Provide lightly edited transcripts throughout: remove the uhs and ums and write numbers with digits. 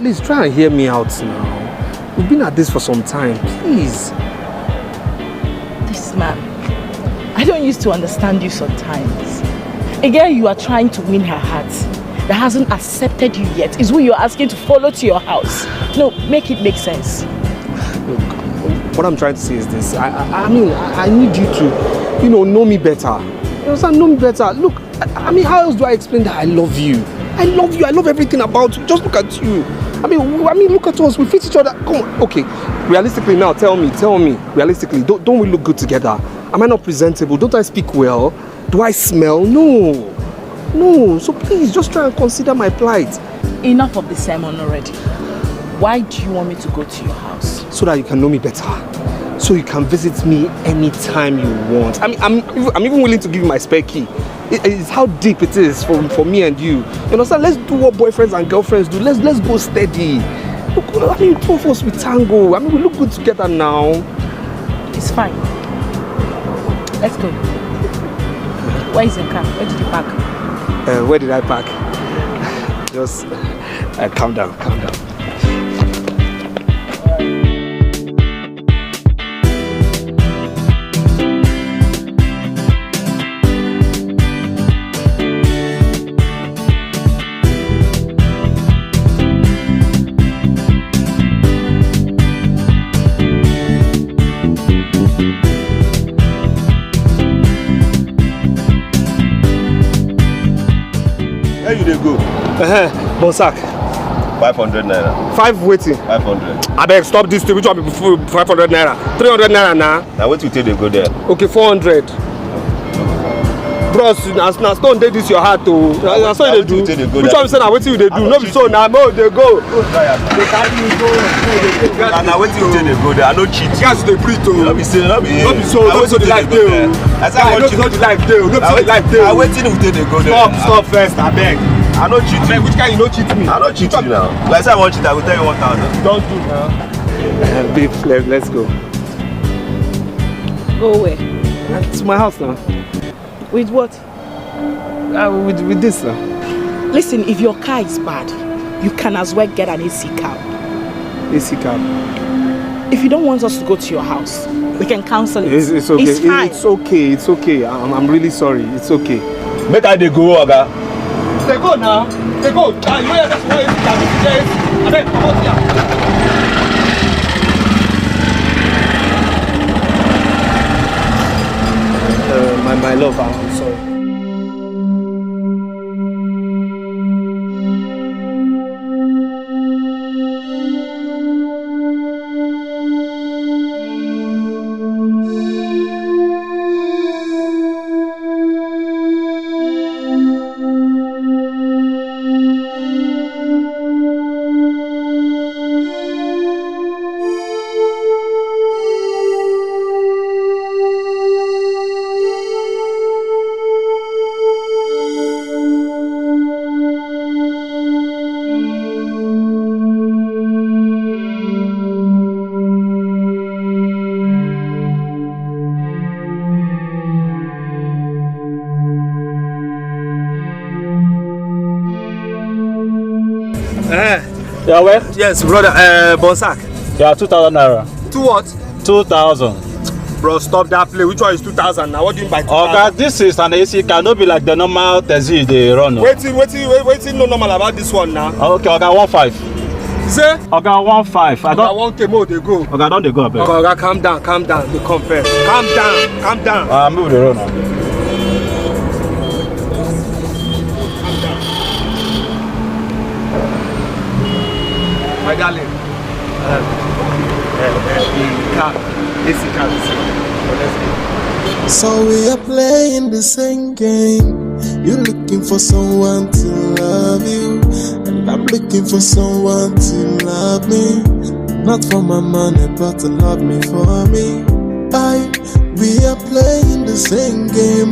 please try and hear me out now. We've been at this for some time, please. This man, I don't used to understand you sometimes. A girl you are trying to win her heart that hasn't accepted you yet is who you're asking to follow to your house. No, make it make sense. Look, what I'm trying to say is this. I mean, I need you to, know me better. You understand? Know me better. Look, I mean, how else do I explain that I love you? I love you. I love everything about you. Just look at you. I mean, look at us. We fit each other. Come on. Okay. Realistically now, tell me. Realistically, don't we look good together? Am I not presentable? Don't I speak well? Do I smell? No. So please, just try and consider my plight. Enough of the sermon already. Why do you want me to go to your house? So that you can know me better. So you can visit me anytime you want. I mean, I'm even willing to give you my spare key. It's how deep it is for me and you. You understand? Let's do what boyfriends and girlfriends do. Let's go steady. Look, I mean, two of us with tango. I mean, we look good together now. It's fine. Let's go. Where is the car? Where did you park? Where did I park? Just calm down. Where you dey go? Bonsack. 500 naira. 5 waiting. 500. I beg, stop this thing. Which one be 500 naira? 300 naira now. Now what you take they go there? Okay, 400. Bros, now stone dey this your heart oh. Na so you dey do. Which one be say na wetin you dey do? No be so na mo dey go. They carry you go. Now wetin you take they go there? I no cheat. Guys dey breathe oh. No be so. No be so the life dey oh. I say I want you. No be so the life dey oh. No be so the life dey oh. Now wetin you take they go there? Stop first, I beg. I no cheat you. Which kind you no cheat me? I no cheat you now. Like say I want cheat, I will tell you 1,000. Don't do now. Babe, let's go. Go where? To my house now. With what? With this now. Listen, if your car is bad, you can as well get an AC cab. AC cab. If you don't want us to go to your house, we can cancel it. It's okay. It's fine. It's okay. I'm really sorry. It's okay. Make I dey go, Oga. They go now. They go. You know that's why AC cab. I beg, come out here. My love, I'm sorry. Yeah, well? Yes, brother. Bonsack. Yeah, 2,000 naira. 2 what? 2,000. Bro, stop that play. Which one is 2,000 now? What do you mean by 2,000? Okay, this is an AC car. No be like the normal taxi they run. Waiting no normal about this one now. Okay, okay, 1.5. Say? Okay, 1.5. I don't. 1K more they go. Okay, don't they go? Okay, calm down. They come first. Calm down. Move the road now. My darling. So we are playing the same game. You're looking for someone to love you, and I'm looking for someone to love me. Not for my money, but to love me for me. We are playing the same game,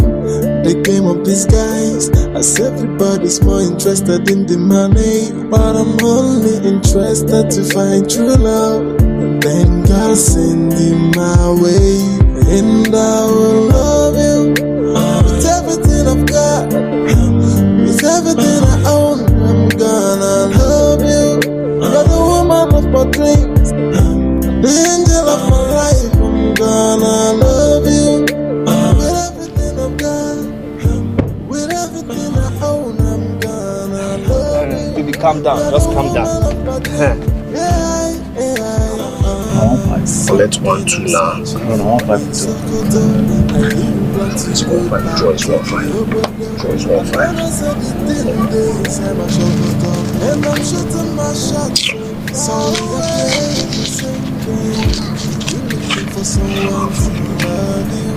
the game of disguise. As everybody's more interested in the money, but I'm only interested to find true love. And then God send him my way, and I will love you with everything I've got, with everything I own. I'm gonna love you. calm down. Just calm down. Collect 1, 2 now. No, 1, 5, 2. It's 1, 5. Draw is 1, 5. Draw is 1, 5. And I'm shooting my shot. So we're playing the same game. You're looking for someone to love you.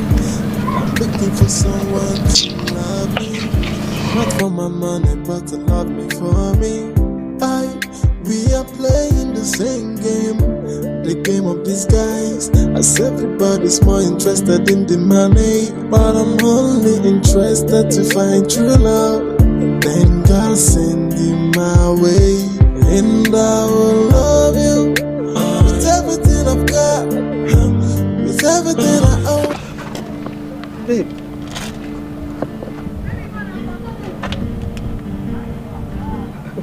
I'm looking for someone to love me. Not for my money, but to love me for me. We are playing the same game, the game of disguise. As everybody's more interested in the money, but I'm only interested to find true love. Then God send you my way, and I will love you with everything I've got, with everything I own. Babe.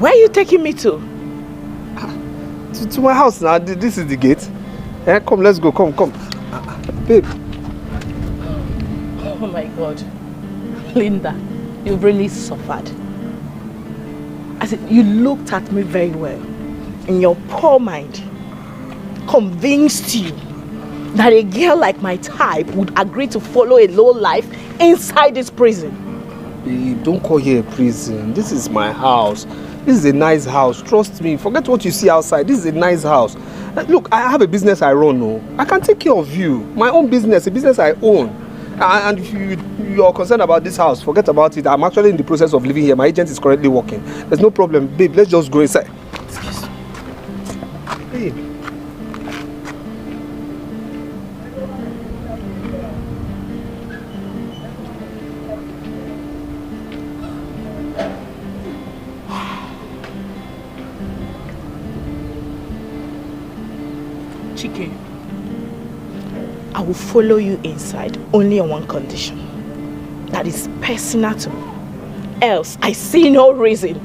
Where are you taking me to? To my house now. This is the gate. Come, let's go. Come. Babe. Oh my God. Linda, you've really suffered. I said, you looked at me very well. And your poor mind convinced you that a girl like my type would agree to follow a low life inside this prison. Babe, don't call here a prison. This is my house. This is a nice house. Trust me. Forget what you see outside. This is a nice house. Look, I have a business I run. No, I can take care of you. My own business, a business I own. And if you're concerned about this house, forget about it. I'm actually in the process of living here. My agent is currently working. There's no problem. Babe, let's just go inside. Excuse me. Babe. Chike, I will follow you inside only on one condition. That is personal to me. Else, I see no reason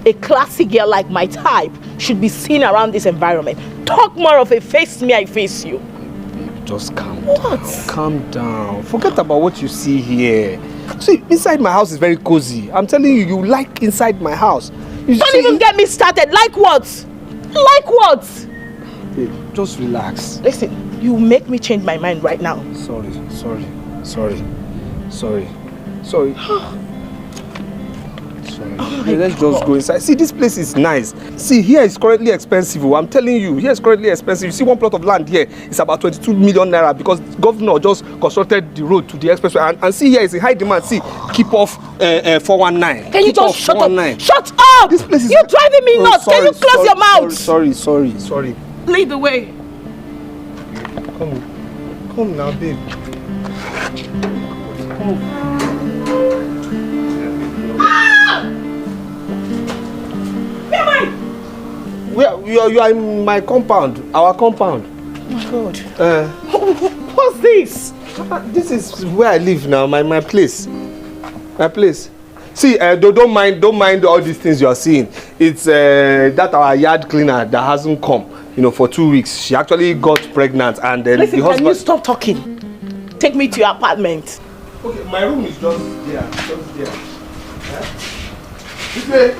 a classy girl like my type should be seen around this environment. Talk more of a face me, I face you. Babe, just calm down. Calm down. Forget about what you see here. See, inside my house is very cozy. I'm telling you, you like inside my house. Don't even get me started. Like what? Like what? Babe, just relax. Listen, you make me change my mind right now. Sorry. Okay, let's just go inside. See, this place is nice. See, here is currently expensive. I'm telling you, here is currently expensive. You see, one plot of land here is about 22 million naira because the governor just constructed the road to the expressway. And see, here is a high demand. See, keep off 419. Can you keep just shut up? Shut up! This place is... You're driving me nuts. Can you close your mouth? Sorry. Lead the way. Come now, babe. Come. You are in my compound, our compound. Oh my God. What's this? This is where I live now, my place. My place. See, don't mind all these things you are seeing. It's that our yard cleaner that hasn't come, for 2 weeks. She actually got pregnant and then Listen, the husband... can you stop talking? Take me to your apartment. Okay, my room is just there. This way.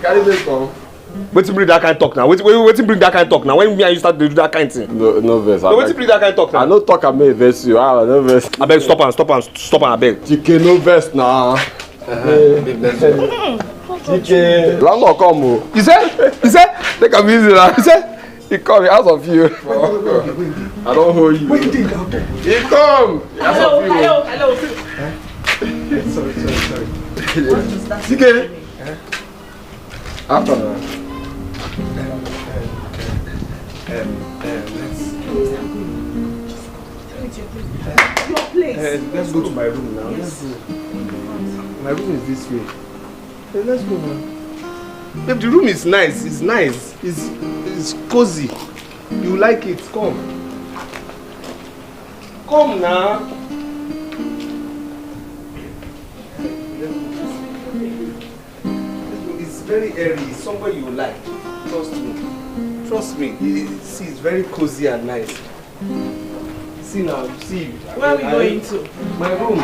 Carry this come. Wetin bring that kind of talk now? Wetin bring that kind of talk now? When me and you start to do that kind of thing? No verse. No, wetin bring that kind of talk now? I no talk, I may verse you. No verse. Abeg, stop am, abeg. Chike, no verse now. Chike, landlord come o. You say? Take am easy now. You say? He come, he ask of you. I don't hold you. Wait, he come. He come. He ask of you. Hello. Sorry. Chike. After now. Your place. Let's go to my room now. Yes. Let's go. My room is this way. Let's go now. Babe, the room is nice. It's nice. It's cozy. You like it? Come. Come now. It's very airy. It's somewhere you like. Trust me. See, it's very cozy and nice. See now, see. Where are we going to? My room.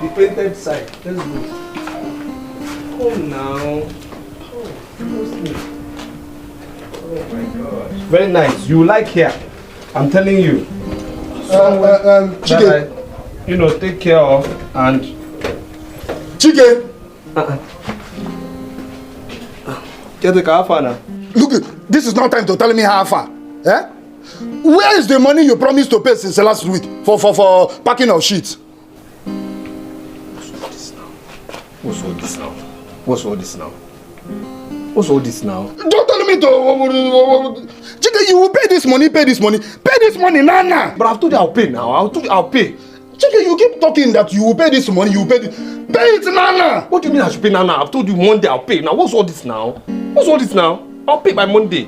The painted side. Let's go. Oh now. Oh, trust me. Oh my God. Very nice. You like here. I'm telling you. Chike. Take care of and Chike. Get the car for now. Look, this is not time to tell me how far. Eh? Where is the money you promised to pay since last week for packing our sheets? What's all this now? What's all this now? What's all this now? Don't tell me to... Chike, you will pay this money. Pay this money, Nana. But I've told you I'll pay now. I'll pay. Chike, you keep talking that you will pay this money, you will pay this. Pay it, Nana. What do you mean I should pay Nana? I've told you Monday I'll pay. Now, what's all this now? What's all this now? I'll pay by Monday.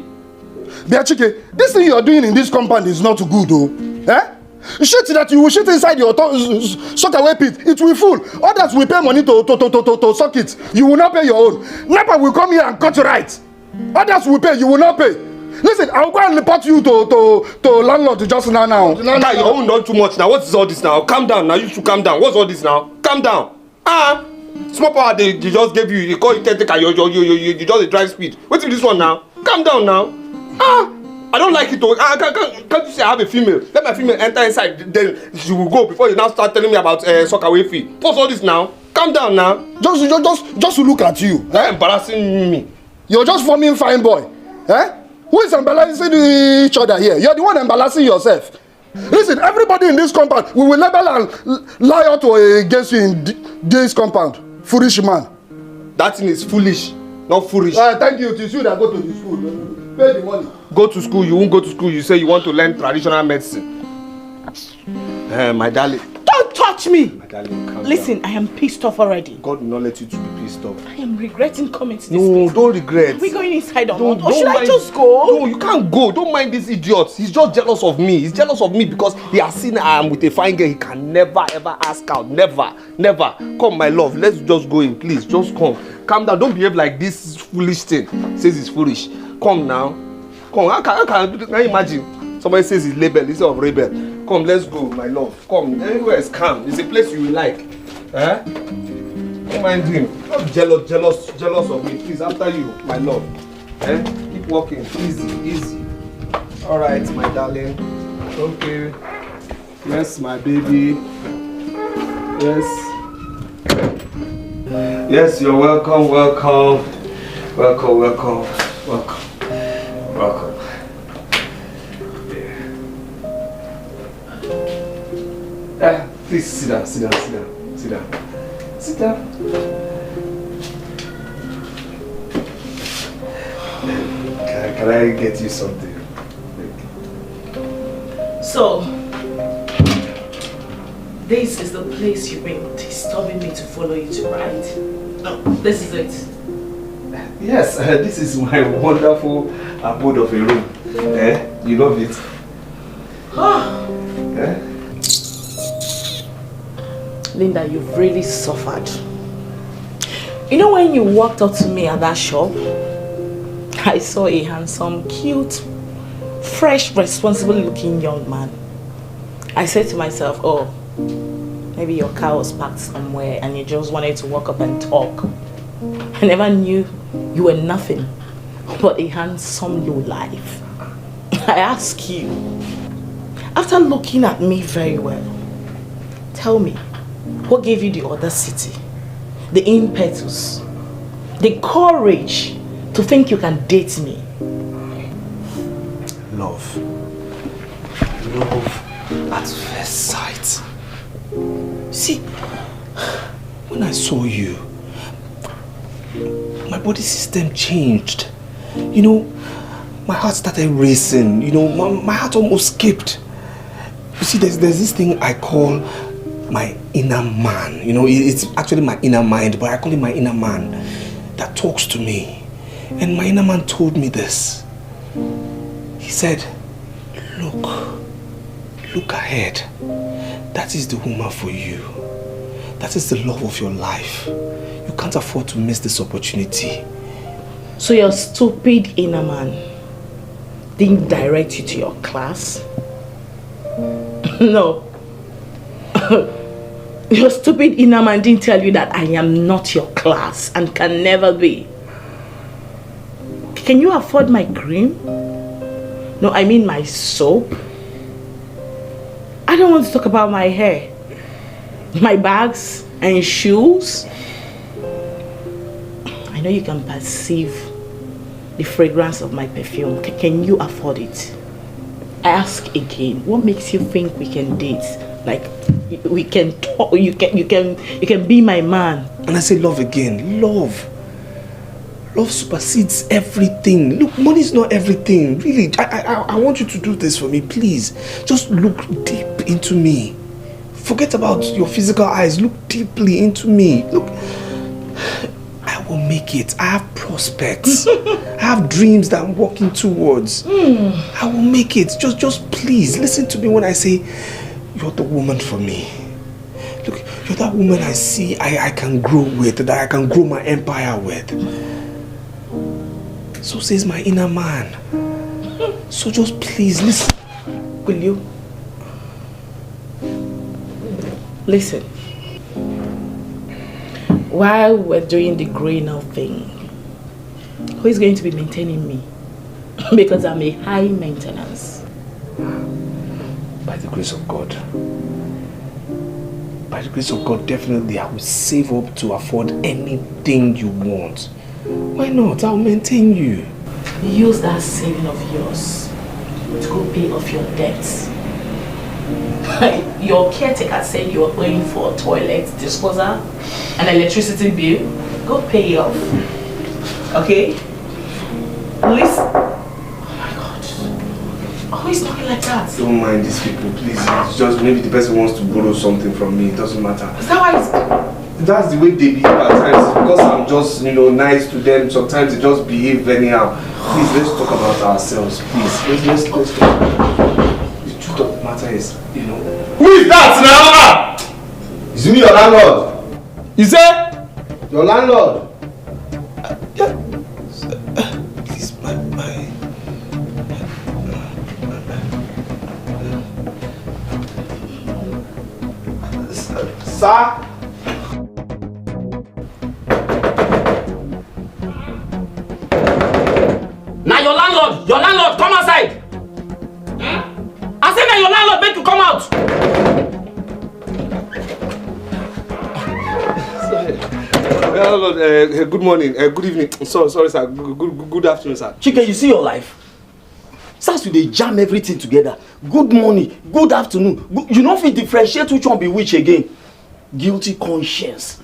But Chike, this thing you are doing in this compound is not good, though. Eh? Shit that you will shit inside your sock away pit, it will full. Others will pay money to suck it. You will not pay your own. NEPA will come here and cut you right. Others will pay, you will not pay. Listen, I'll go and report you to landlord just now. Guy, your own done too much now. What is all this now? Calm down now. You should calm down. What's all this now? Calm down. Small power they just gave you. You call it take you just a drive speed. Wait till this one now. Calm down now. I don't like it. Can't you say I have a female? Let my female enter inside. Then she will go before you now start telling me about soccer way fee. What's all this now? Calm down now. Just to look at you. Eh? Embarrassing me. You're just forming fine boy. Eh? Who is embarrassing each other here? You're the one embarrassing yourself. Listen, everybody in this compound, we will label and lie out against you in this compound. Foolish man. That thing is foolish, not foolish. Thank you. It is you that go to the school. Pay the money. Go to school. You won't go to school. You say you want to learn traditional medicine. My darling. Don't touch me! My darling, calm Listen, down. I am pissed off already. God will not let you to be pissed off. I am regretting coming to this No, place. don't regret. Are we going inside or Don't- not? Or don't should I mind- just go? No, you can't go. Don't mind this idiot. He's just jealous of me. He's jealous of me because he has seen I am with a fine girl. He can never ever ask out. Never. Come, my love. Let's just go in, please. Just come. Calm down. Don't behave like this foolish thing. Says it's foolish. Come now. Come. Can you imagine? Somebody says he's label instead of rebel. Come, let's go, my love. Come. Everywhere is calm. It's a place you will like. Eh? Don't mind him. Not jealous of me. Please, after you, my love. Eh? Keep walking. Easy. Alright, my darling. Okay. Yes, my baby. Yes, you're welcome. Please sit down. Can I get you something? So, this is the place you've been disturbing me to follow you to, right? No, this is it. Yes, this is my wonderful abode of a room. You love it? Linda, you've really suffered. You know when you walked up to me at that shop, I saw a handsome, cute, fresh, responsible looking young man. I said to myself, oh, maybe your car was parked somewhere and you just wanted to walk up and talk. I never knew you were nothing but a handsome lowlife. I ask you, after looking at me very well, tell me, what gave you the audacity, the impetus, the courage to think you can date me? Love at first sight. See, when I saw you, my body system changed. You know, my heart started racing. You know, my heart almost skipped. You see, there's this thing I call my inner man. You know, it's actually my inner mind, but I call it my inner man that talks to me. And my inner man told me this. He said, look ahead. That is the woman for you. That is the love of your life. You can't afford to miss this opportunity. So your stupid inner man didn't direct you to your class? No. Your stupid inner man didn't tell you that I am not your class and can never be. Can you afford my cream? No, I mean my soap. I don't want to talk about my hair, my bags and shoes. I know you can perceive the fragrance of my perfume. Can you afford it? I ask again, what makes you think we can date? Like we can talk, you can be my man. And I say love again. Love supersedes everything. Look, money is not everything. Really, I want you to do this for me, please. Just look deep into me. Forget about your physical eyes. Look deeply into me. Look, I will make it. I have prospects. I have dreams that I'm working towards. I will make it. Just please listen to me when I say you're the woman for me. Look, you're that woman I see I can grow with, that I can grow my empire with. So says my inner man. So just please listen. Will you? Listen. While we're doing the growing up thing, who is going to be maintaining me? Because I'm a high maintenance. By the grace of God. By the grace of God, definitely I will save up to afford anything you want. Why not? I'll maintain you. Use that saving of yours to go pay off your debts. Your caretaker said you were paying for toilet disposal and electricity bill. Go pay it off. Okay? Listen. Oh my God. Who is talking like that? Don't mind these people, please. It's just maybe the person wants to borrow something from me. It doesn't matter. Is that why it's... That's the way they behave at times. Because I'm just, nice to them. Sometimes they just behave anyhow. Please, let's talk about ourselves. Please, let's talk. The truth of the matter is, Who is that now? Is it your landlord? Is that Your landlord? Please, Sir? Now your landlord, come outside. I said now your landlord make you come out. Good morning, good evening. Sorry, sir. Good afternoon, sir. Chike, you see your life? Since you dey jam everything together. Good morning, good afternoon. You don't fit differentiate which one be which again. Guilty conscience.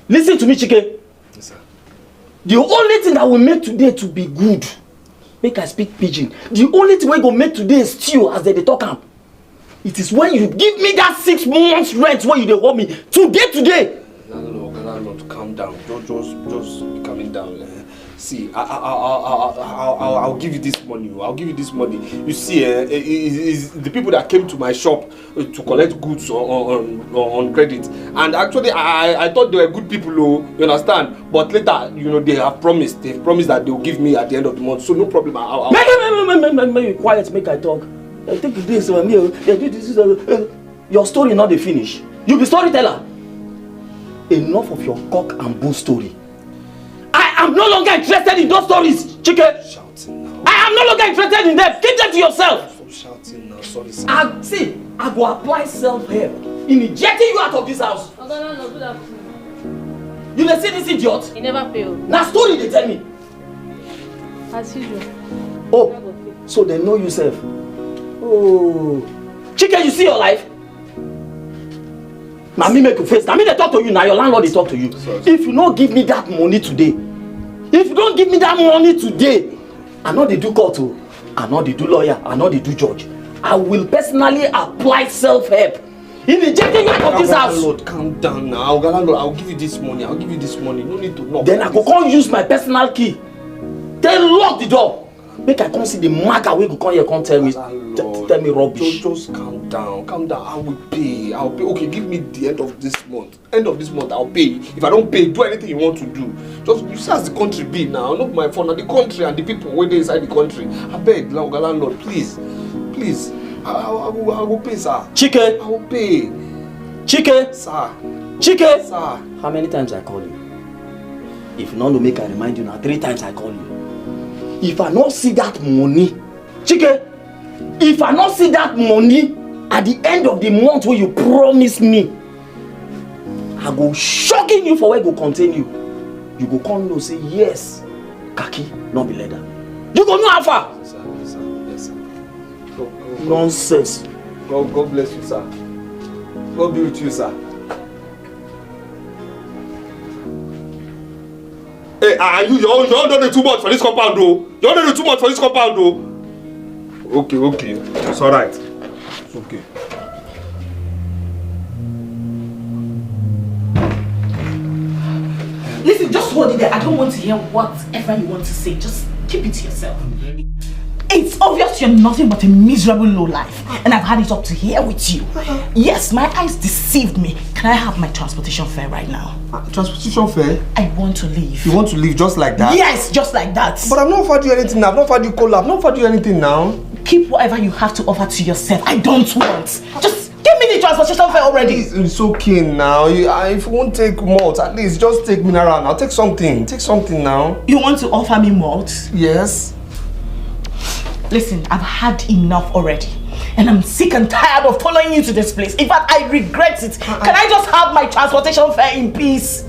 Listen to me, Chike. Yes, sir. The only thing that will make today to be good, make I speak pidgin. The only thing we go make today stew as they talk am. It is when you give me that 6 months rent when you dey owe me today. Landlord, calm down. Just calming down. See, I'll give you this money. I'll give you this money. You see, is the people that came to my shop to collect goods on credit, and actually I thought they were good people, you understand? But later, they have promised. They've promised that they'll give me at the end of the month. So no problem. Make quiet, make I talk. I think this one here. Your story not the finish. You be storyteller. Enough of your cock and bull story. I am no longer interested in those stories, Chike. Shouting now. I am no longer interested in them. Keep them to yourself. Stop shouting now. Sorry, sir. I go apply self-help in ejecting you out of this house. You dey see this idiot? He never failed. Na story they tell me. As usual. Oh, so they know yourself. Oh, Chike, you see your life? Now me make you face. Now me they talk to you. Now your landlord they talk to you. Sorry. If you don't give me that money today, I know they do court, I know they do lawyer, I know they do judge. I will personally apply self-help in ejecting you out of this house. Lord, calm down now. I'll give you this money. No need to knock. Then I go come use my personal key. Then lock the door. Make I come see the maga wey go come here come tell me rubbish. Just calm down. I will pay. Okay, give me the end of this month. I'll pay. If I don't pay, do anything you want to do. Just you see as the country be now. Not my phone. The country and the people wey dey inside the country. I beg, landlord, please. I will pay, sir. Chike, I will pay. Chike! Sir. Chike! Sir. How many times I call you? If not, no make I remind you now. 3 times I call you. If I not see that money, Chike, if I not see that money at the end of the month where you promise me, I go shocking you for where go contain you. You go come know say yes, khaki, not be leather. You go know how far. Yes, sir. Yes, sir. Yes, sir. Go. Nonsense. God bless you, sir. God be with you, sir. Hey, are you don't do too much for this compound, though. You don't do too much for this compound, though. Okay. It's alright. It's okay. Listen, just hold it there. I don't want to hear whatever you want to say. Just keep it to yourself. It's obvious you're nothing but a miserable lowlife, and I've had it up to here with you. Yes, my eyes deceived me. Can I have my transportation fare right now? Transportation fare? I want to leave. You want to leave just like that? Yes, just like that. But I've not offered you anything now. I've not offered you cola. I've not offered you anything now. Keep whatever you have to offer to yourself. I don't want. Just give me the transportation fare already. It's okay now. If you won't take malt, at least just take mineral now. Take something. Take something now. You want to offer me malt? Yes. Listen, I've had enough already. And I'm sick and tired of following you to this place. In fact, I regret it. Can I just have my transportation fare in peace?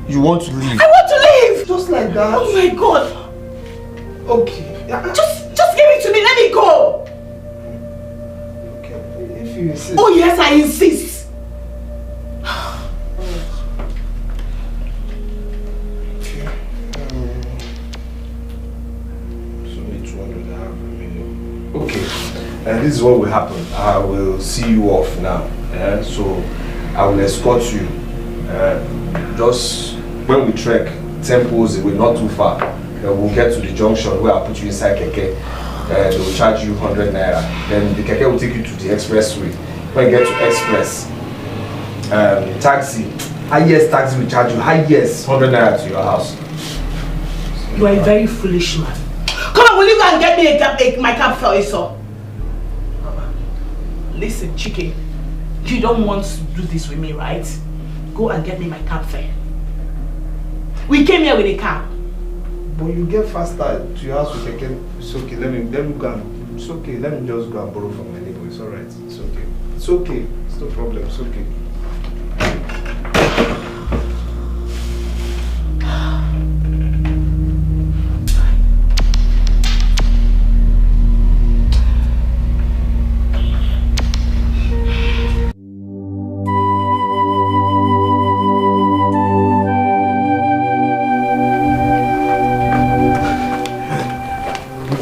You want to leave? I want to leave! Just like that? Oh my God! Okay. Just give it to me, let me go! Okay, if you insist. Oh yes, I insist! Okay, and this is what will happen. I will see you off now. So I will escort you. Just when we trek 10 poles away, not too far, we'll get to the junction where I'll put you inside keke. They will charge you 100 naira. Then the keke will take you to the expressway. When you get to express, taxi, highest taxi will charge you highest 100 naira to your house. You are a very foolish man. Come on, will you go and get me my cab fare, sir? Listen, Chike, you don't want to do this with me, right? Go and get me my cab fare. We came here with a car. But you get faster to your house with keke. It's okay. Let me go and, it's okay. Let me just go and borrow from my neighbor. It's alright. It's okay. It's okay. It's no problem. It's okay.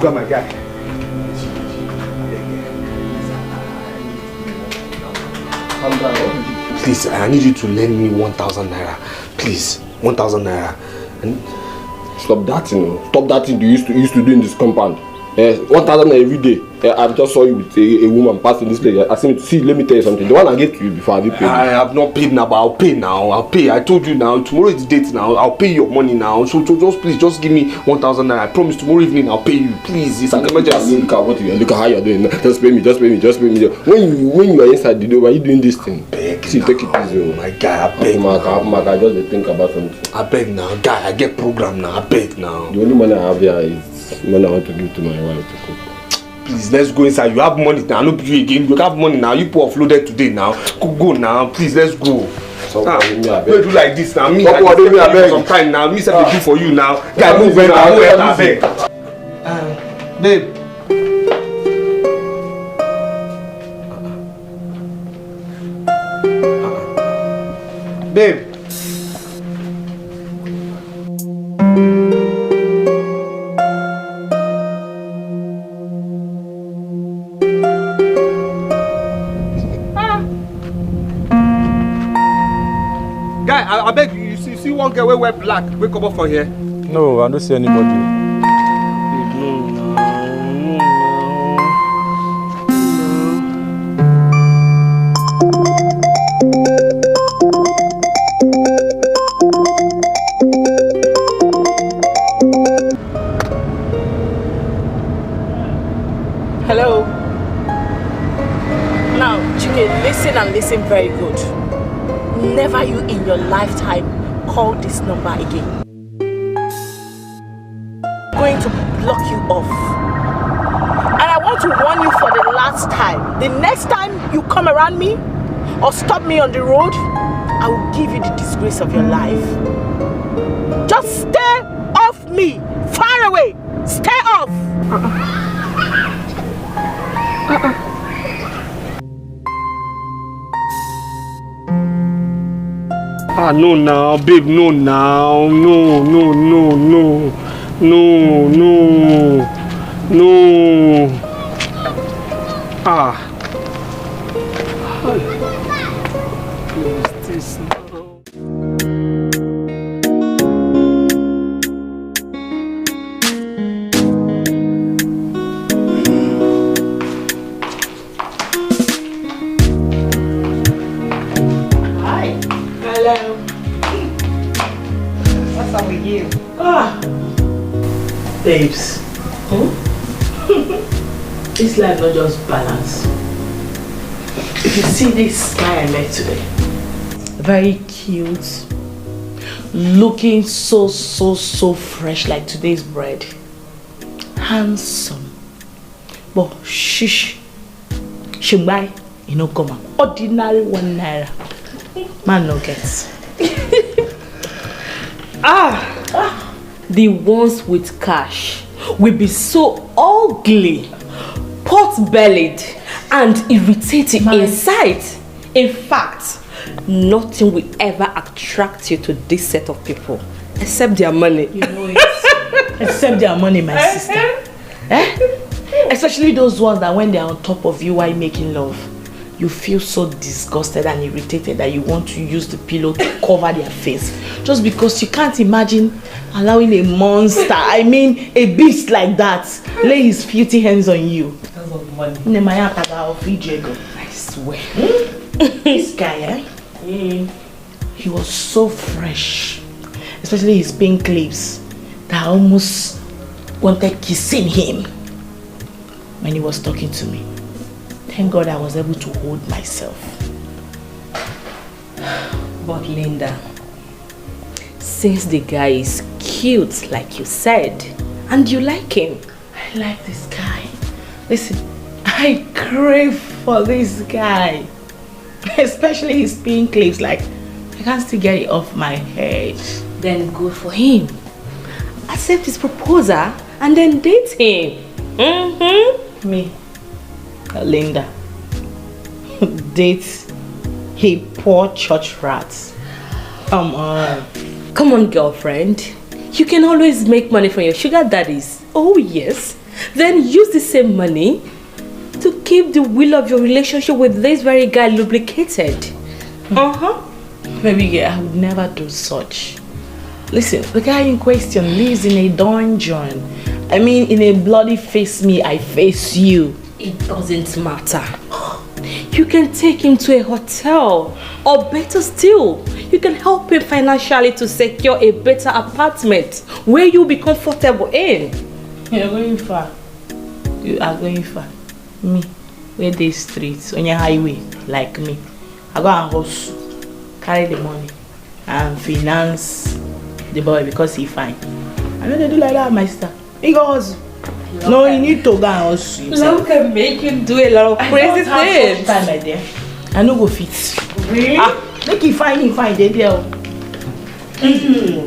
My guy. Please, I need you to lend me 1,000 naira. Please, 1,000 naira. And stop that thing. Stop that thing you used to do in this compound. 1,000 every day. I just saw you with a woman passing this place. I said, see, let me tell you something. The one I gave to you before, have you paid? I have not paid now, but I'll pay now. I'll pay. I told you now. Tomorrow is the date now. I'll pay your money now. So just please, just give me 1,000 naira. I promise tomorrow evening I'll pay you. Please, it's an emergency. Look at how you're doing. Just pay me. When you are inside the door, why are you doing this thing? Beg. See, take it easy. My guy, I beg. I just think about something. I beg now, guy. I get program now. I beg now. The only money I have here is money I want to give to my wife to cook. Please, let's go inside. You have money now. No you again. You have money now. You put offloaded today now. Go now. Please, let's go. So don't do like this now. Me, I beg. Some time now. Me, say they do for you now. Guy, move where I beg. Babe. Babe. I beg you, see one girl wear black, we come up from here. No, I don't see anybody. Hello. Now, Chike, listen and listen very good. in your lifetime call this number again. I'm going to block you off. And I want to warn you for the last time. The next time you come around me or stop me on the road, I will give you the disgrace of your life. Just stay off me. Far away. Stay off. No now, babe, no now. No. What's this now? Babes, this life not just balance. If you see this guy I met today, very cute, looking so fresh like today's bread, handsome, but shish, shimbai, you know, come on, ordinary 1 naira, man no gets. The ones with cash will be so ugly, pot-bellied, and irritating inside. In fact, nothing will ever attract you to this set of people except their money. You know it. Except their money, my sister. Especially those ones that when they're on top of you while making love, you feel so disgusted and irritated that you want to use the pillow to cover their face. Just because you can't imagine allowing a monster, I mean a beast like that, lay his filthy hands on you. Because of money. I swear. This guy, he was so fresh. Especially his pink lips that I almost wanted kissing him when he was talking to me. Thank God I was able to hold myself. But Linda, since the guy is cute like you said, and you like him. I like this guy. Listen, I crave for this guy. Especially his pink lips, like I can't still get it off my head. Then go for him. Accept his proposal and then date him. Me, Linda, date a poor church rat. Come on. Come on, girlfriend. You can always make money from your sugar daddies. Oh yes. Then use the same money to keep the wheel of your relationship with this very guy lubricated. Baby girl, I would never do such. Listen, the guy in question lives in a dungeon. I mean, in a bloody face me, I face you. It doesn't matter. You can take him to a hotel, or better still, you can help him financially to secure a better apartment where you'll be comfortable in. You're going far. You are going far. Me, where they streets, on your highway, like me. I go and hustle, carry the money, and finance the boy because he fine. I know they do like that, my sister. He goes. No, you need to go and hustle. Love can make you do a lot of crazy things. Time, my dear. I no go fit. Really? Make it fine, they there.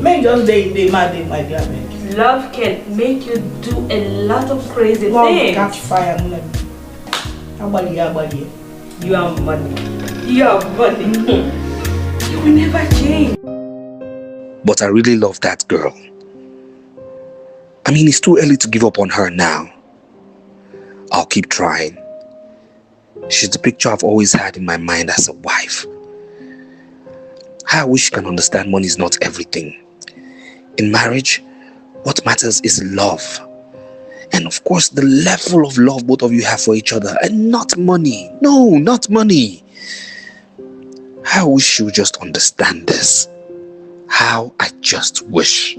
Make just they mad, my dear. Love can make you do a lot of crazy things. Catch fire. You are money. You are money. You will never change. But I really love that girl. I mean, it's too early to give up on her now. I'll keep trying. She's the picture I've always had in my mind as a wife. I wish she can understand money is not everything. In marriage, what matters is love. And of course, the level of love both of you have for each other, and not money. No, not money. I wish she would just understand this. How I just wish.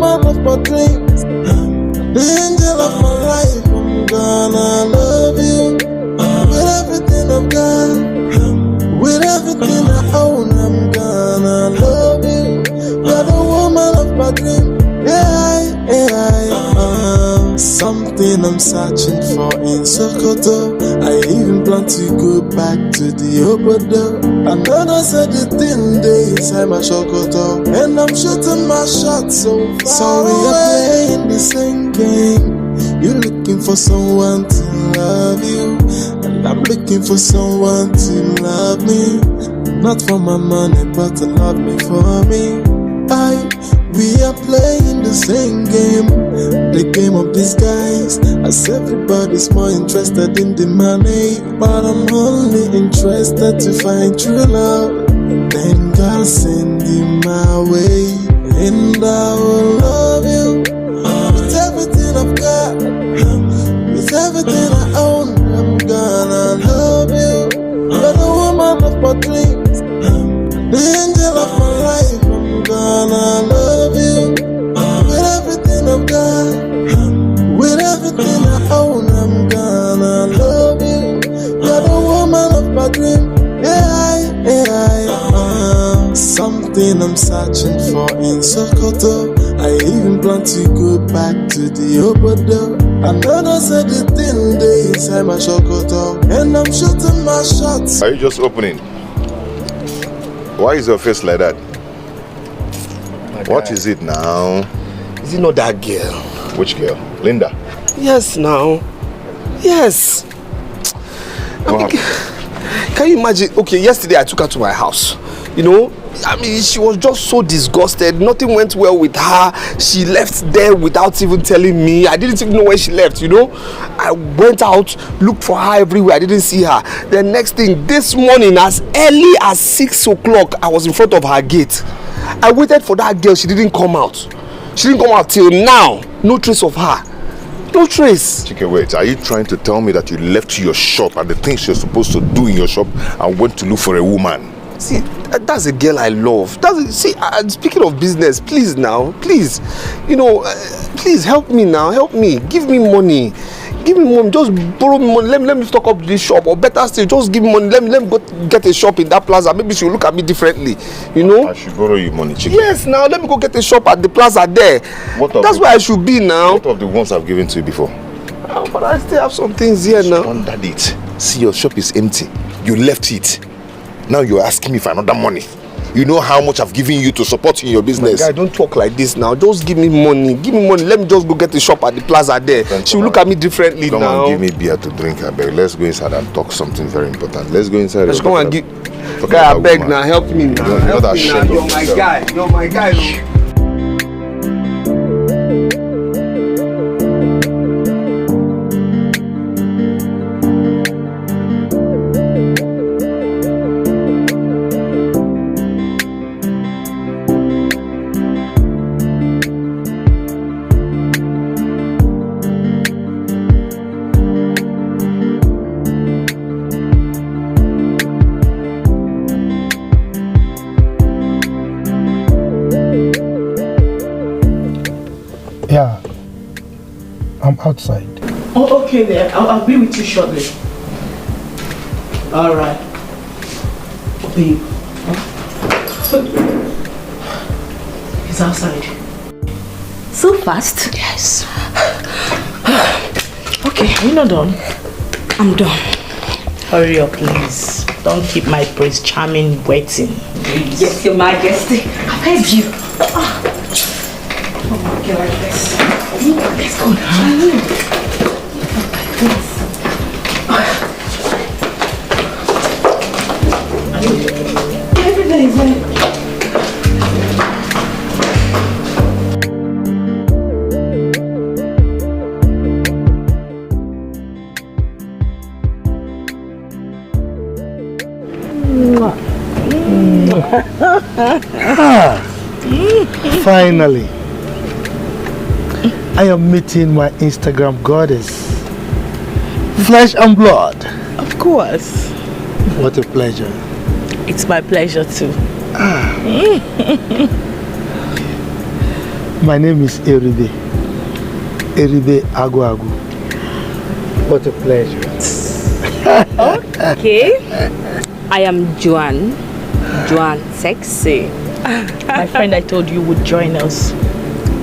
woman of my dreams, the angel of my life. I'm gonna love you with everything I've got, with everything I own. I'm gonna love you. You're the woman of my dream. Something I'm searching for in Sokoto. I even plan to go back to the Obodo. Another said the thing day inside my Sokoto, and I'm shooting my shot so far. Sorry, I'm playing the same game. You're looking for someone to love you, and I'm looking for someone to love me. Not for my money, but to love me for me. We are playing the same game, the game of disguise. As everybody's more interested in the money, but I'm only interested to find true love. Then God send him my way, and I will love you with everything I've got, with everything I own. I'm gonna love you. You're the woman of my dreams, the angel of my life. I'm gonna love you with everything I've got, with everything I own. I'm gonna love you. You're the woman of my dream. Something I'm searching for in Sokoto. I even plan to go back to the Obodo. Another said the thing day inside my Sokoto, and I'm shooting my shots. Are you just opening? Why is your face like that? What is it now? Is it not that girl? Which girl? Linda? Yes, now. Yes. I mean, can you imagine? Okay, yesterday I took her to my house. You know, I mean, she was just so disgusted. Nothing went well with her. She left there without even telling me. I didn't even know where she left, you know. I went out, looked for her everywhere. I didn't see her. The next thing, this morning, as early as 6 o'clock, I was in front of her gate. I waited for that girl. She didn't come out. She didn't come out till now. No trace of her. No trace. Chike, wait. Are you trying to tell me that you left your shop and the things you're supposed to do in your shop and went to look for a woman? See, that's a girl I love. Speaking of business, please now, please, you know, please help me now, help me. Give me money. Give me money, just borrow me money. Let me stock up this shop, or better still, just give me money. Let me go get a shop in that plaza. Maybe she'll look at me differently, you know. I should borrow you money, Chike. Yes, now let me go get a shop at the plaza there. That's where I should be now. What of the ones I've given to you before? Oh, but I still have some things here now. Squandered it. See, your shop is empty. You left it. Now you're asking me for another money. You know how much I've given you to support in your business. My guy, don't talk like this now. Just give me money. Give me money. Let me just go get a shop at the plaza there. She'll look at me differently now. Come on, give me beer to drink. I beg. Let's go inside and talk something very important. Let's go inside. Let's come and give. Guy, I beg now. Help me now. Help me now. You're my guy. You're my guy. Yeah, I'm outside. Oh, okay then. I'll be with you shortly. All right. Babe. He's outside. So fast? Yes. Okay, you're not done? I'm done. Hurry up, please. Don't keep my Prince Charming waiting. Please. Yes, Your Majesty. I've heard you. Oh my God, let's go now. Everything is there. Finally, I am meeting my Instagram goddess. Flesh and blood. Of course. What a pleasure. It's my pleasure too. My name is Eribe. Eribe Agu. What a pleasure. Okay. I am Joan. Joan Sexy. My friend I told you would join us.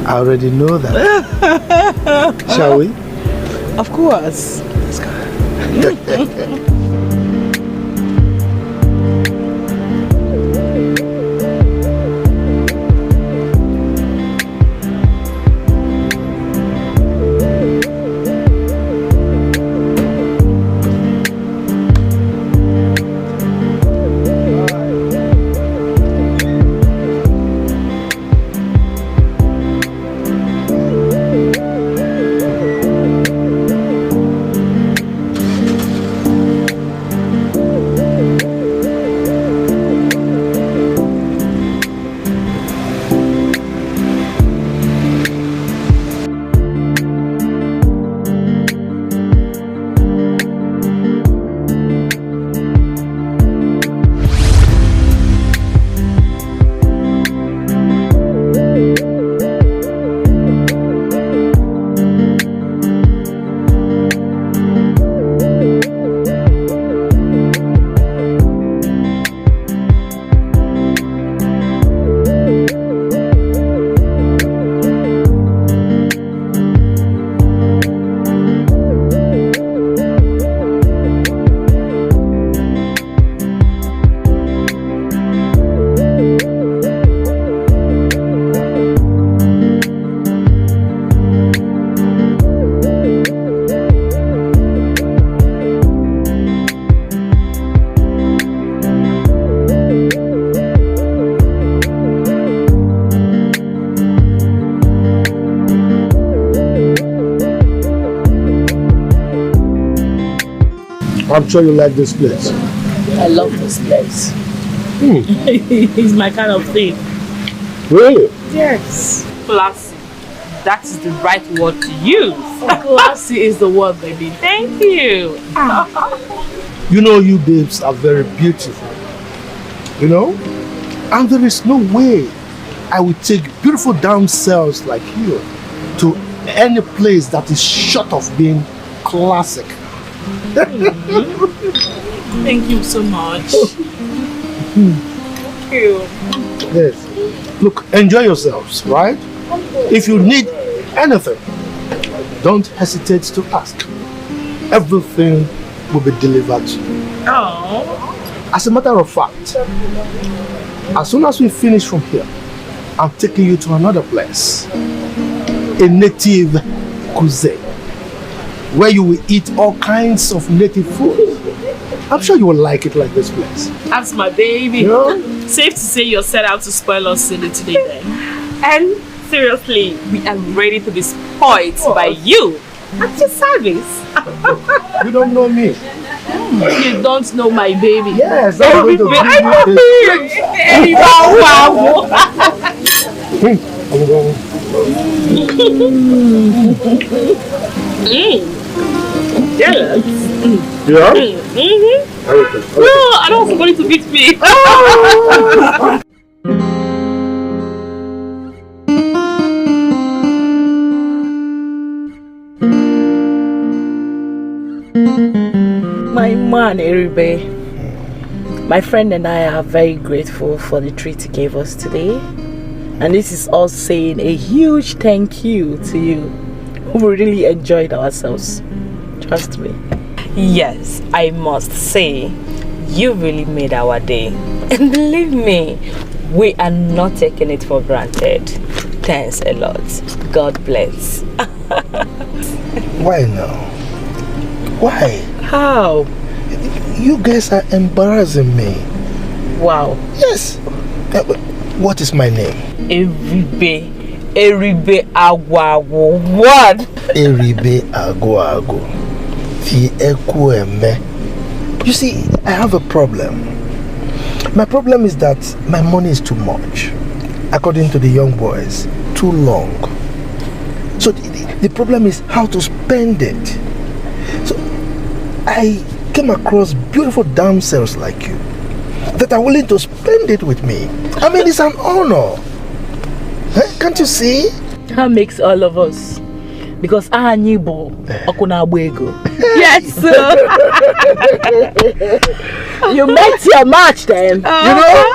I already know that. Shall we? Of course. Let's go. I'm sure you like this place. I love this place. It's my kind of thing. Really? Yes. Classy. That is the right word to use. Classy is the word, baby. Thank you. You know, you babes are very beautiful. You know? And there is no way I would take beautiful damsels like you to any place that is short of being classic. Thank you so much. Thank you. Yes. Look, enjoy yourselves, right? If you need anything, don't hesitate to ask. Everything will be delivered to you. Oh. As a matter of fact, as soon as we finish from here, I'm taking you to another place. A native cuisine, where you will eat all kinds of native food. I'm sure you will like it like this place. That's my baby. Yeah? Safe to say you're set out to spoil us silly today then. And seriously, we are ready to be spoiled by you. At your service. You don't know me. You don't know my baby. Yes, I'm going to Jealous? Yeah? No, I don't want somebody to beat me. My man, Eribe. My friend and I are very grateful for the treat he gave us today. And this is us saying a huge thank you to you. We really enjoyed ourselves. Trust me. Yes, I must say, you really made our day. And believe me, we are not taking it for granted. Thanks a lot. God bless. Why now? Why? How? You guys are embarrassing me. Wow. Yes. What is my name? Eribe Agwago. What? Eribe Agwago. You see, I have a problem. My problem is that my money is too much. According to the young boys, too long. So the problem is how to spend it. So I came across beautiful damsels like you that are willing to spend it with me. I mean, it's an honor. Can't you see? That makes all of us. Because Anibo Okunabwego. Yes, sir. You met your match then.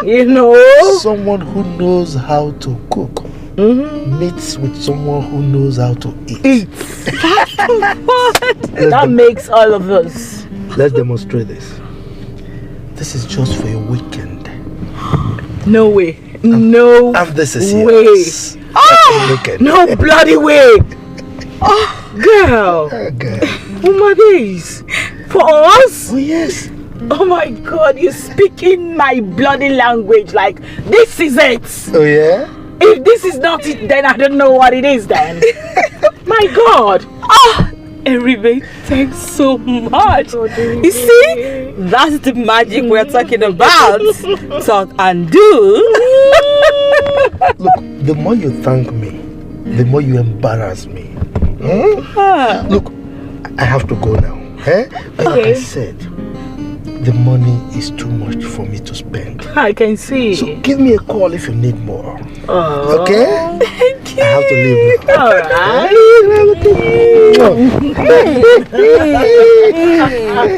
You know? Someone who knows how to cook meets with someone who knows how to eat. That makes all of us. Let's demonstrate this. This is just for your weekend. No way. No and this is way. Yours. No bloody way. Oh, girl. Oh my days. For us? Oh, yes. Oh my God, you're speaking my bloody language like this is it. Oh, yeah? If this is not it, then I don't know what it is then. My God. Eribe, thanks so much. You see, that's the magic we're talking about. Talk and do. Look, the more you thank me, the more you embarrass me. Look, I have to go now. But like I said, the money is too much for me to spend. I can see. So give me a call if you need more. Okay? Thank you. I have to leave now. Alright.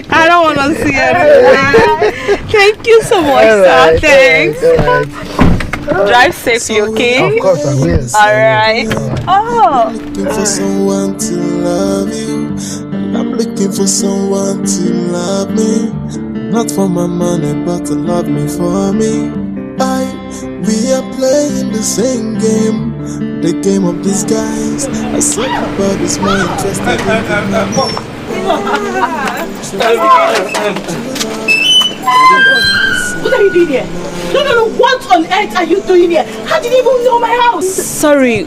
I don't want to see it. Thank you so much, sir. Thanks. Drive safely, okay? Of course I will. Alright. I'm looking for someone to love you, and I'm looking for someone to love me. Not for my money, but to love me for me. We are playing the same game, the game of disguise. I said everybody's more interested What are you doing here? No, what on earth are you doing here? How did you even know my house? Sorry,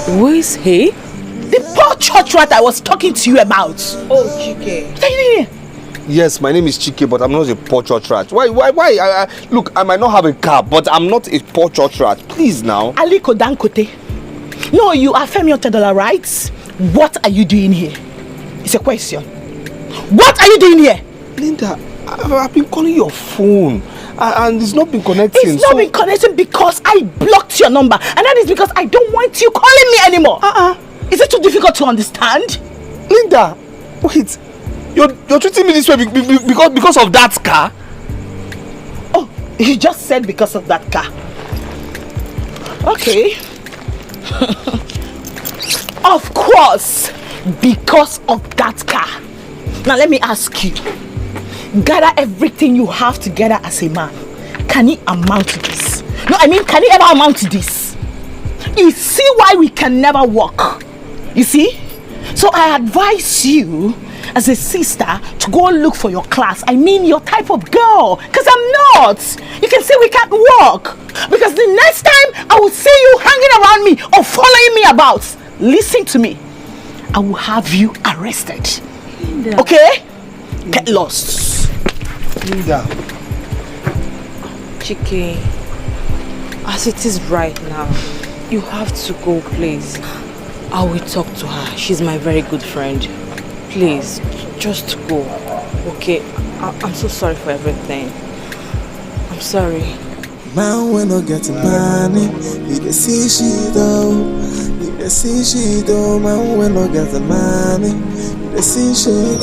who is he? The poor church rat I was talking to you about. Oh, Chike. What are you doing here? Yes, my name is Chike, but I'm not a poor church rat. Why? Look, I might not have a car, but I'm not a poor church rat. Please now. Aliko Dankote. No, you are Femi Otedola, right? What are you doing here? It's a question. What are you doing here? Linda, I've been calling your phone and it's not been connecting. It's not been connecting because I blocked your number, and that is because I don't want you calling me anymore. Is it too difficult to understand? Linda, wait. You're treating me this way because of that car? Oh, you just said because of that car. Okay. Of course, because of that car. Now let me ask you. Gather everything you have together as a man. Can it amount to this? No, I mean, can it ever amount to this? You see why we can never walk? You see? So I advise you as a sister to go and look for your class. I mean your type of girl. Because I'm not. You can say we can't walk. Because the next time I will see you hanging around me or following me about, listen to me. I will have you arrested. Linda. Okay? Get lost. Linda. Chike, as it is right now, you have to go, please. I will talk to her. She's my very good friend. Please, just go. Okay? I'm so sorry for everything. I'm sorry. Man, when I get money, he dey see shit though. He dey see shit though. Man, when I get money, he dey see shit.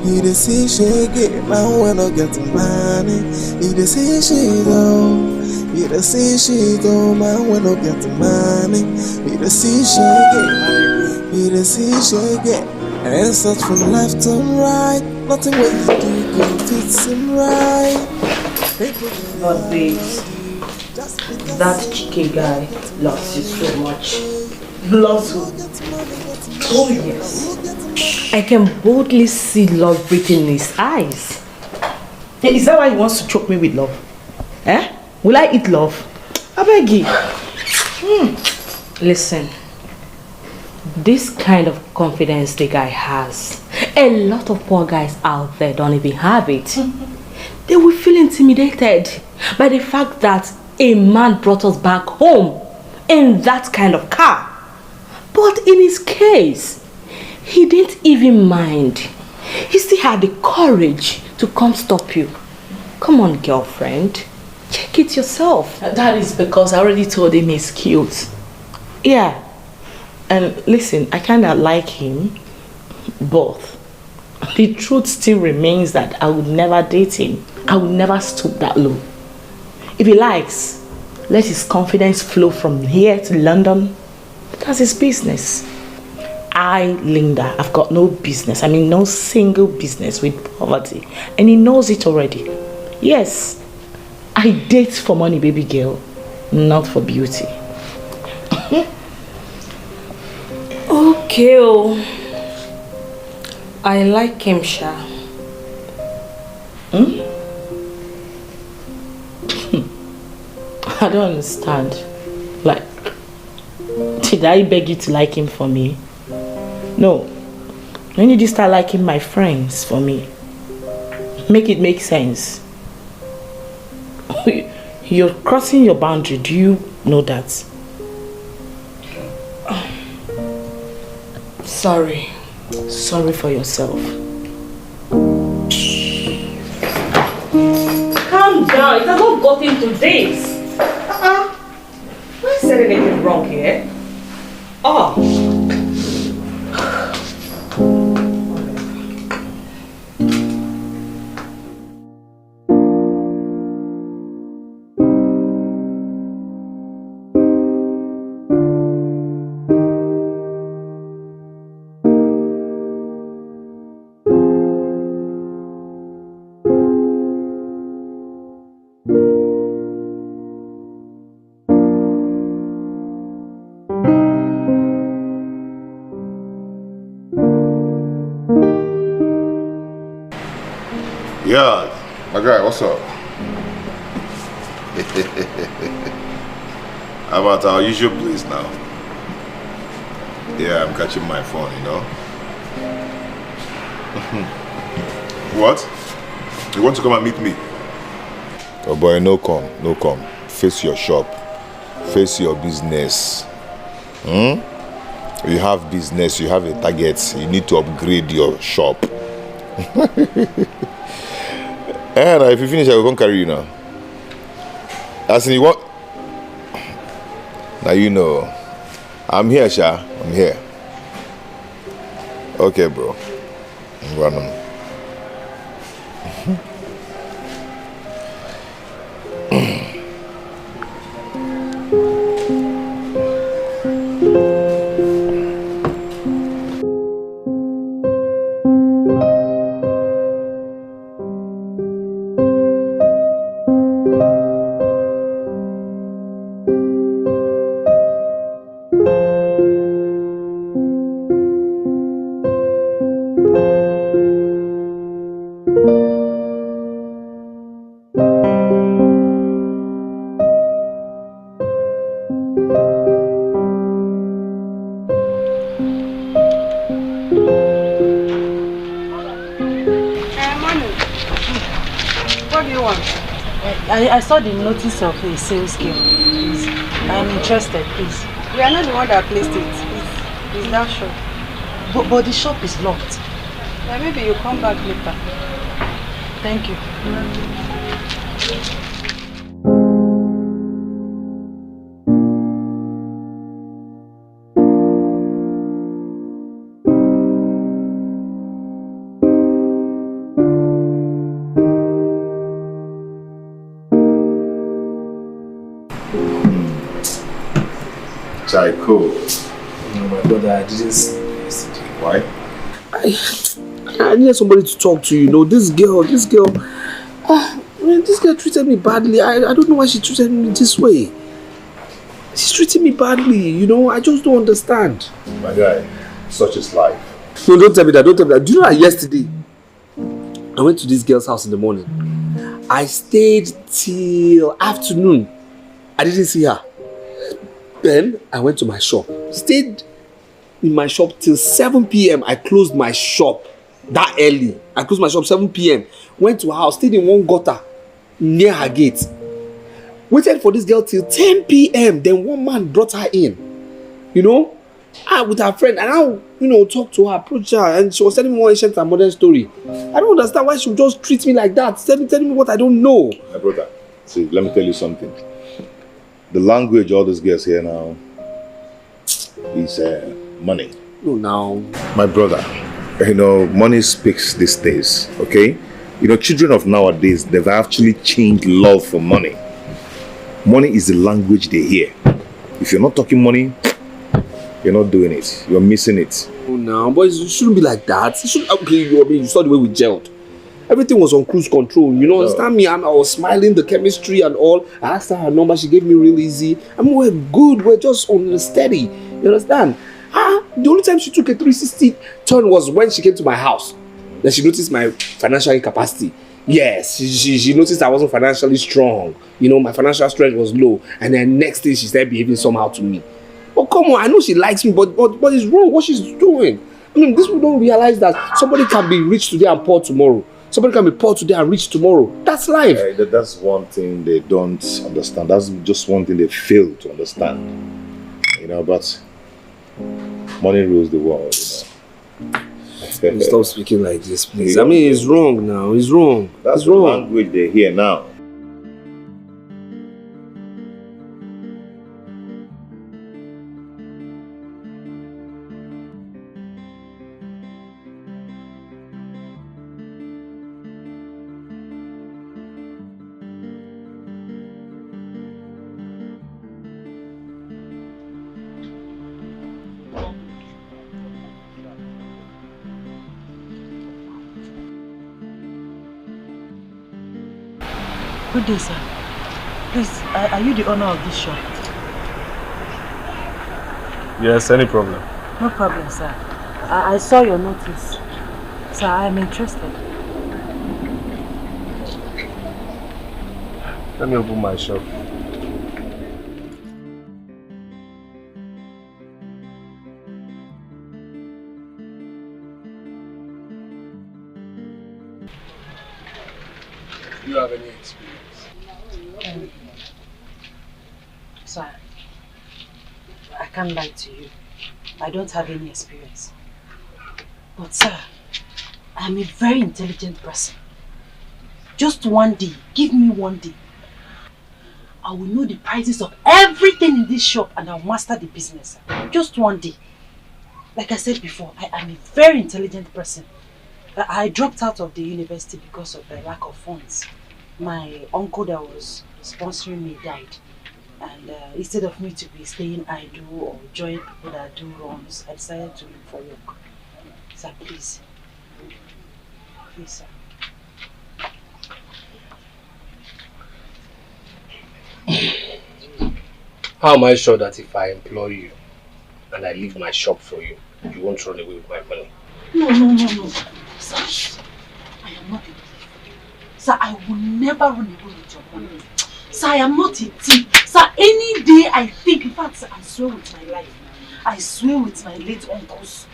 He dey see shit. Man, when I get money, he dey see shit though. He dey see shit though. Man, when I get money, he dey see shit. He dey see shit. And such from left and right, nothing when you do good fits him right. But babes, that Chike guy loves you so much. Loves you. Oh yes. I can boldly see love written in his eyes. Is that why he wants to choke me with love? Eh? Will I eat love? I beg you. Listen, this kind of confidence the guy has, a lot of poor guys out there don't even have it. They will feel intimidated by the fact that a man brought us back home in that kind of car. But in his case, he didn't even mind. He still had the courage to come stop you. Come on, girlfriend. Check it yourself. That is because I already told him he's cute. Yeah. And listen, I kind of like him, but the truth still remains that I would never date him. I would never stoop that low. If he likes, let his confidence flow from here to London. That's his business. I, Linda, I've got no business. I mean, no single business with poverty. And he knows it already. Yes, I date for money, baby girl, not for beauty. Okay, oh. I like him, Sha. I don't understand. Like, did I beg you to like him for me? No. When did you start liking my friends for me? Make it make sense. You're crossing your boundary. Do you know that? Sorry. Sorry for yourself. Calm down. It has not gotten to this. Why said anything wrong here? Oh. Yeah, my guy, what's up? How about our usual place now? Yeah, I'm catching my phone, you know. What? You want to come and meet me? Oh boy, no come. Face your shop. Face your business. You have business, you have a target. You need to upgrade your shop. And if you finish, I will come carry you now. As in, you want? Now you know. I'm here, Sha. I'm here. Okay, bro. I'm running. I saw the notice of a sales girl. Please. I'm interested, please. We are not the one that placed it. It's that shop. But the shop is locked. Yeah, maybe you come back later. Thank you. Cool. No, my brother, I didn't see you yesterday. Why? I needed somebody to talk to, you know. This girl, this girl treated me badly. I don't know why she treated me this way. She's treating me badly, you know. I just don't understand. My guy, such is life. No, don't tell me that, Do you know that yesterday, I went to this girl's house in the morning. I stayed till afternoon. I didn't see her. Then I went to my shop. Stayed in my shop till 7 p.m. I closed my shop that early. I closed my shop 7 p.m. Went to her house, stayed in one gutter near her gate. Waited for this girl till 10 p.m. Then one man brought her in. You know? With her friend. And I, talked to her, approached her, and she was telling me more ancient and modern story. I don't understand why she would just treat me like that. Telling me what I don't know. My brother, see, let me tell you something. The language all these girls here now, is money. No, now. My brother, money speaks these days, okay? Children of nowadays, they've actually changed love for money. Money is the language they hear. If you're not talking money, you're not doing it. You're missing it. Oh, no, but it shouldn't be like that. You saw the way we gelled. Everything was on cruise control. Understand me? I was smiling, the chemistry and all. I asked her her number. She gave me real easy. We're good. We're just on the steady. You understand? The only time she took a 360 turn was when she came to my house. Then she noticed my financial incapacity. Yes, she noticed I wasn't financially strong. My financial strength was low. And then next thing she started behaving somehow to me. Oh, come on. I know she likes me, but it's wrong what she's doing. These people don't realize that somebody can be rich today and poor tomorrow. Somebody can be poor today and rich tomorrow. That's life. That's one thing they don't understand. That's just one thing they fail to understand. But money rules the world. Stop speaking like this, please. It's wrong now. It's wrong. That's the language they hear now. Good day, sir. Please, are you the owner of this shop? Yes, any problem? No problem, sir. I saw your notice. Sir, I am interested. Let me open my shop. Do you have any experience? Sir, I can't lie to you. I don't have any experience. But sir, I'm a very intelligent person. Just one day, give me one day. I will know the prices of everything in this shop and I'll master the business. Just one day. Like I said before, I am a very intelligent person. I dropped out of the university because of the lack of funds. My uncle that was sponsoring me died. And instead of me to be staying idle or join people that do runs, I decided to look for work. Sir, please. Please, sir. How am I sure that if I employ you and I leave my shop for you, you won't run away with my money? No. Sir, I am not a thief. Sir, I will never run away with your money. Sir, I am not a thief. Sir, any day I think, in fact, sir, I swear with my life, I swear with my late uncle's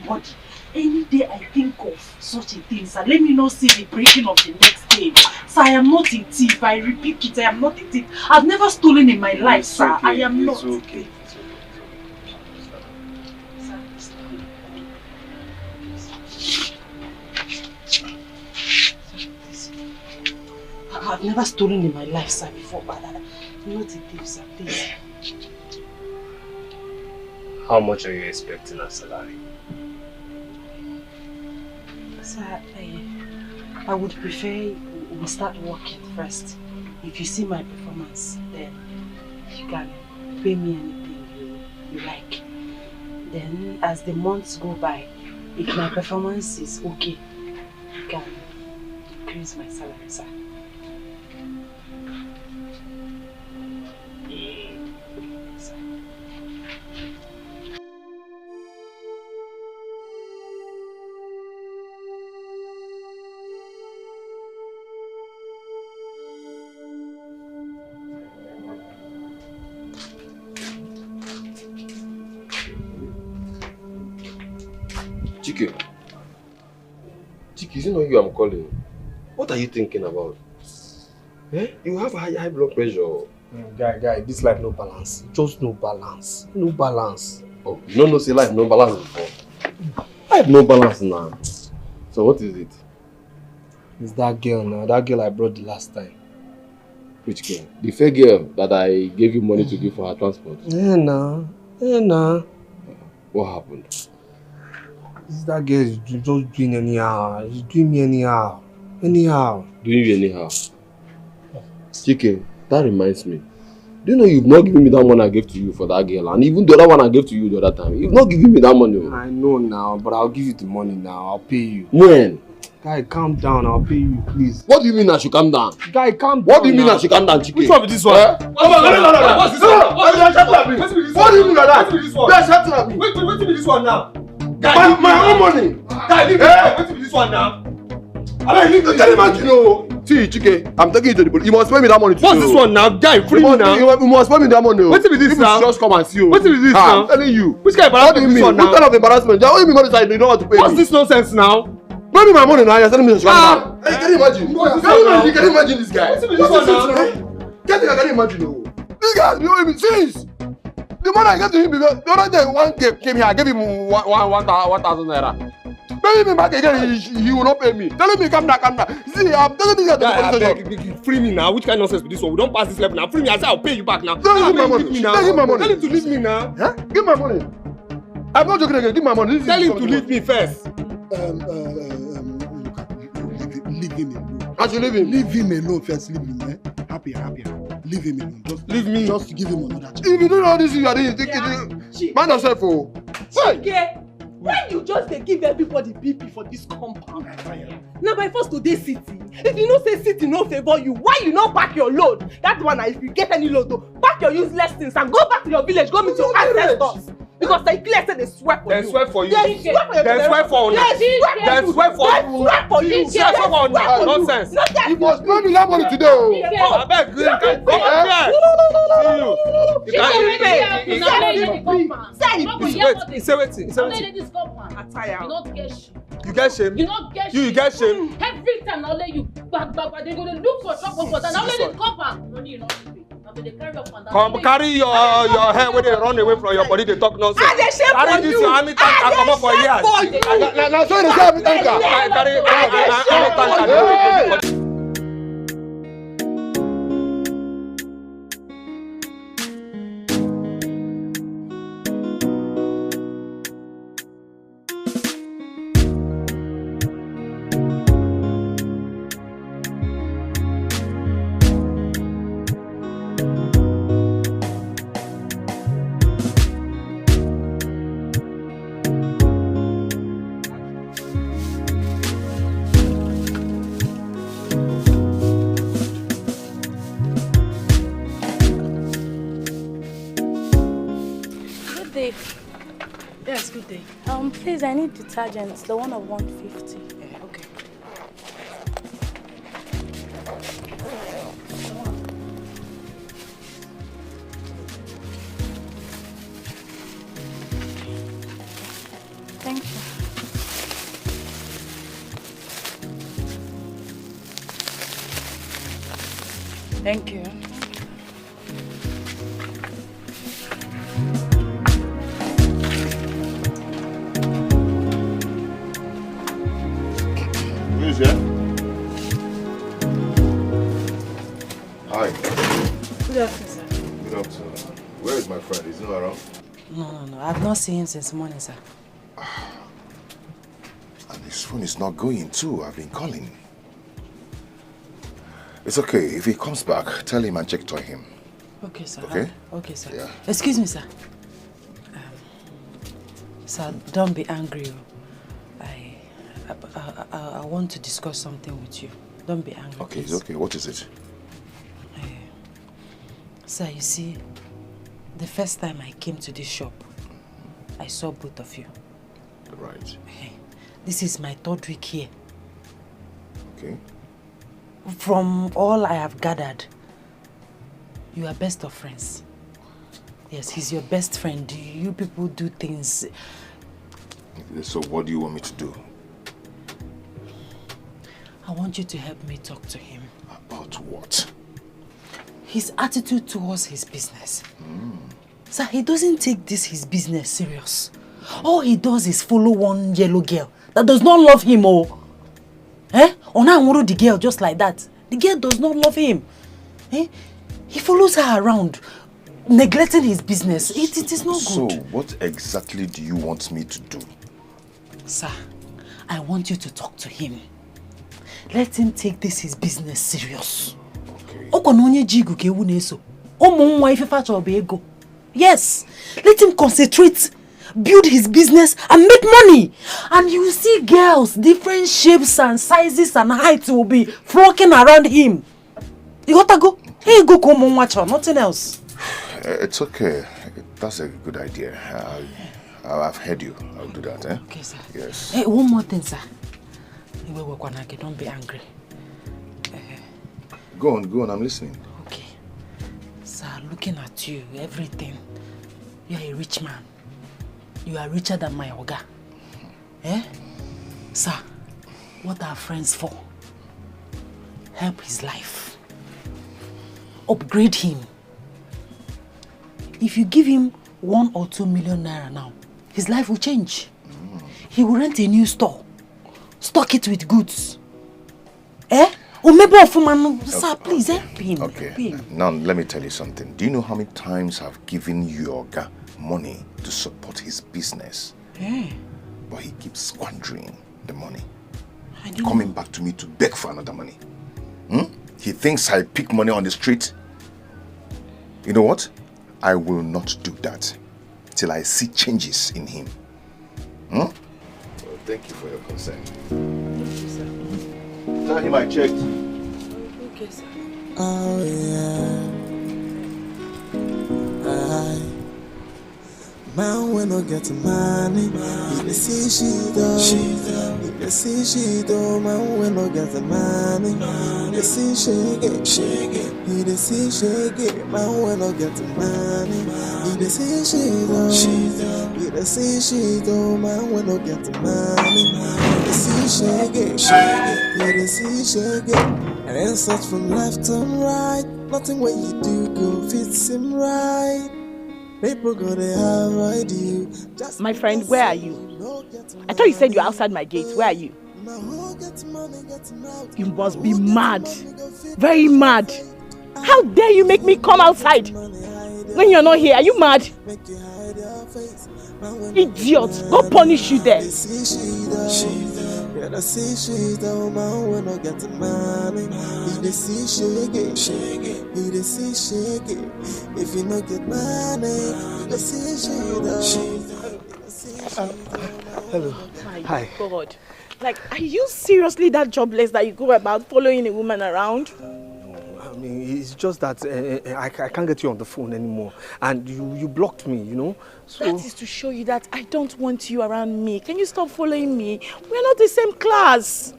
body, any day I think of such a thing, sir, let me not see the breaking of the next day. Sir, I am not a thief. I repeat it, I am not a thief. I've never stolen in my life, sir. Okay. I am not. Okay. I've never stolen in my life, sir, before, but I'm not a thief, sir, please. How much are you expecting as salary? Sir, I would prefer we start working first. If you see my performance, then you can pay me anything you like. Then, as the months go by, if my performance is okay, you can increase my salary, sir. Chiki, is it not you I'm calling? What are you thinking about? You have high blood pressure. Guy, this life no balance. Just no balance. No balance. Oh, you don't know say life no balance before. I have no balance now. So what is it? It's that girl now. That girl I brought the last time. Which girl? The fair girl that I gave you money to give for her transport. Yeah, nah. What happened? That girl is just doing anyhow. She's doing me anyhow. Anyhow. Doing you anyhow? Chike, that reminds me. Do you know you've not given me that money I gave to you for that girl? And even the other one I gave to you the other time. You've not given me that money. I know now, but I'll give you the money now. I'll pay you. When? Guy, calm down. I'll pay you, please. What do you mean I should calm down? Guy, calm down. What do you mean I should calm down, Chike? Which one is this one? What's this one? What do you mean like that? What's this one? Wait, be this one now? Guy, my own money. Guy, leave me. Be this one now? I mean, you can imagine, see, Chike, I'm taking you to the police. You must pay me that money today. What's this one now? Guy, free me now. You must pay me that money. What's with this now? Just come and see you. What's with this now? I'm telling you. Which kind of embarrassment is this one now? What kind of embarrassment? There only be money side you don't want to pay me. What's this nonsense now? Pay me my money now. You're telling me to come down. Can you imagine? You can imagine this guy. What's with this one now? Can you imagine? This guy, you know, since the money I gave to him because the other day one came here, I gave him 1,000 naira. Pay me back again, he will not pay me. Tell me, come down. See, I'm telling this guy to the police station. Free me now. Which kind of nonsense is this one? We don't pass this level now. Free me. I say I'll pay you back now. Tell him my money. Tell him my money. Tell him to leave me now. Huh? Give my money. I'm not joking again. Give my money. Tell him to leave me first. Leave him alone. I should leave him. Leave him alone first. Leave him. Happy. Leave him alone. Just leave me. Just give him another chance. If you don't know this, you are doing it. Mind yourself, oh. Chike, why you just dey give everybody BP for this compound? Now by force to dey city. If you know say city no favour you, why you no pack your load? That one na if you get any load, pack your useless things and go back to your village, go meet your ancestors. Because they clear say they swear for you. They swear for you. They swear for you. They swear for you. They swear for you. They swear for you. They swear for you. Nonsense. You must pay me that money today, oh. I beg you, come here. You get shame. You get shame. Every time I let you back, they go to look for trouble for that. Now let it come. Money you not pay. Now they carry up and down. Come carry your hair when they run away from your body. They talk nonsense. Carry this your army tank and come up for years. Now so they say army tank. Carry army tank. Yes, good day. Please, I need detergent. The one of 150. Yeah, okay. Thank you. Thank you. Who's here? Hi. Good afternoon, sir. Good afternoon. Where is my friend? Is he not around? No. I've not seen him since morning, sir. And his phone is not going too. I've been calling. It's okay. If he comes back, tell him and check to him. Okay, sir. Okay? Okay, sir. Yeah. Excuse me, sir. Sir, don't be angry. I want to discuss something with you. Don't be angry. Okay, please. it's okay. What is it? Sir, you see, the first time I came to this shop, I saw both of you. Right. This is my third week here. Okay. From all I have gathered, you are best of friends. Yes, he's your best friend. You people do things. So what do you want me to do? I want you to help me talk to him. About what? His attitude towards his business. Sir, he doesn't take his business serious. All he does is follow one yellow girl that does not love him. Ona the girl just like that. The girl does not love him. He follows her around. neglecting his business. It is not So, good. what exactly do you want me to do? Sir, I want you to talk to him. Let him take this his business serious. Yes, let him concentrate, build his business and make money. And you will see girls, different shapes and sizes and heights will be flocking around him. You gotta go. Hey, go come on, watch her, nothing else. It's okay. That's a good idea. I've heard you. I'll do that, eh? Okay, sir. Yes. Hey, one more thing, sir. Don't be angry. Go on, I'm listening. Okay. Sir, looking at you, everything. You are a rich man. You are richer than my Oga. Eh? Sir, what are friends for? Help his life. Upgrade him. If you give him 1 or 2 million naira now, his life will change. He will rent a new store. Stock it with goods. Eh? Sir, please help him. Okay. Help him. Now, let me tell you something. Do you know how many times I've given Yoga money to support his business? Eh? But he keeps squandering the money. Coming back to me to beg for another money. He thinks I pick money on the street. You know what? I will not do that till I see changes in him. Well, thank you for your concern. Thank you, sir. Tell him I checked. Okay, sir. Oh yeah. Man when I get money, he dey see she do. He dey see she do. Man when I get money, he dey see shake it. He dey see shake it. Man when I get money, he dey see she do. He dey see she do. Man when I get money, he dey see shake it. He dey see shake it. And then search from left and right. Nothing what you do go fits him right. People go to avoid you. My friend, where are you? I thought you said you're outside my gate. Where are you? You must be mad. Very mad. How dare you make me come outside when you're not here? Are you mad? Idiot. Go punish you there. Yeah, the see she don't man when I get the money. He the see shake it. He the see shake it. If you not get money, he the see she don't. Hello. My Hi. God. Like, are you seriously that jobless that you go about following a woman around? I mean, it's just that I can't get you on the phone anymore. And you blocked me, you know? So That is to show you that I don't want you around me. Can you stop following me? We're not the same class.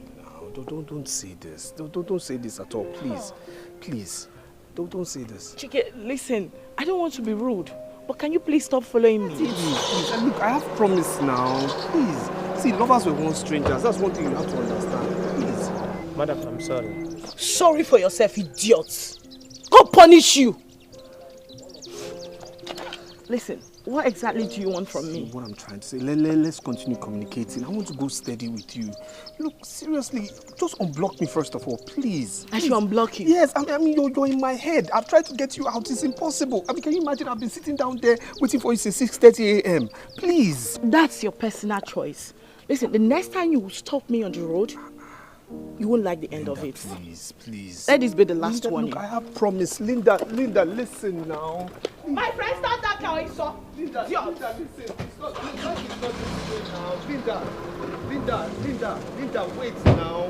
No, don't say this. Don't say this at all, please. Please. Don't say this. Chike, listen. I don't want to be rude. But can you please stop following me? Please. And look, I have promised now. Please. See, lovers were once strangers. That's one thing you have to understand. Please. Madam, I'm sorry. Sorry for yourself, idiot. Go punish you. Listen, what exactly do you want from me? What I'm trying to say, let's continue communicating. I want to go steady with you. Look, seriously, just unblock me first of all, please. I should unblock you? Yes, I mean, you're in my head. I've tried to get you out. It's impossible. I mean, can you imagine? I've been sitting down there waiting for you since 6:30 a.m. Please. That's your personal choice. Listen, the next time you stop me on the road, you won't like the end of it. Please. Let this be the last Linda, warning. Look, I have promised. Linda, listen now. My friend, stop that car, I saw. Linda, listen. It's not Linda, wait now.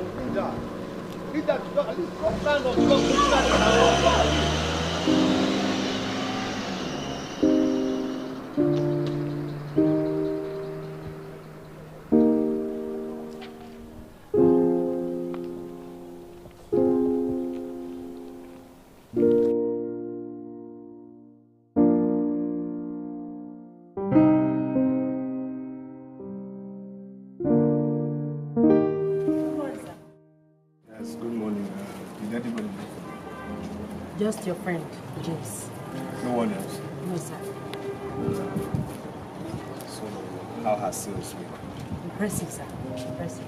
Linda, at least stop trying on now. Just your friend, James. No one else? No, sir. So, how has sales been? Impressive, sir. Impressive.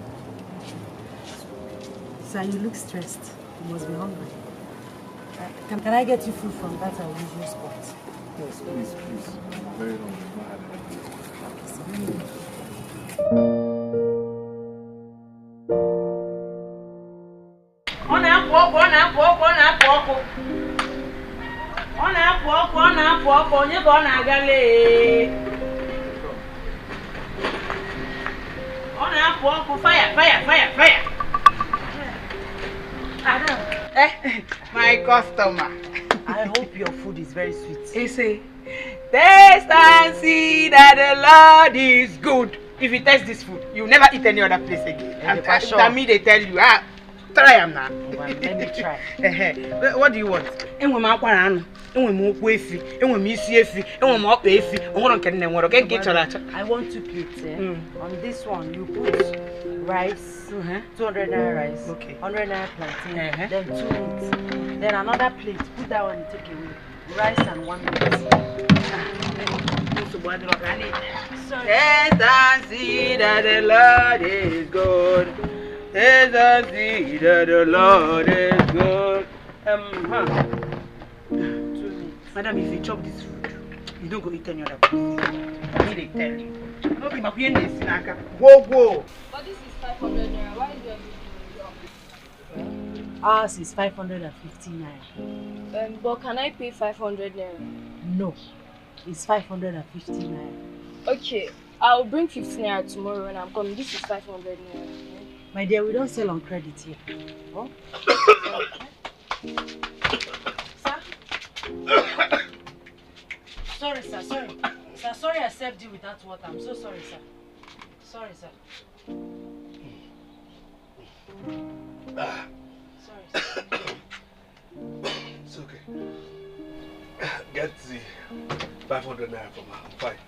Sir, you look stressed. You must be hungry. Can I get you food from that our usual spot? Yes, please. Very long. Ọ na-apụ ọkụ. Onye ka ọ na-aga lee? Ọ na-apụ ọkụ. Fire. Adam. My customer. I hope your food is very sweet. He say, taste and see that the Lord is good. If you taste this food, you never eat any other place again. And me, they tell you, try them now. Well, let me try. What do you want? I want 2 plates. On this one, you put rice, 200 naira rice, 100 naira plantain, then 2 meats. Then another plate, put that one and take away. Rice and 1 meat. Taste and see that the Lord is good. Taste and see that the Lord is good. Madam, if you chop this food, you don't go eat any other place. I need to tell you. Whoa. But this is 500 naira. Why is there a Ours is 550 naira. But can I pay 500 naira? No, it's 550 naira. Okay, I'll bring 50 naira tomorrow when I'm coming. This is 500 naira. My dear, we don't sell on credit here. Oh? Sorry, sir. Sorry I served you without water. I'm so sorry, sir. Sorry, sir. Sorry, sir. It's okay. Get the 500 naira from her. I'm fine.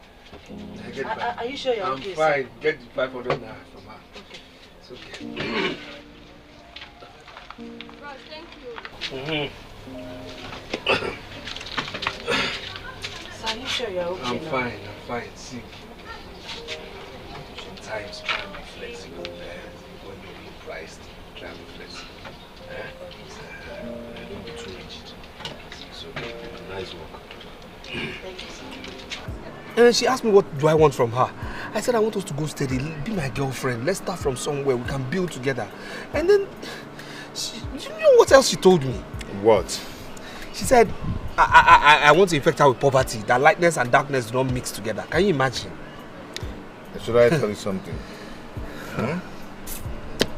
Are you sure you're okay, sir? I'm fine. Get the 500 naira from her. Okay. It's okay. Bro, thank you. Sir, are you sure you're okay I'm now? fine. See, sometimes try and be flexible when you're being priced. Try and be flexible. Don't be too rigid. It's okay. Nice work. Thank you, sir. And she asked me what do I want from her. I said I want us to go steady, be my girlfriend. Let's start from somewhere we can build together. And then, you know what else she told me? What? She said, I want to infect her with poverty, that lightness and darkness do not mix together. Can you imagine? Should I tell you something?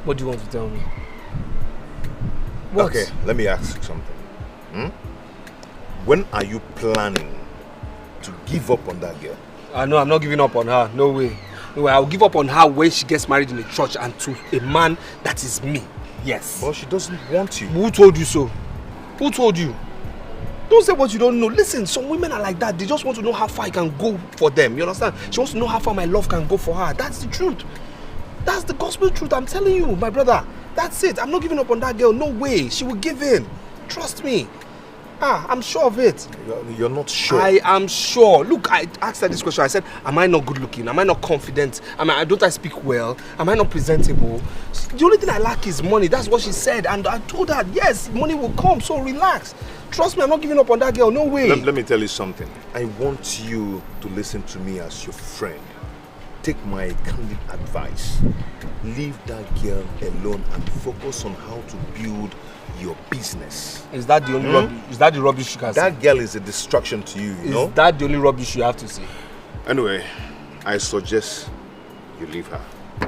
What do you want to tell me? What? Okay, let me ask you something. When are you planning to give up on that girl? No, I'm not giving up on her. No way. I'll give up on her when she gets married in a church and to a man that is me. Yes. But she doesn't want you. Who told you so? Who told you? Don't say what you don't know. Listen, some women are like that. They just want to know how far I can go for them. You understand? She wants to know how far my love can go for her. That's the truth. That's the gospel truth. I'm telling you, my brother. That's it. I'm not giving up on that girl. No way. She will give in. Trust me. I'm sure of it. You're not sure? I am sure. Look, I asked her this question. I said, am I not good looking? Am I not confident? Don't I speak well? Am I not presentable? The only thing I lack is money. That's what she said. And I told her, yes, money will come. So relax. Trust me, I'm not giving up on that girl. No way. Let me tell you something. I want you to listen to me as your friend. Take my candid advice. Leave that girl alone and focus on how to build your business. Is that the only rubbish? Is that the rubbish you can say? That girl is a distraction to you, you know? Is that the only rubbish you have to say? Anyway, I suggest you leave her.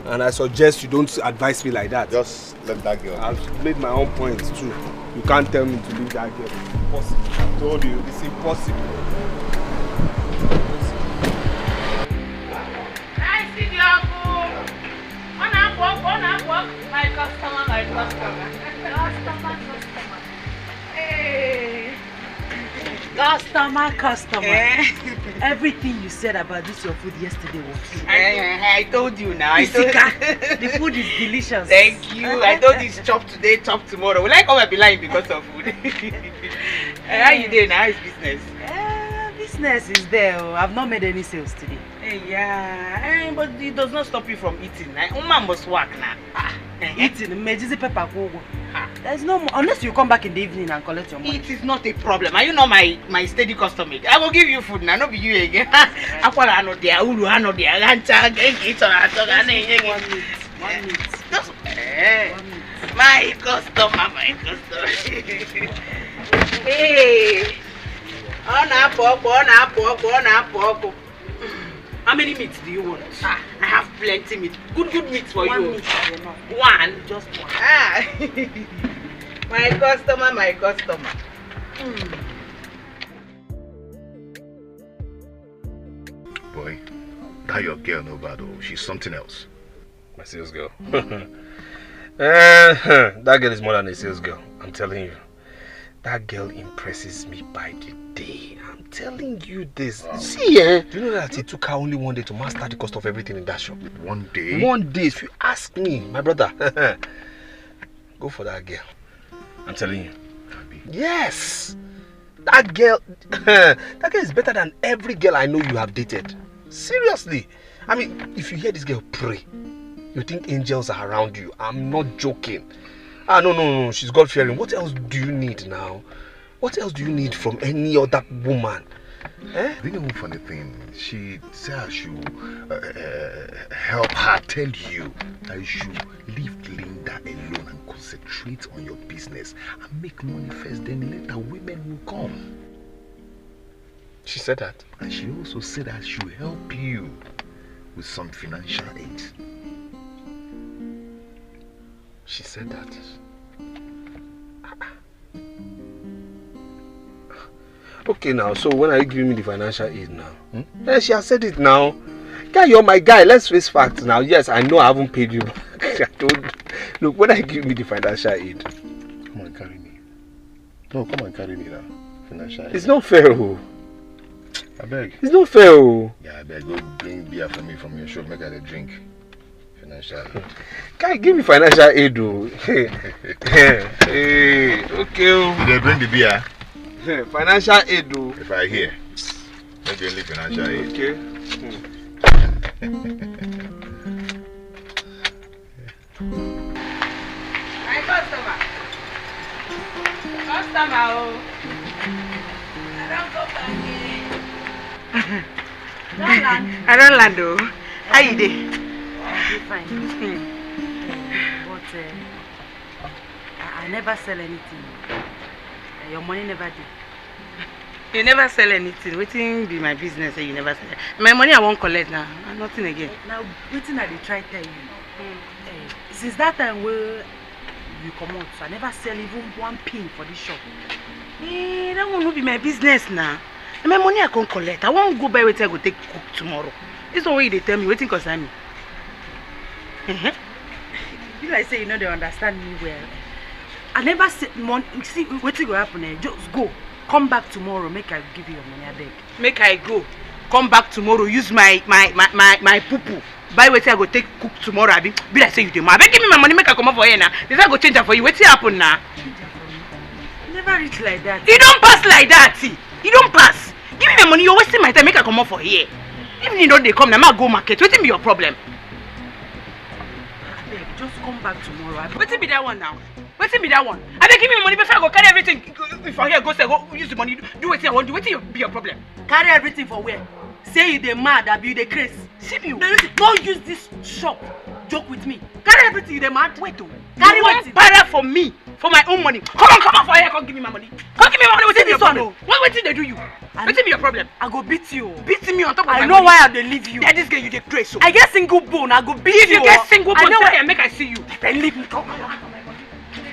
And I suggest you don't advise me like that. Just let that girl. I've made my own points too. You can't tell me to leave that girl. It's impossible. I told you, it's impossible. My customer. Hey. Customer. Everything you said about this your food yesterday was true. I told you now. The food is delicious. Thank you. I told you it's chop today, chop tomorrow. Will I come and be lying because of food? How you doing? How is business? Business is there. I've not made any sales today. Yeah, but it does not stop you from eating. Woman must work now. Eating, mejizi pepper kogo. There's no more, unless you come back in the evening and collect your money. It is not a problem. Are you not my steady customer? I will give you food now, not be you again. Akwala ano dia, ulu ano dia, gancha, genki, atoga, one minute. My customer. Hey. On up. How many meats do you want? I have plenty meat. Good meat for you. Meat, one? Just one. My customer. Boy, that your girl no bad, oh. She's something else. My sales girl. That girl is more than a sales girl. I'm telling you. That girl impresses me by the day. I'm telling you this. Wow. See, do you know that it took her only one day to master the cost of everything in that shop? One day? One day, if you ask me, my brother. Go for that girl. I'm telling you. Yes! That girl is better than every girl I know you have dated. Seriously. I mean, if you hear this girl pray, you think angels are around you. I'm not joking. No. She's God-fearing. What else do you need now? What else do you need from any other woman? You know one funny thing? She said I should help her tell you that you should leave Linda alone and concentrate on your business and make money first, then later women will come. She said that? And she also said I should help you with some financial aid. She said that? Okay now, so when are you giving me the financial aid now? Yeah, she has said it now. Guy, you're my guy. Let's face facts now. Yes, I know I haven't paid you back. Look, when are you giving me the financial aid? Come on, carry me. No, come on, carry me now. Financial aid. It's not fair, oh. I beg. It's not fair, oh. Yeah, I beg. Go bring beer for me from your shop. Make her a drink. Financial aid. Guy, give me financial aid, oh. Hey, okay, oh. Did they bring the beer? Financial aid, though. If I hear, maybe only financial aid. Okay. My customer, oh. I don't go back here. I don't land, though. How you doing? I'm fine. But I never sell anything. Your money never did. You never sell anything. Waiting be my business. You never sell. My money I won't collect now. Nothing again. Now waiting I dey try tell you. Since that time where you come out, so I never sell even one pin for this shop. That won't be my business now. My money I can't collect. I won't go buy waiting I go take cook tomorrow. This one way they tell me waiting concern me. You like say you know they understand me well. I never said money. See what will happen? Just go. Come back tomorrow. Make I give you your money. I beg. Make I go. Come back tomorrow. Use my poo-poo. Buy what I go take cook tomorrow. Be like say you the man. Give me my money. Make I come up for here now. This I go change it for you. What will happen now? Never reach like that. You don't pass like that. You don't pass. Give me my money. You're wasting my time. Make I come up for here. Even you don't they come now. I go market. What will be your problem? I beg. Just come back tomorrow. What will be that one now? What's be that one? I beg give me money before I go carry everything. If I here go say go use the money, do what I want. Do what will be your problem? Carry everything for where? Say you the mad, that be the craze. See you. Don't use this shop. Joke with me. Carry everything you the mad. Wait to carry what? Buy for me for my own money. Come on for here. Come give me my money. Come give me my money. What's your problem? What did they do you? What's be your problem? I go beat you. Beat me on top of my money. I know why I dey leave you. Yeah, this girl you the craze so. I get single bone. I go beat you. If you get single bone, tell me make I see you. Then leave me. Come.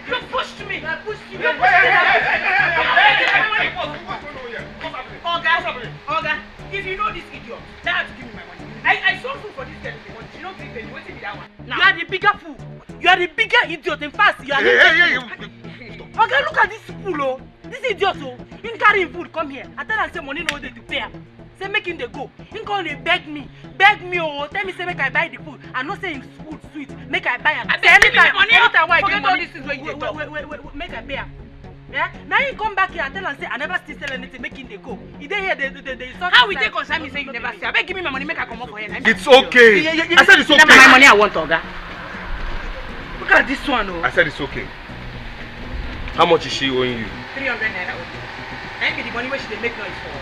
You pushed me. I pushed you. Oga, if you know this idiot, that have to give me my money. I sold food for this girl. She don't take penny. Wait till that one. Now. You are the bigger fool. You are the bigger idiot. In fact, you are. Oga, look at this fool, oh. This idiot, oh. He carry food. Come here. I tell him say money no dey to pay. Say make him dey go. He come dey beg me, oh. Tell me say make I buy the food. I know say him food sweet. Make I buy am. I say anytime why I get money. Wait, make I pay am. Yeah? Now he come back here and tell him say I never still sell anything. Make him dey go. He dey here. They how we take concern me say you never sell? I beg give me my money. Make I come up for here. It's okay. I said it's okay. My money I want, Oga. Look at this one, oh. I said it's okay. How much is she owing you? 300 naira. That be the money where she dey make noise for.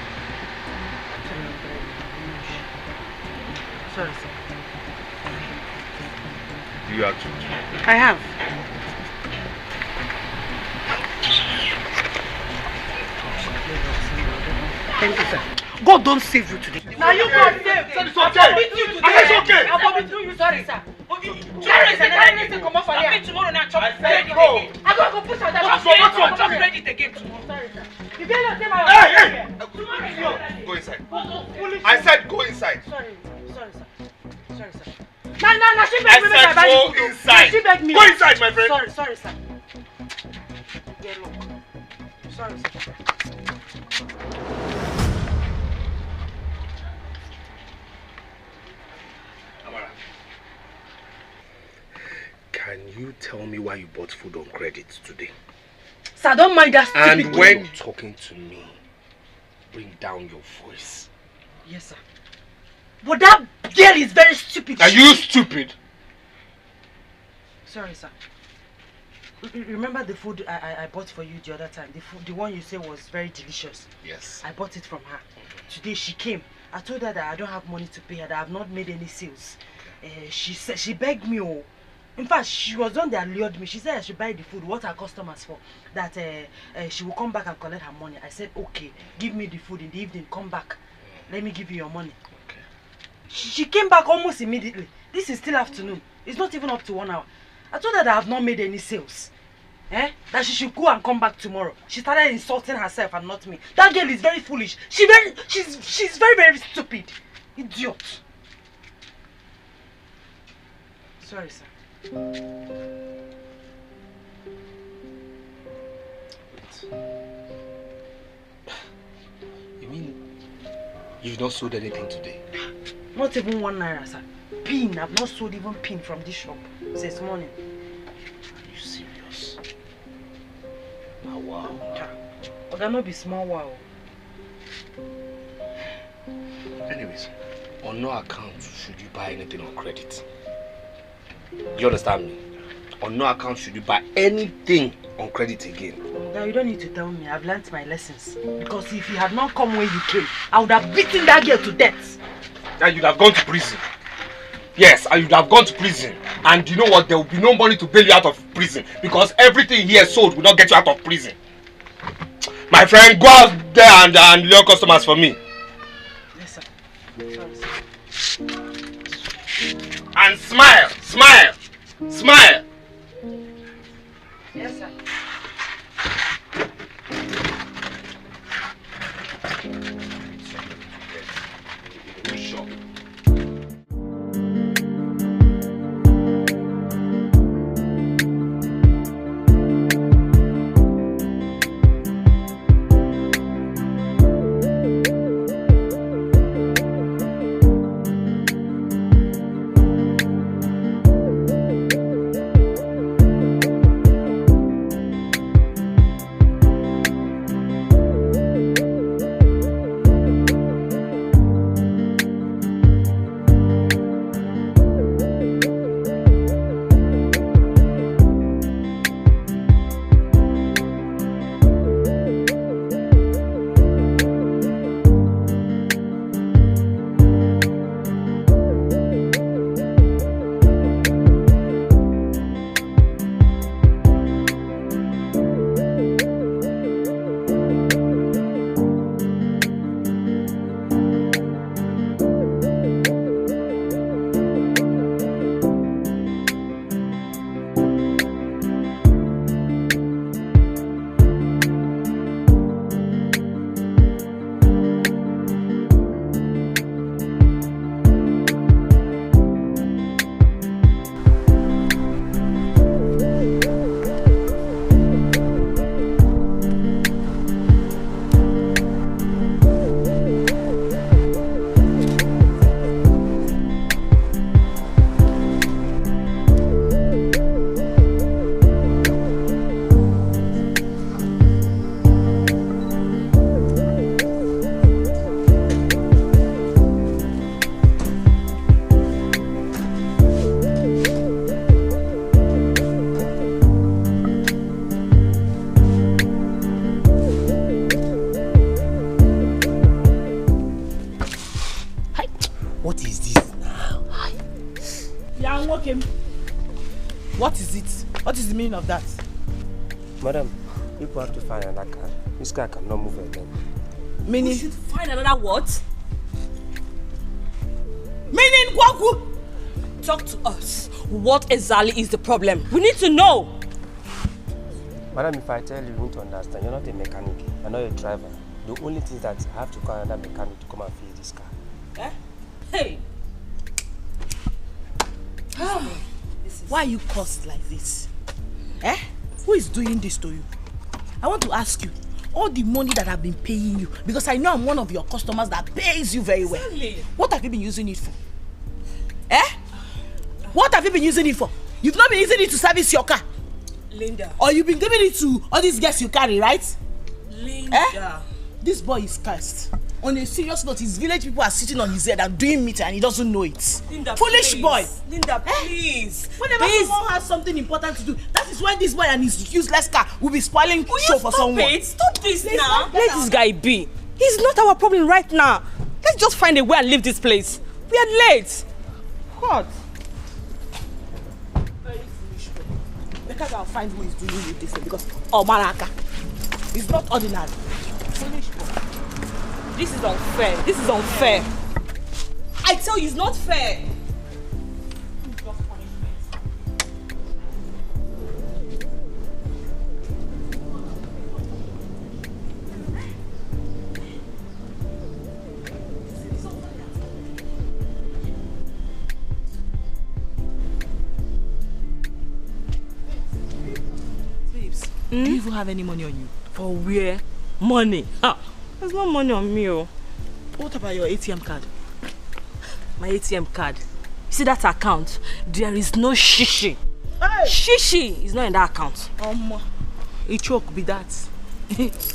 Sorry, sir. Do you have to? I have. Thank you, sir. God don't save you today. Now you go save. It's okay. It's okay. I'll forbid you. Sorry, sir. Sorry, sir. Anything come up for here. Tomorrow now, chop credit again. I go push out that. Chop credit again tomorrow. Sorry, sir. You better say my. Hey! Go inside. I said go inside. Sorry, sir. Sorry, sir. Nah, she begged me. I said go inside. She begged me. Go inside, my friend. Sorry, sir. Yeah, look. Sorry, sir. Can you tell me why you bought food on credit today? Sir, don't mind that stupid And when talking to me, bring down your voice. Yes, sir. But that girl is very stupid. Are you stupid? Sorry, sir. Remember the food I bought for you the other time? The one you said was very delicious. Yes. I bought it from her. Today she came. I told her that I don't have money to pay her, that I have not made any sales. She begged me. In fact, she was the one that lured me. She said I should buy the food, what her customers for. That she will come back and collect her money. I said, okay, give me the food in the evening, come back. Let me give you your money. Okay. She came back almost immediately. This is still afternoon. It's not even up to 1 hour. I told her that I have not made any sales. That she should go and come back tomorrow. She started insulting herself and not me. That girl is very foolish. She's very, very stupid. Idiot. Sorry, sir. You mean you've not sold anything today? Not even 1 naira, sir. Pin. I've not sold even pin from this shop since morning. Are you serious? Oh, wow. But that not be small wow. Anyways, on no account should you buy anything on credit. You understand me? On no account should you buy anything on credit again. Now you don't need to tell me. I've learnt my lessons. Because if you had not come where you came, I would have beaten that girl to death. And you'd have gone to prison. Yes, and you'd have gone to prison. And you know what? There will be no money to bail you out of prison. Because everything here sold will not get you out of prison. My friend, go out there and lure customers for me. Yes, sir. Sorry, sir. And smile, smile, smile. Yes, sir. Yeah, I'm working. What is it? What is the meaning of that? Madam, people have to find another car. This car cannot move again. Meaning? We should find another what? Meaning, Kwaku? Talk to us. What exactly is the problem? We need to know. Madam, if I tell you, you need to understand. You're not a mechanic. You're not a driver. The only thing is that I have to call another mechanic to come and fix this car. Eh? Hey! Why are you cursed like this? Eh? Who is doing this to you? I want to ask you, all the money that I've been paying you, because I know I'm one of your customers that pays you very well. Exactly. What have you been using it for? Eh? What have you been using it for? You've not been using it to service your car. Linda. Or you've been giving it to all these guests you carry, right? Linda. Eh? This boy is cursed. On a serious note, his village people are sitting on his head and doing meeting and he doesn't know it. Linda, foolish please. boy. Linda, please. Whenever someone has something important to do, that is when this boy and his useless car will be spoiling show for someone. Stop this now. Let this guy be. He's not our problem right now. Let's just find a way and leave this place. We are late. What? Very foolish boy. Because I'll find who is doing with this thing because Omaraka is not ordinary. Foolish boy. This is unfair. This is unfair. I tell you, it's not fair. Babes, do you even have any money on you? For where? Money? There's no money on me. What about your ATM card? My ATM card. You see that account? There is no shishi. Hey! Shishi is not in that account. He choke be that.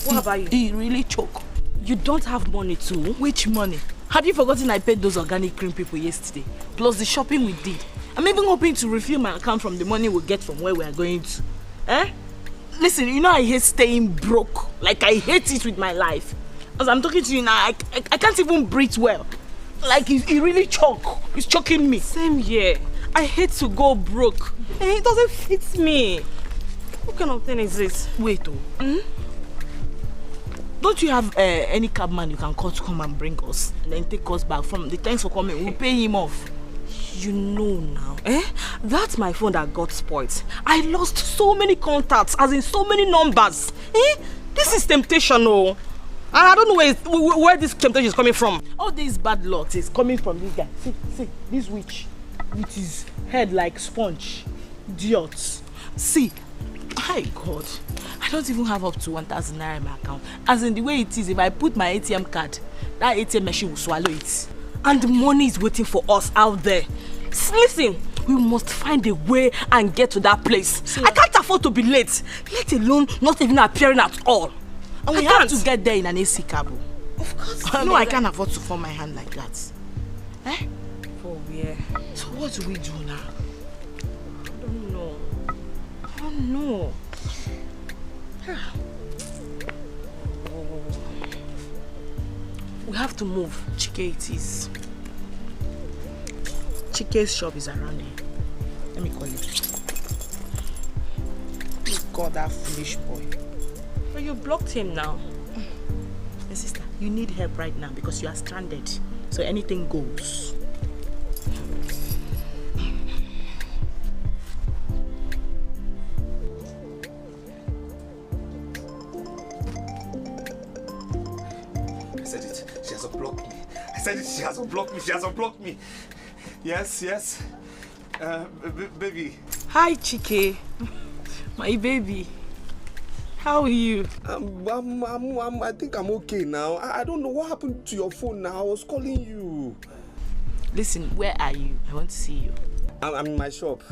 What about you? He really choke. You don't have money too. Which money? Have you forgotten I paid those organic cream people yesterday? Plus the shopping we did. I'm even hoping to refill my account from the money we get from where we are going to. Eh? Listen, you know I hate staying broke. Like I hate it with my life. As I'm talking to you now, I can't even breathe well. Like he really choke. He's choking me. Same here. I hate to go broke. And it doesn't fit me. What kind of thing is this? Wait Don't you have any cabman you can call to come and bring us? And then take us back from the thanks for coming. We'll pay him off. You know now, that's my phone that got spoiled. I lost so many contacts, as in so many numbers. This is temptation, And I don't know where this temptation is coming from. All these bad luck is coming from this guy. See, this witch with his head like sponge. Idiots. See, my God, I don't even have up to 1,000 naira in my account. As in the way it is, if I put my ATM card, that ATM machine will swallow it. And the money is waiting for us out there. Listen, we must find a way and get to that place. I can't afford to be late, let alone not even appearing at all. And we have to get there in an AC cab. Of course. No, I can't afford to form my hand like that. For where? So what do we do now? I don't know. We have to move. Chike it is. Chike's shop is around here. Let me call you. God, that foolish boy. But you blocked him now. My sister, you need help right now because you are stranded. So anything goes. I said it. She has unblocked me. I said it. She has unblocked me. She has unblocked me. Yes. Baby. Hi, Chike. My baby. How are you? I think I'm okay now. I don't know what happened to your phone now. I was calling you. Listen, where are you? I want to see you. I'm in my shop.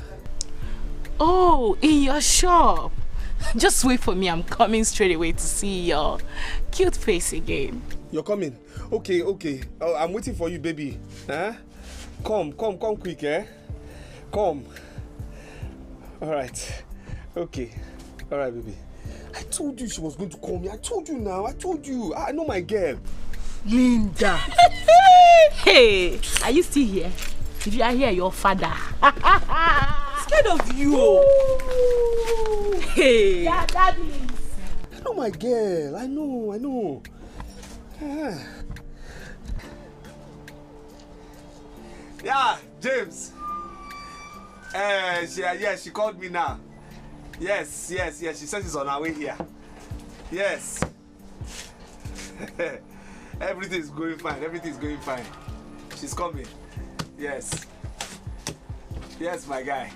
Oh, in your shop. Just wait for me. I'm coming straight away to see your cute face again. You're coming? Okay. Oh, I'm waiting for you, baby. Huh? Come quick, Come. All right. Okay. All right, baby. I told you she was going to call me. I told you now. I told you. I know my girl. Linda. Hey, are you still here? If you are here, your father. Scared of you. Hey. Yeah, daddy. I know my girl. I know. Yeah, James. She called me now. Yes. She says she's on her way here. Yes. Everything's going fine. She's coming. Yes, my guy.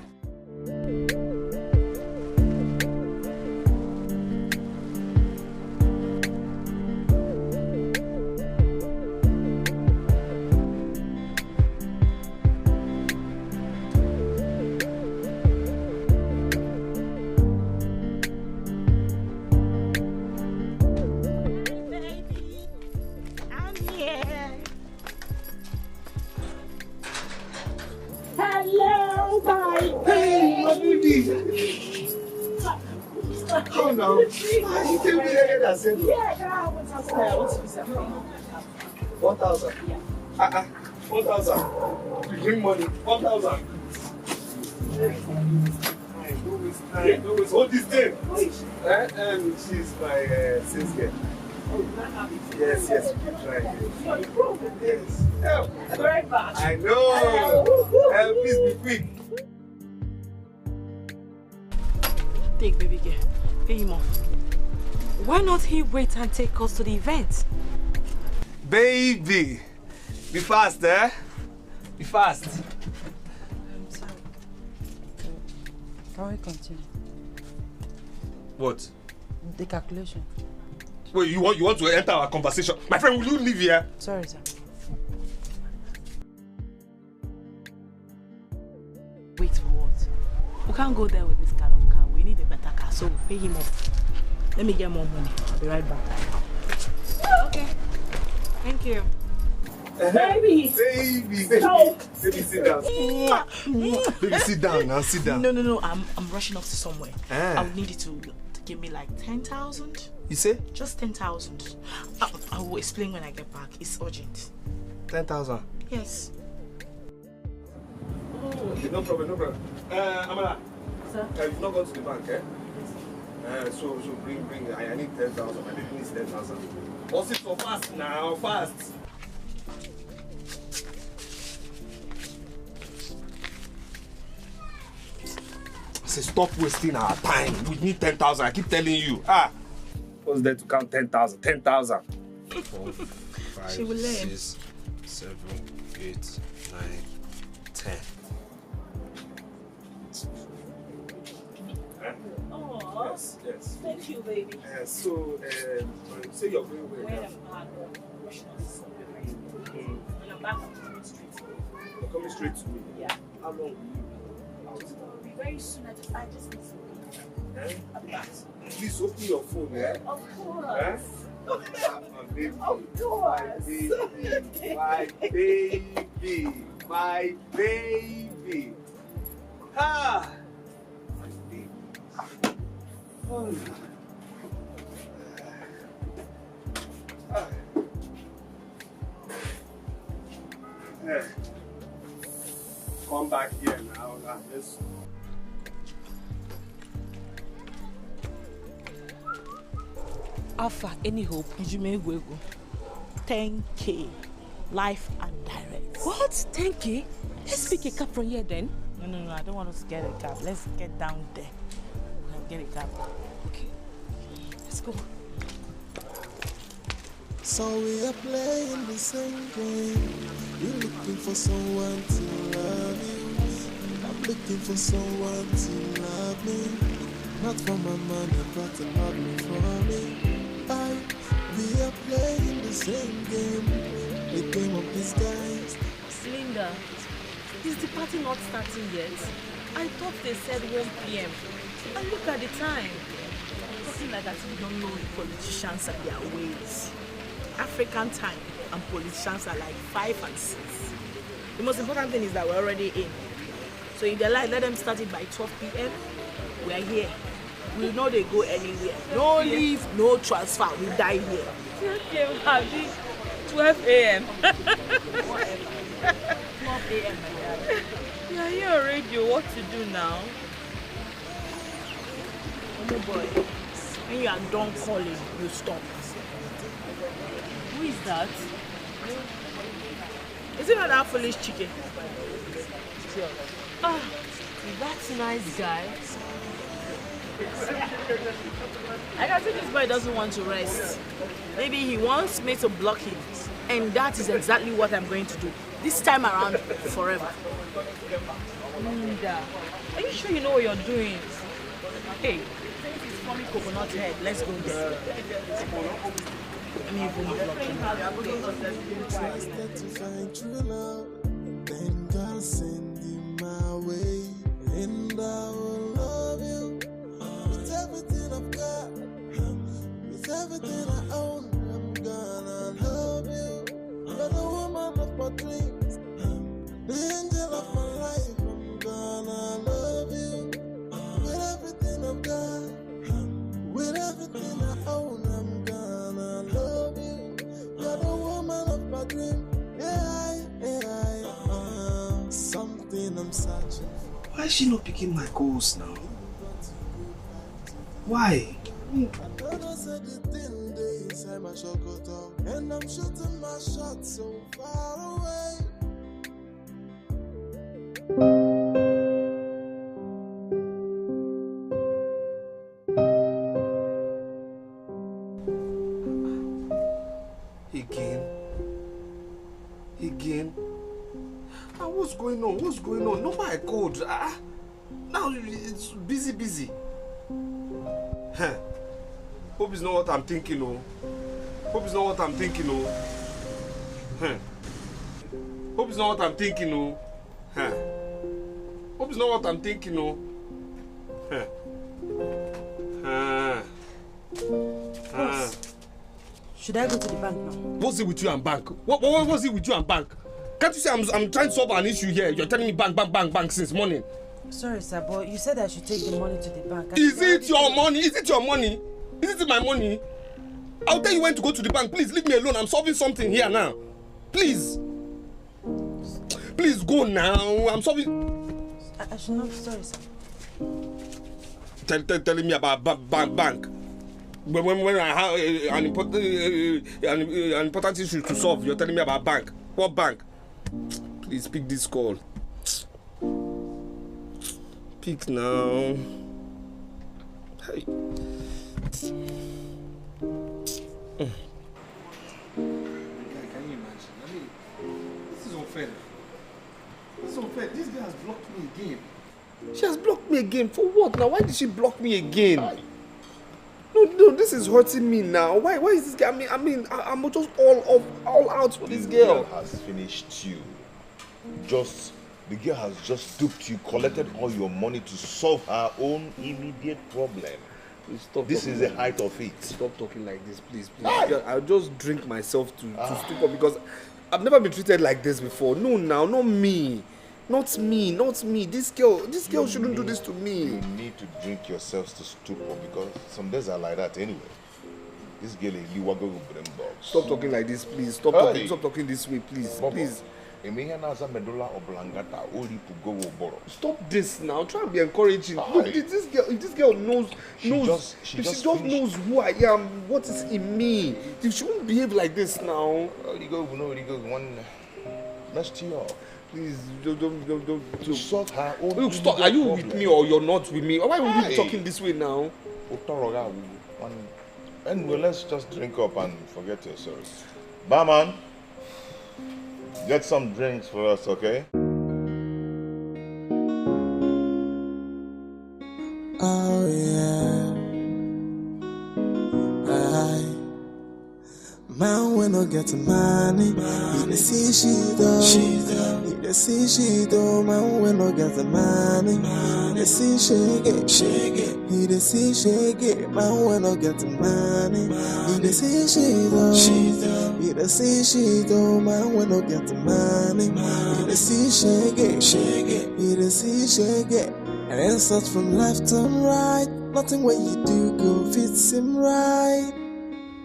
Hello, my baby. How now? You came here and said, Yeah, what's 1,000. 1,000. You bring money. 1,000. No, hold this thing. She's my sales girl. Yes, you keep trying. Yes. Help. Right back. I know. Please be quick. Take baby girl. Pay him off. Why not he wait and take us to the event? Baby, be fast, eh? Be fast. I'm sorry. Can we continue? What? The calculation. Wait, you want to enter our conversation? My friend, will you leave here? Sorry, sir. Wait for what? We can't go there with this kind of car. We need a better car, so pay him off. Let me get more money. I'll be right back. Okay. Thank you. Baby, sit down. Baby, sit down now. Sit down. No. I'm rushing off to somewhere. I would need you to give me like 10,000. You say? Just 10,000. I will explain when I get back. It's urgent. 10,000. Yes. Okay, no problem. Amala. Sir? You've not gone to the bank, eh? So bring. I need 10,000. My baby needs 10,000. What's it so fast now? Fast. I say stop wasting our time. We need 10,000. I keep telling you. What's there to count 10,000? 10,000. 4, 5, She will learn. 6, 7, 8, 9, 10. Yes. Thank you, baby. So, say you're going where? When I'm back, rushing off to somewhere. When I'm back, I'm coming straight to you. You're coming straight to me? Yeah. How long will you be out? I'll be very soon. I just need some week. I'll be back. Please open your phone, eh? Of course. My baby. Of course. My baby. My baby. My baby. Oh. Come back here now. Let's. Alpha, any hope? You may go. 10K. Life and direct. What? 10K? Let's pick a cab from here then. No. I don't want us to get a cab. Let's get down there. We'll get a cab. Okay. Let's go. So we are playing the same game. You're looking for someone to love you, and I'm looking for someone to love me. Not for my money, but to love me for me. We are playing the same game, the game of disguise. Linda, is the party not starting yet? I thought they said 1 p.m. And look at the time. Talking like that, you don't know the politicians and their ways. African time and politicians are like 5 and 6. The most important thing is that we're already in. So if they like, let them start it by 12 p.m. We are here. We know they go anywhere. No leave, no transfer. We die here. Okay, 12 a.m. Whatever. 12 a.m. my dad. You're here already. What to do now? Oh boy, when you are done calling, you stop. Who is that? Is it not that foolish chicken? Ah, that's a nice guy. I can see this boy doesn't want to rest. Maybe he wants me to block him. And that is exactly what I'm going to do. This time around, forever. Linda, are you sure you know what you're doing? Hey, since it's from coconut head, let's go there. Let me even block him. Then God send him my way, and I will love you with everything I've got, with everything I own. I'm gonna love you. You're the woman of my dreams, the angel of my life. I'm gonna love you with everything I've got, with everything I own. I'm gonna love you. You're the woman of my dreams. Something I'm searching for. Why is she not picking my calls now? Why? Another said the thin day inside my chocolate, and I'm shooting my shot so far away. Again? What's going on? What's going on? Nobody I called. Now it's busy. Huh. Hope it's not what I'm thinking, oh. Hope it's not what I'm thinking, oh. Huh. Hope it's not what I'm thinking, oh. Huh. Hope it's not what I'm thinking, oh. Huh. Should I go to the bank now? What's it with you and bank? What's it with you and bank? Can't you say I'm trying to solve an issue here? You're telling me bank since morning. Sorry, sir, but you said I should take the money to the bank. Is it your money? Is it your money? Is it my money? I'll tell you when to go to the bank. Please leave me alone. I'm solving something here now. Please. Please go now. I'm solving. I should not. Sorry, sir. Telling me about bank. When I have an important issue to solve, you're telling me about bank. What bank? Please pick this call. Pick now. Hey. Can you imagine? I mean, this is unfair. This is unfair. This girl has blocked me again. She has blocked me again? For what now? Why did she block me again? No, this is hurting me now. Why is this guy? I mean, I'm just all out for this girl. The girl has finished you. The girl has just duped you, collected all your money to solve her own immediate problem. Please stop. This is the height of it. Stop talking like this, please. I'll just drink myself to stupor because I've never been treated like this before. No, now, not me. Not me. This girl shouldn't do this to me. You need to drink yourselves to stupor because some days are like that anyway. This girl is you are going to bring dogs. Stop talking like this, please. Stop talking this way, please. Please. Stop this now. Try and be encouraging. Look, this girl knows. She just knows who I am, what is in me. She won't behave like this now. One messed you up. Please, don't. To sort her own. Look, stop. Are you with me or you're not with me? Why are we talking this way now? Anyway, let's just drink up and forget your sorrows. Barman, get some drinks for us, okay? Oh yeah. Man, when I get money, he dey see she do. He dey see she do. Man, when I get money, he dey see shake it. He dey see shake it. Man, when I get money, he dey see she do. He dey see she do. Man, when I get money, he dey see shake it. He dey see shake it. And insult from left and right. Nothing what you do go fits him right.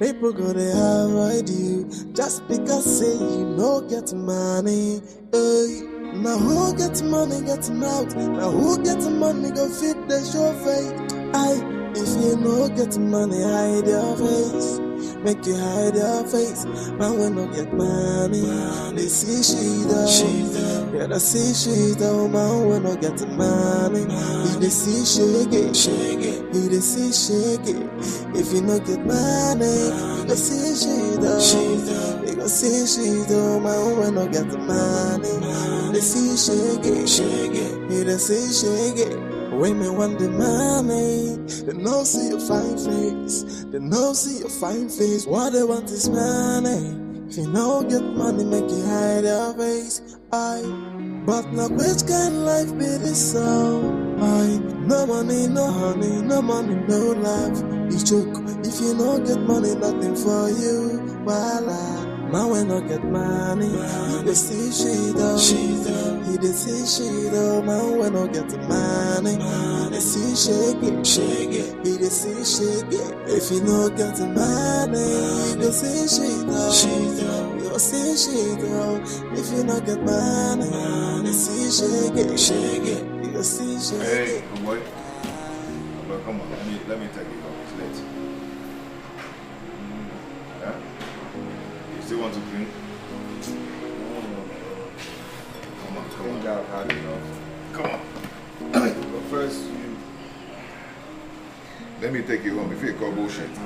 People gonna avoid you just because say you no get money. Hey. Now who get money getting out? Now who get money go fit the show face? If you no get money, hide your face. Make you hide your face. Man, we no get money. They see she though. Yeah, they see she though. Man, we no get money. If they see shake it. If they see shake it. If you no get money, you go see she though. You go see she though. Man, we no get money. They see shake it. If they see shake it. Women want the money, they no see your fine face. They no see your fine face. What they want is money. If you no get money, make you hide your face. But now which kind of life be this so? No money, no honey, no money, no love. You joke. If you no get money, nothing for you. Voila. Now when I get money, you can see she though. He dey see she though. Man when I get money, he dey see shake it. He dey see shake it. If you no get money, you can see she though. You go see she though. If you no get money, you dey see shake it. You go see shake it. Hey, boy. But come on, let me take it off. It's late. Yeah? You still want to drink? Come on. I've had enough. Come on. But first, let me take you home. If you call bullshit. No.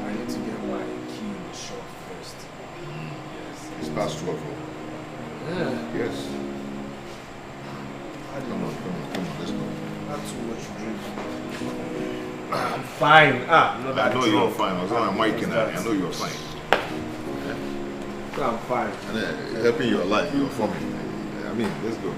I need to get my key in the shop first. Yes. It's past 12. Yeah. Yes. Come on, let's go. Not too much drink. I'm fine. I know you're fine. I was on my mic and I know you're fine. I'm fine. And helping your life, you're for me. I mean, let's go.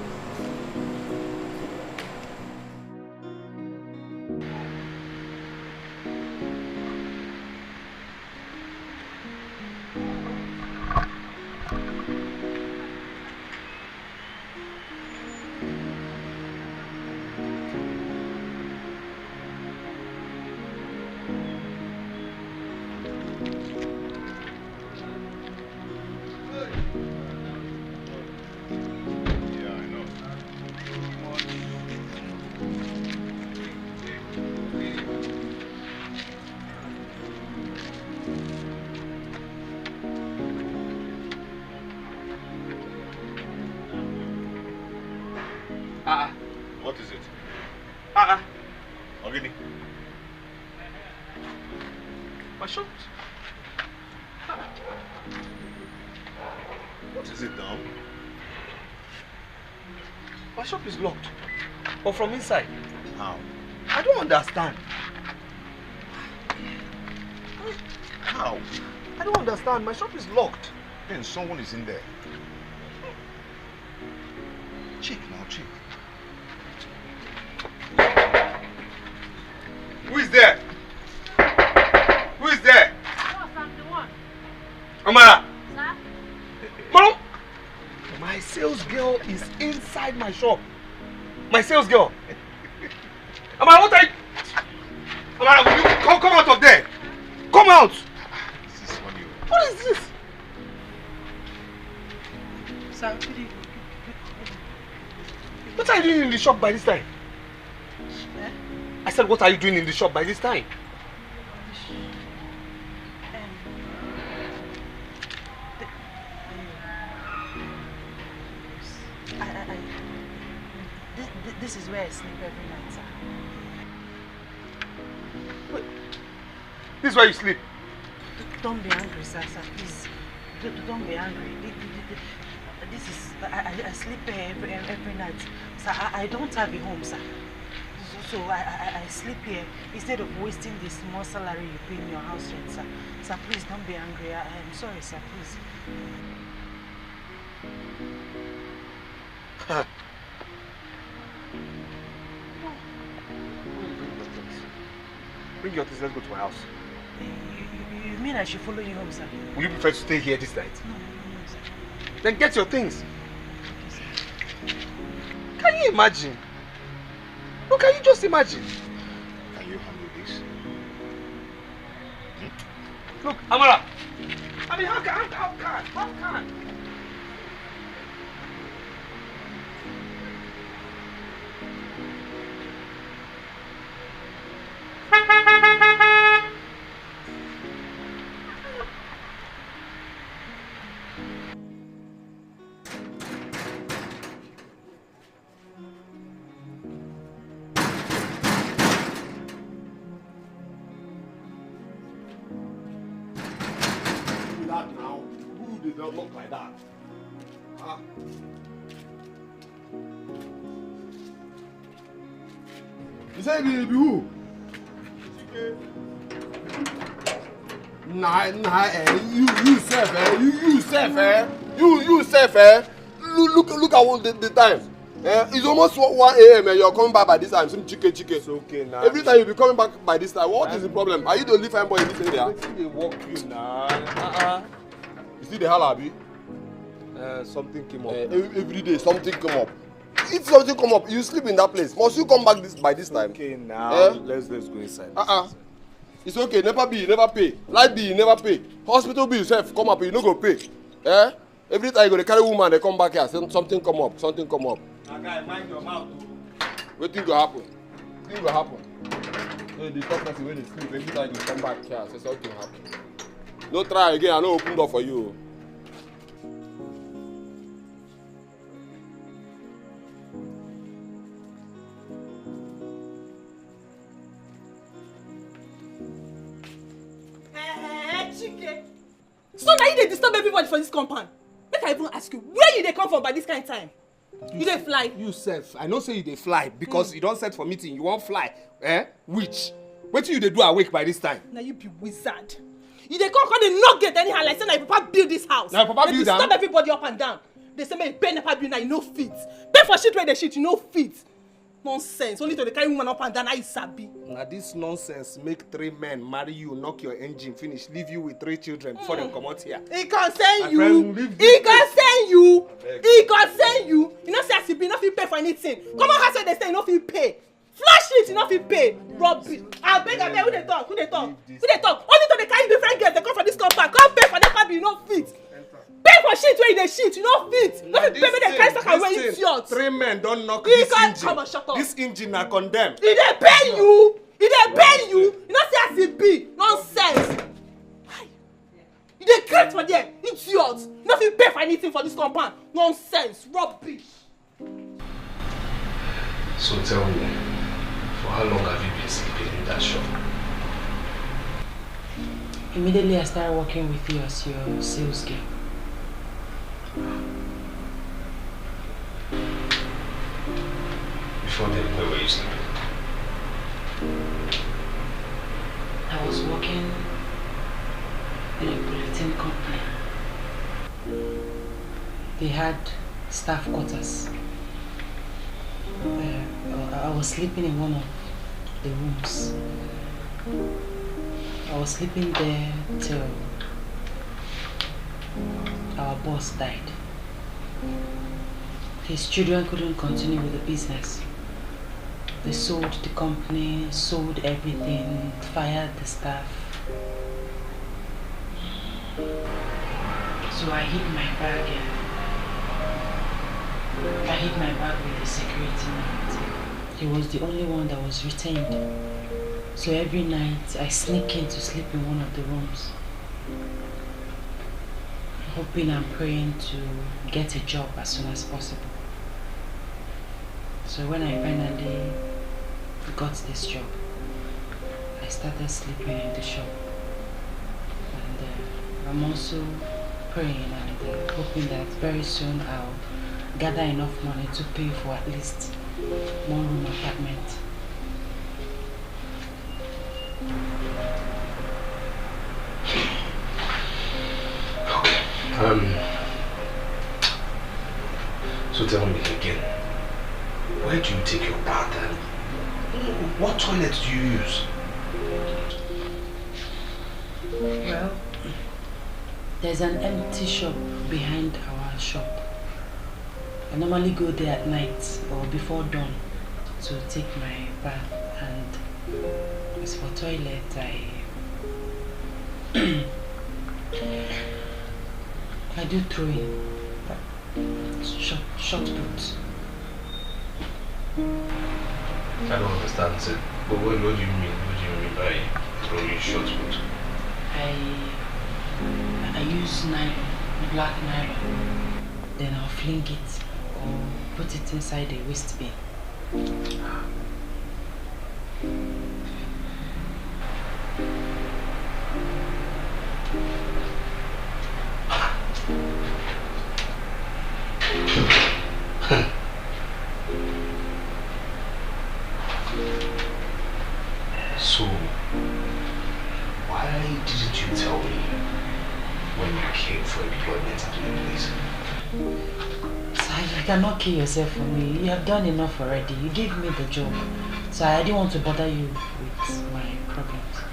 What is it? Ogini. My shop. What is it now? My shop is locked. But from inside. How? I don't understand. How? I don't understand. My shop is locked. Then someone is in there. Check now, check. Who is there? Who is there? Boss, I'm the one. Amara! Sir? Mom! My sales girl is inside my shop. My sales girl. Amara, what are you? Amara, will you come out of there? Come out! This is funny. What is this? Sir, what are you doing in the shop by this time? I said, what are you doing in the shop by this time? This is where I sleep every night, sir. Wait. This is where you sleep? Don't be angry, sir, please. Don't be angry. This is... I sleep every night. Sir, I don't have a home, sir. So I sleep here instead of wasting the small salary you pay in your house rent, sir. Sir, please don't be angry. I am sorry, sir, please. Bring your things, let's go to my house. You mean I should follow you home, sir? Will you prefer to stay here this night? No, sir. Then get your things. Can you imagine? No, can you just imagine? Can you handle this? Look, Amara. I mean, how can? That now? Who did not look like that? Huh? You say be who? Nah, you self, you self, Look at what the time. It's almost 1 a.m. and you're coming back by this time. Some chicken. It's okay now. Every time you be coming back by this time, what is the problem? Are you the only fine boy in this area? They walk you now. You see the hell, Abi? Something came up. Every day something come up. If something come up, you sleep in that place. Must you come back by this time? Okay now. Let's go inside. It's okay. Never be, you never pay. Light bill, you never pay. Hospital bill yourself come up, you no go pay. Every time you go to carry woman, they come back here. Something come up. Okay, mind your mouth. Wetin go happen? Thing go happen. So the first person when they sleep, every time you come back here, say something happen. No try again, I no open door for you. Chike. So now you dey disturb everybody for this compound. Make I even ask you, where you dey come from by this kind of time? You dey fly? You sef, I know say you dey fly because you don set for meeting, you wan fly. Which? Wetin you dey do awake by this time? Now you be wizard. You dey come dey knock gate anyhow like say na your papa build this house. Na your papa build am? They disturb everybody up and down. They say make you pay nepa bill na you no fit. Pay for shit wey dey shit you no fit. Nonsense. Only to dey carry woman up and down na you sabi. Na this nonsense make 3 men marry you, knock your engine finish, leave you with 3 children before dem comot here. He concern you. He concern you. He concern you. You know say as you be, you no fit pay for anything. Come on, house where they say you no fit pay. Flash it, you no fit pay. Rubbish. Abeg, who dey talk? Only to dey carry different girls dey come for this compound. Come pay for nepa bill, you no fit. Pay for shit where you dey shit, you no fit. No fit pay make dem carry stock away idiot. 3 men don knock this engine. Come on, shut up. This engine na condemned. He dey pay you. He dey pay you. You know say as e be. Nonsense. You dey create for there, idiot. You no fit pay for anything for this compound. Nonsense. Rubbish. So tell me, for how long have you been sleeping in that shop? Immediately I started working with you as your sales girl. Before then, where were you sleeping? I was working in a bulletin company. They had staff quarters. I was sleeping in one of the rooms. I was sleeping there till our boss died. His children couldn't continue with the business. They sold the company, sold everything, fired the staff. So I hid my bag with the security net. He was the only one that was retained. So every night I sneak in to sleep in one of the rooms, hoping and praying to get a job as soon as possible. So when I finally got this job, I started sleeping in the shop. And I'm also praying and hoping that very soon I'll gather enough money to pay for at least 1-room apartment. So tell me again, where do you take your bath and what toilet do you use? Well, there's an empty shop behind our shop. I normally go there at night or before dawn to take my bath, and as for toilet, I do 3. Short put. I don't understand, sir. But what do you mean? What do you mean by throwing short put? I use nylon, black nylon. Then I'll fling it or put it inside the waste bin. So, why didn't you tell me when you came for employment at my place? Sir, you cannot kill yourself for me. You have done enough already. You gave me the job. So I didn't want to bother you with my problems.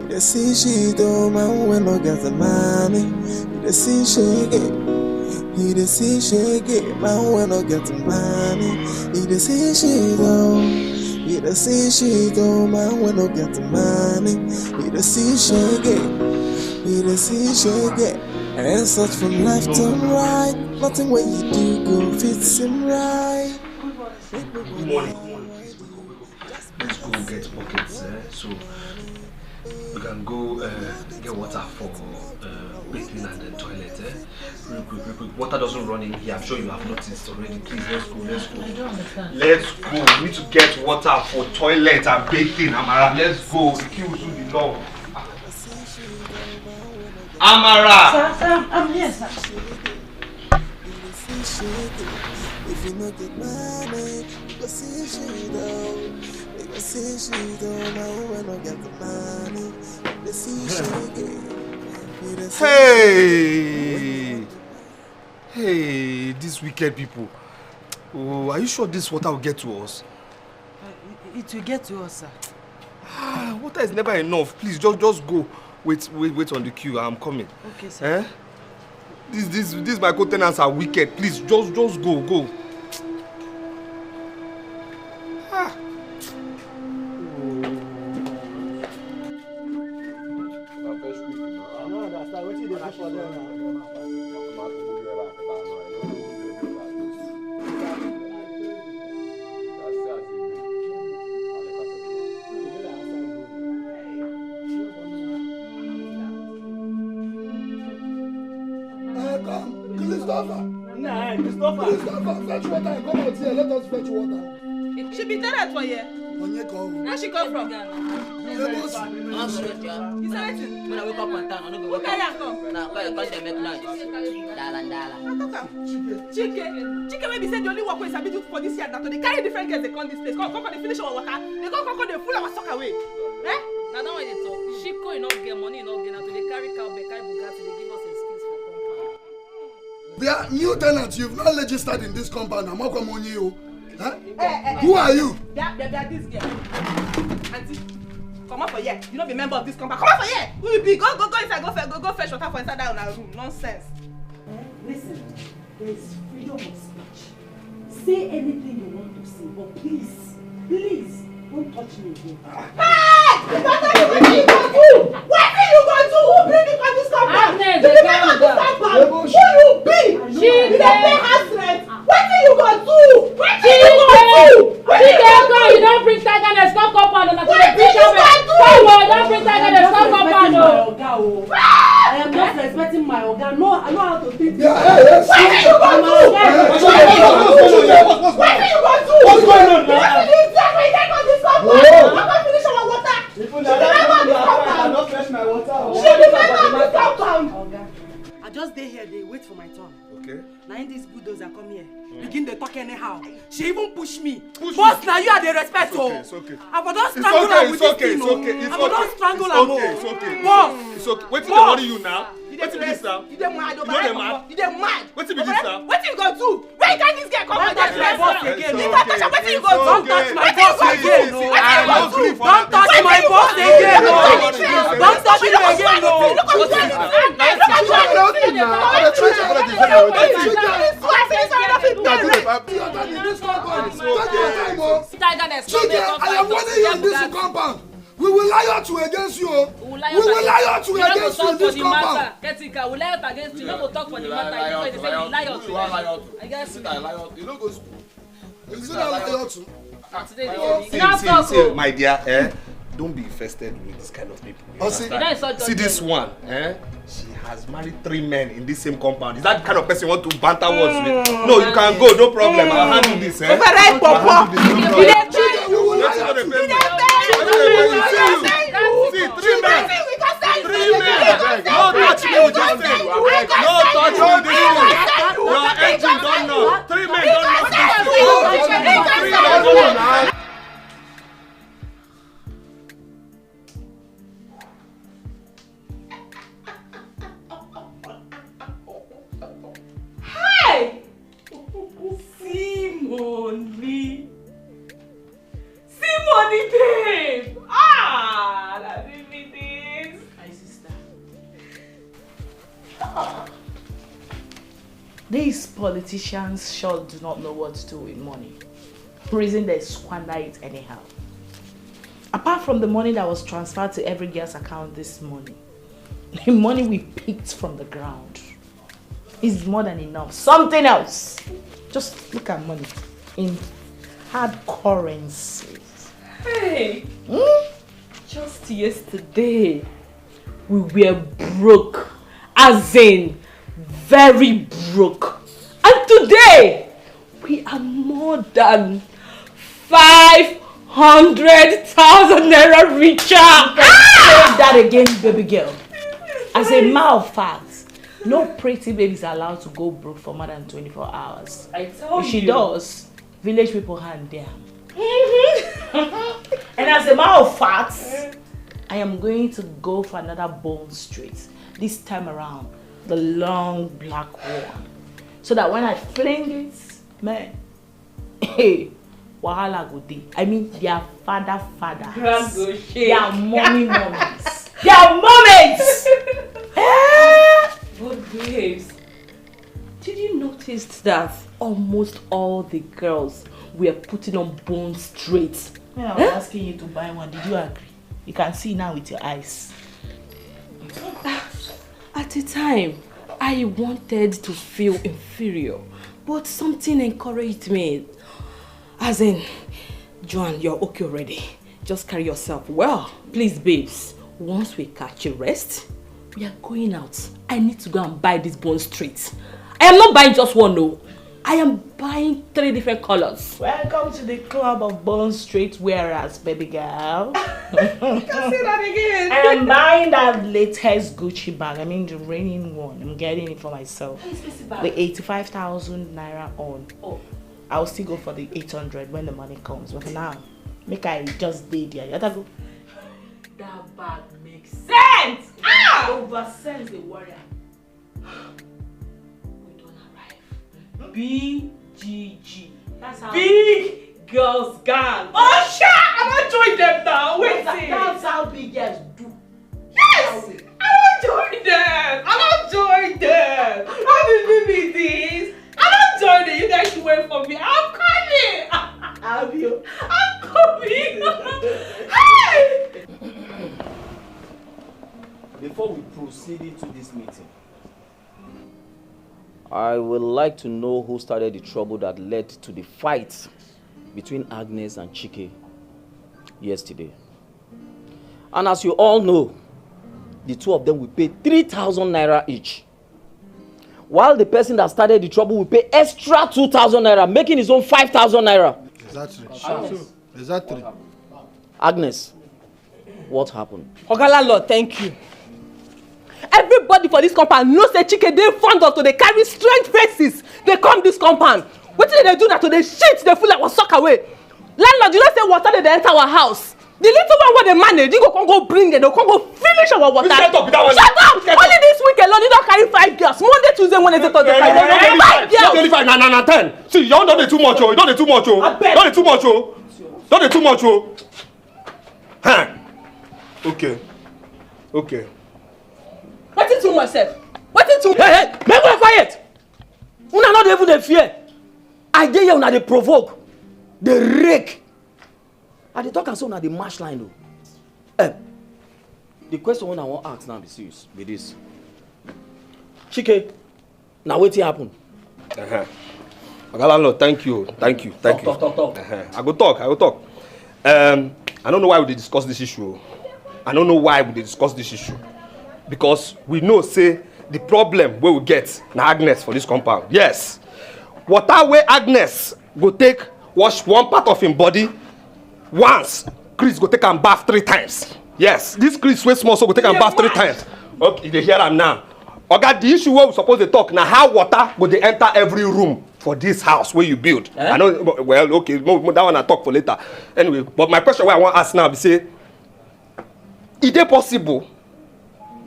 You see she don't man when no get the money. You see she get. You see she get man when no get the money. You see she don't. You see she don't man when no get the money. You see she get. You see she get. And such from left to right. Nothing when you do go fits him right. Good morning. Let's go get buckets, so we can go get water for bathing and the toilet. Real quick. Water doesn't run in here. I'm sure you have noticed already. Please, let's go. I don't understand. Let's go. We need to get water for toilet and bathing, Amara. Let's go. The queue will soon be long. Amara! Sir, I'm here, sir. If you not get money, you go see she don't. You go see she don't know when I get the money. You see she get. Hey, these wicked people. Oh, are you sure this water will get to us? It will get to us, sir. Water is never enough. Please, just go. Wait on the queue. I'm coming. Okay, sir. These my co-tenants are wicked. Please, just go. Christopher, fetch water and come out here. Let us fetch water. She be there for you. Where she come from? Lagos. You say anything? When I wake up on town, I don't go Who carry am come? Now, call them make noise. Dala. Chike wey be say the only work wey sabi do for this yard na to dey carry different girls dey come this place. Come dey finish our water. They come dey full our sock away. Na that way they talk. Shiko you no get money, you no get. Na to dey carry cow, carry Bugatti, they give us excuse for compound. They are new tenants. You've not registered in this compound. I'm not coming you. Who are you? They are this girl. Auntie, come up for here. You not be member of this compound. Come up for here. Who you be? Go inside. Go fetch water for inside that room. Nonsense. Listen, there is freedom of speech. Say anything you want to say, but please, don't touch me again. Hey! What are you going to do? What are you going to do? Who bring you to this compound? Agnes, you be member of this compound. Who you be? You don't pay house rent. What are you going to do? What are you going to do? You don't bring tiger and stop compound. What are you going to do? Don't bring tiger and stop compound. I am not respecting my organ. No, I know how to think. What are you going to do? What are you going to do? What's going on now? What did you tell me? Take on this compound. I'm going to finish our water. She be member of this compound. She be member of this compound. I just stay here, they wait for my turn. Okay. Now in these bulldozer come here, begin to talk anyhow. She even push me. Boss, now you are the respect. It's okay. I will not strangle her with this thing. I will not strangle her. It's okay. Boss. It's okay. Wait till they worry you now. What be this now? You dey mad. You dey mad? You dey mad. What be this now? What you gonna do? Where can this girl come from? Don't touch my boss again. Don't touch her. What you gonna do? Don't touch my boss again. What you gonna do? Don't touch my boss again. Don't touch him again. We will lie out to against you. We will lie out to against you in this compound. Ketika, we lie out against you. No go talk for the matter. You know they say we lie out to. I guess you lie out. You know go. Is it lie out to? See, my dear, don't be infested with this kind of people. See this one, she has married 3 men in this same compound. Is that the kind of person you want to banter words with? No, you can go, no problem. I'll handle this. I'll handle this, no problem. See, 3 men. 3 men. No touch me with your thing. No touch me with this thing. Your engine don't know. 3 men don't know this thing. 3 men don't know. Hey! Simone, babe! Ah! Let me be this. My sister. These politicians sure do not know what to do with money. Reason they squander it anyhow. Apart from the money that was transferred to every girl's account this morning, the money we picked from the ground is more than enough. Something else. Just look at money in hard currencies. Hey! Just yesterday, we were broke. As in, very broke. And today, we are more than 500,000 naira richer. Say that again, baby girl. As a matter of fact, no pretty baby is allowed to go broke for more than 24 hours. I told you. If she does, village people hand down. And as a matter of fact, I am going to go for another bone straight. This time around, the long black one. So that when I fling it, man, hey, wahala go dey. I mean, their fathers, their mummies, their moments. But babes, did you notice that almost all the girls were putting on bone straight? When I was asking you to buy one, did you agree? You can see now with your eyes. At the time, I wanted to feel inferior, but something encouraged me. As in, Joan, you're okay already. Just carry yourself well. Please, babes, once we catch a rest, we are going out. I need to go and buy this bone straight. I am not buying just one, no. I am buying 3 different colors. Welcome to the club of bone straight wearers, baby girl. You can say that again. I am buying that latest Gucci bag. I mean the raining one. I'm getting it for myself. The 85,000 naira on. Oh. I'll still go for the 800 when the money comes. But for now, make I just date there. You gotta go. That bag makes sense. Oversense the warrior. BGG. That's how Big Girls Gang. Oh shit! I'm not join them now. Wait. That's how big girls do. Yes! I don't join them. I don't join them. How did you be this? I don't join them. You guys should wait for me. I'm coming. Have you? I'm coming. Hey! Before we proceed into this meeting, I would like to know who started the trouble that led to the fight between Agnes and Chike yesterday. And as you all know, the two of them will pay 3,000 naira each, while the person that started the trouble will pay extra 2,000 naira, making his own 5,000 naira. Exactly. Agnes, what happened? Oga landlord, thank you. Everybody for this compound knows that Chike dey fond of to dey carry strange faces. They come this compound. Wetin they do na to dey shit the food like was suck away. Landlord, you know say water dey enter our house. The little one wey dey manage, you go come go bring them, they come go finish our water. Shut up! Only this week alone, you don carry 5 girls. Monday, Tuesday, Wednesday, Thursday, Friday. 5 girls. Not only 5, na 10. See, you don't dey too much, oh. You don't dey too much, oh. Don't dey too much, oh. Don't dey too much, oh. Huh? Okay. Wetin too much sef? What is it? Hey, make me quiet. Una not even dey fear. I dey here una dey provoke. Dey rake. I dey talk am so una dey mash line o. The question one I wan ask now be serious be this. Chike, na wetin happen? Oga landlord, thank you. Talk. I go talk. I don't know why we dey discuss this issue. Because we know say the problem wey we get na Agnes for this compound. Yes. Water wey Agnes go take wash one part of him body once, Chris go take am bath 3 times. Yes, this Chris wey small so go take am bath 3 times. Okay, you dey hear am now. Oga, the issue wey we suppose dey talk na how water go dey enter every room for this house wey you build. I know, well, okay, that one I talk for later. Anyway, but my question wey I wan ask now be say, is it possible?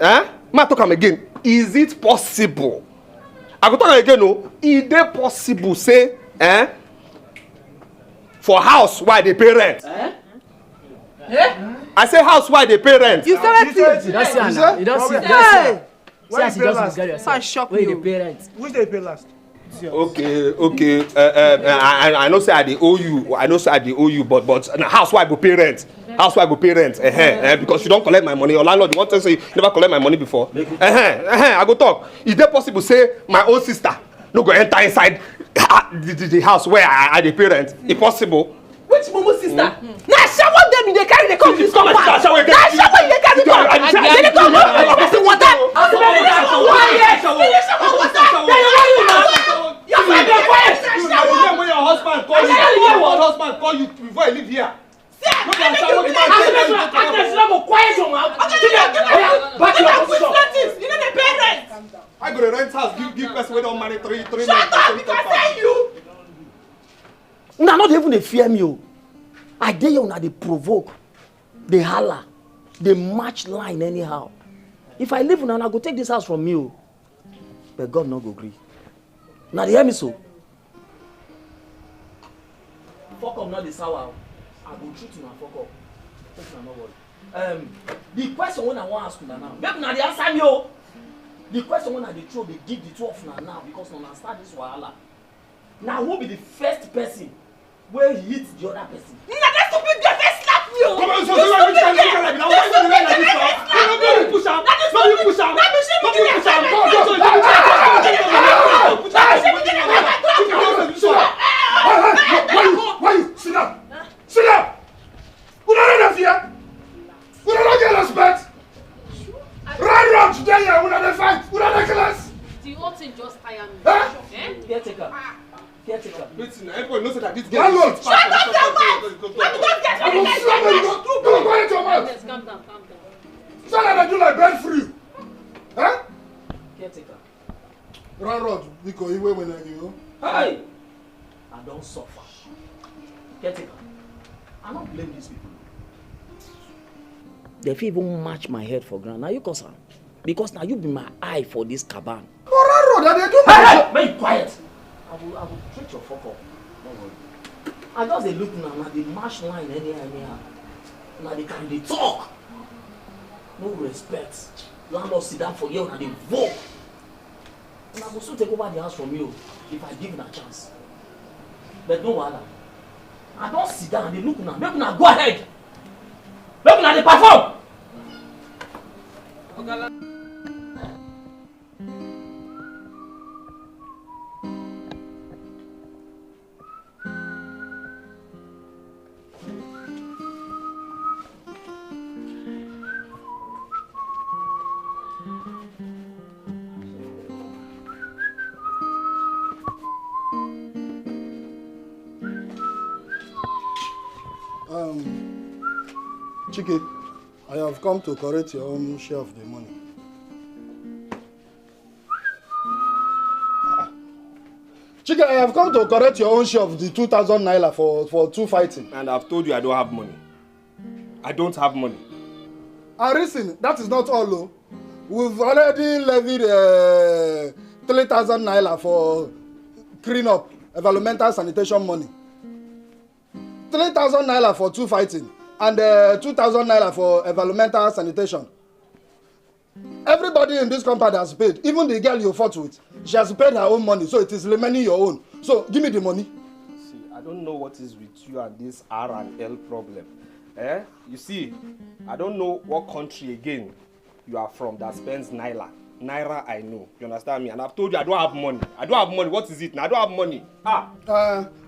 Ma talk am again. Is it possible? I go talk am again. No, is it possible? Say, for house why they pay rent? I say house why they pay rent. You said it. You don't see Anna. You don't see. Why you pay last? I shock you. Where the parents? Which they pay last? Okay. I know say I dey owe you. But house why go pay rent? Because you don't collect my money. Your landlord, you want to say you never collect my money before? I go talk. Is it possible say my own sister no go enter inside the house where I dey pay rent? It's possible. Which Momo sister? Na shower them in the carry the come this compound. Na shower in the carry come. They come up with water. You find the quiet. When your husband call you before you leave here. I go to rent house, give person wey don marry 3 months. Shut up, because I you. Una not even dey fear me o. I dey here una dey provoke, dey holla, dey match line anyhow. If I leave una go take this house from me o. But God no go gree. Una dey hear me so? Fuck up, not the sour. I go treat una fuck up. Make una no worry. The question when I wan ask una now, make una dey answer me o. The question when I dey throw, dey give the two of una now because una start this wahala. Now who be the first person wey hit the other person? Na that stupid girl first slap me o. Come on, so which kind of like now? Why you like this now? No be push am. No be push am. No be push am. Why you? Sit down. Sit down. You don't know fear. You don't get respect. Run today here. We don't fight. We don't class. The whole thing just tire me. Caretaker. Listen, everybody knows that this girl Landlord. is shut up your mouth. I will slap you. Don't quiet your mouth. Calm down. So that I do like bread free. Caretaker. Run, because you wait when you know. Hey! I don't suffer. Caretaker. I don't blame these people. They fit even match my head for ground. Now you cause am. Because now you be my eye for this caban. Hey! Make you quiet. I will treat your fuck up. Don't worry. I just dey look now they mash line anyhow. Now they can talk. No respect. Landlord sit down for you and they vote. And I will soon take over the house from you if I give them a chance. But no wahala. I don't sit down and they look now. Make una go ahead. Make una dey perform. Chike, I have come to correct your own share of the money. Chike, I have come to correct your own share of the 2,000 naira for 2 fighting. And I've told you I don't have money. I don't have money. And listen, that is not all. Oh. We've already levied 3,000 naira for clean up, environmental sanitation money. 3,000 naira for 2 fighting. And 2,000 naira for environmental sanitation. Everybody in this compound has paid. Even the girl you fought with. She has paid her own money, so it is remaining your own. So, give me the money. See, I don't know what is with you and this R&L problem. Eh? You see, I don't know what country again you are from that spends Naira. Naira, I know. You understand me? And I've told you I don't have money. I don't have money. What is it now? I don't have money.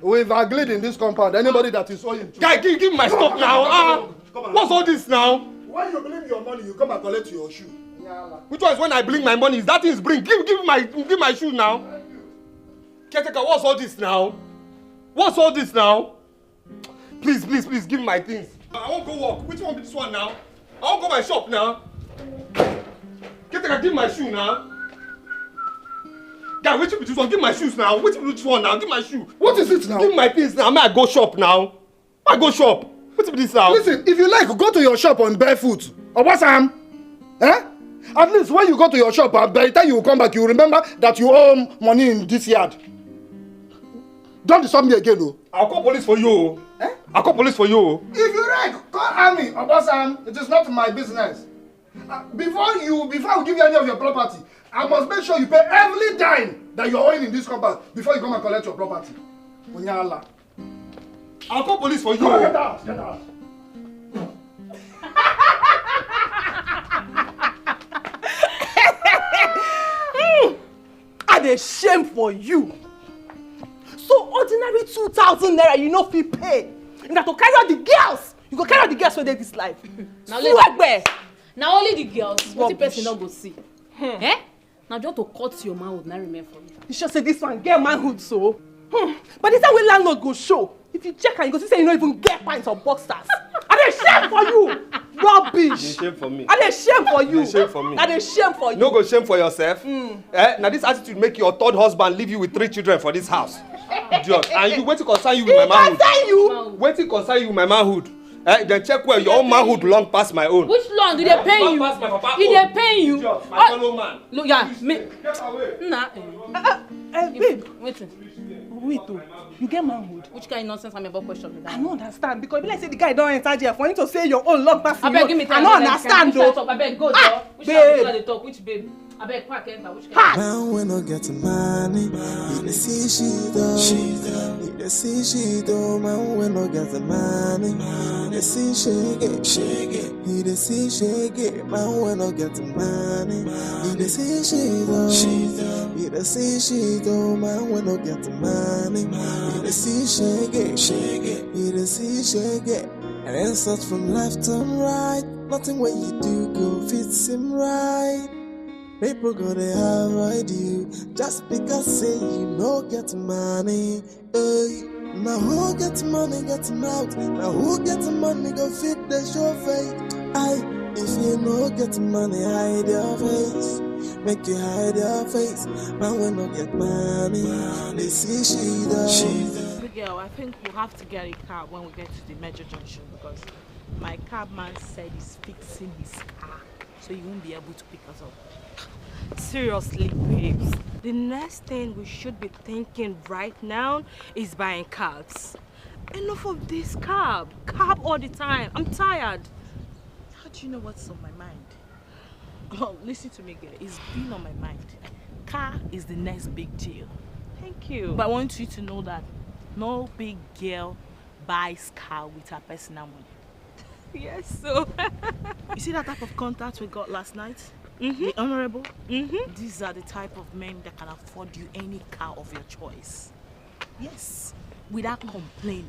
We've agreed in this compound. Anybody that is owing to... Guy, give me my stuff now. What's all this now? When you bring your money, you come and collect your shoe. Which one is when I bring my money? Is that thing is bring? Give my shoe now. Caretaker, what's all this now? What's all this now? Please, give me my things. I won't go work. Which one be this one now? I won't go my shop now. Caretaker, give my shoe now. Guy, which be this one? Give my shoes now. Which one now? Give my shoe. What is it now? Give my things now. I go shop now. I go shop. What's be this now? Listen, if you like, go to your shop on barefoot. Or what's Eh? At least when you go to your shop, by the time you come back, you remember that you owe money in this yard. Don't disturb me again, though. I'll call police for you. Eh? I'll call police for you. If you like, call army or boss it is not my business. Before I give you any of your property, I must make sure you pay every dime that you're owing in this compound before you come and collect your property. Unyala. I'll call police for you. Go, get out. I dey shame for you. So ordinary 2,000 naira you no fit pay. Na to carry out the girls. You go carry out the girls wey dey this life. Now only the girls. What the person not go see? Eh? Now just to cut your manhood, not remain for you. You sure say this one get manhood so? But the time when landlord go show, if you check and you go see say you no even get pints or boxers. I dey shame for you. Rubbish. Shame for me. I dey shame for you. Shame for me. I dey shame for you. No go shame for yourself. Now this attitude make your third husband leave you with 3 children for this house. Idiot. And you wait to concern you with my manhood. Concern you? Wait to concern you with my manhood. Then check where your own manhood long past my own. Which long do they pay you? Long past my papa. Did they pay you? Idiot, my fellow man. Look, yeah, me. Get away. Nah. Babe. Wait oh, you get manhood. Which kind of nonsense I'm about question with that? I don't understand because if like say the guy don't enter jail for him to say your own long pass. I beg give me time. I don't understand though. I beg go there. Which kind they talk? Which babe? I beg quack enter. Which kind? Man when I get money, he dey see she do. He dey see she do. Man when I get money, he dey see shake it. He dey see shake it. Man when I get money, he dey see she do. He dey see she do. Man when I get money, he dey see shake it. He dey see shake it. And then search from left and right. Nothing what you do go fits him right. People gonna avoid you just because say you no get money. Now who get money get mouth? Now who get money go fit the show fake? If you no get money hide your face. Make you hide your face. Man when no get money, they see she does. Big girl, I think we'll have to get a cab when we get to the major junction because my cabman said he's fixing his car, so he won't be able to pick us up. Seriously, babes, the next thing we should be thinking right now is buying cabs. Enough of this cab all the time. I'm tired. How do you know what's on my mind? Oh, listen to me, girl. It's been on my mind. Car is the next big deal. Thank you. But I want you to know that no big girl buys car with her personal money. Yes, so. You see that type of contact we got last night? The honorable? These are the type of men that can afford you any car of your choice. Yes, without complaining.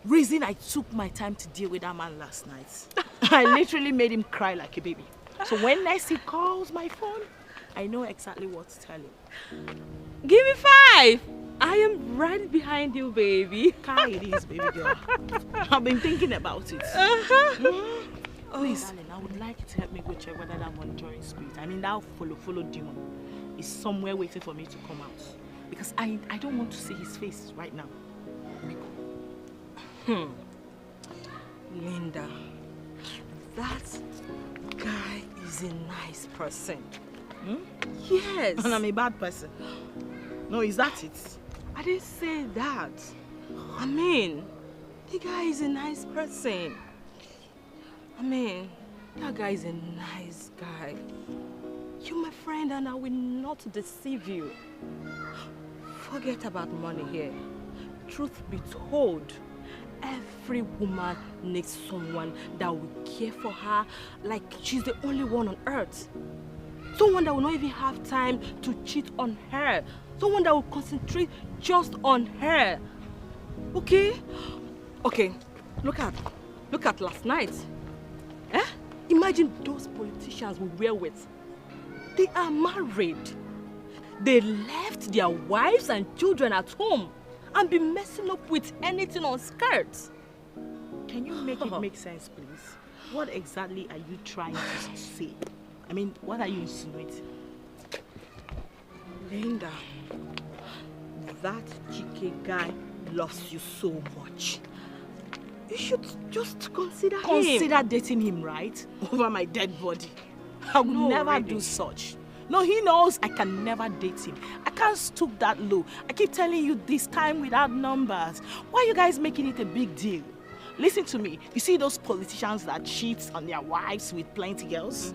Reason I took my time to deal with that man last night. I literally made him cry like a baby. So when next he calls my phone, I know exactly what to tell him. Give me 5. I am right behind you, baby. Car it is, baby girl. I've been thinking about it. Please, darling, I would like you to help me go check whether that monitoring spirit, I mean that follow demon, is somewhere waiting for me to come out. Because I don't want to see his face right now. Linda, that guy is a nice person. Yes. And I'm a bad person. No, is that it? I didn't say that. I mean, the guy is a nice person. I mean, That guy is a nice guy. You're my friend and I will not deceive you. Forget about money here. Truth be told, every woman needs someone that will care for her like she's the only one on earth. Someone that will not even have time to cheat on her. Someone that will concentrate just on her. Okay? Okay, look at last night. Eh? Imagine those politicians we were with. They are married. They left their wives and children at home and be messing up with anything on skirts. Can you make it make sense, please? What exactly are you trying to say? I mean, what are you insinuating? Linda, that Chike guy loves you so much. You should just consider him. Consider dating him, right? Over my dead body. I would never do such. No, he knows I can never date him. I can't stoop that low. I keep telling you this time without numbers. Why are you guys making it a big deal? Listen to me. You see those politicians that cheat on their wives with plenty girls?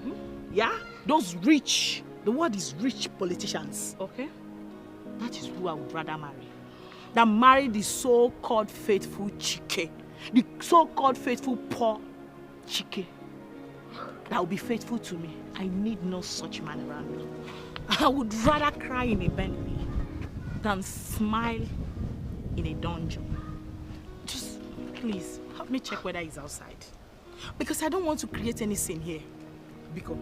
Yeah? Those rich, the word is rich politicians. Okay. That is who I would rather marry. Than marry the so-called faithful Chike. The so-called faithful poor Chike. That will be faithful to me. I need no such man around me. I would rather cry in a Bentley than smile in a dungeon. Just please help me check whether he's outside. Because I don't want to create any scene here. Because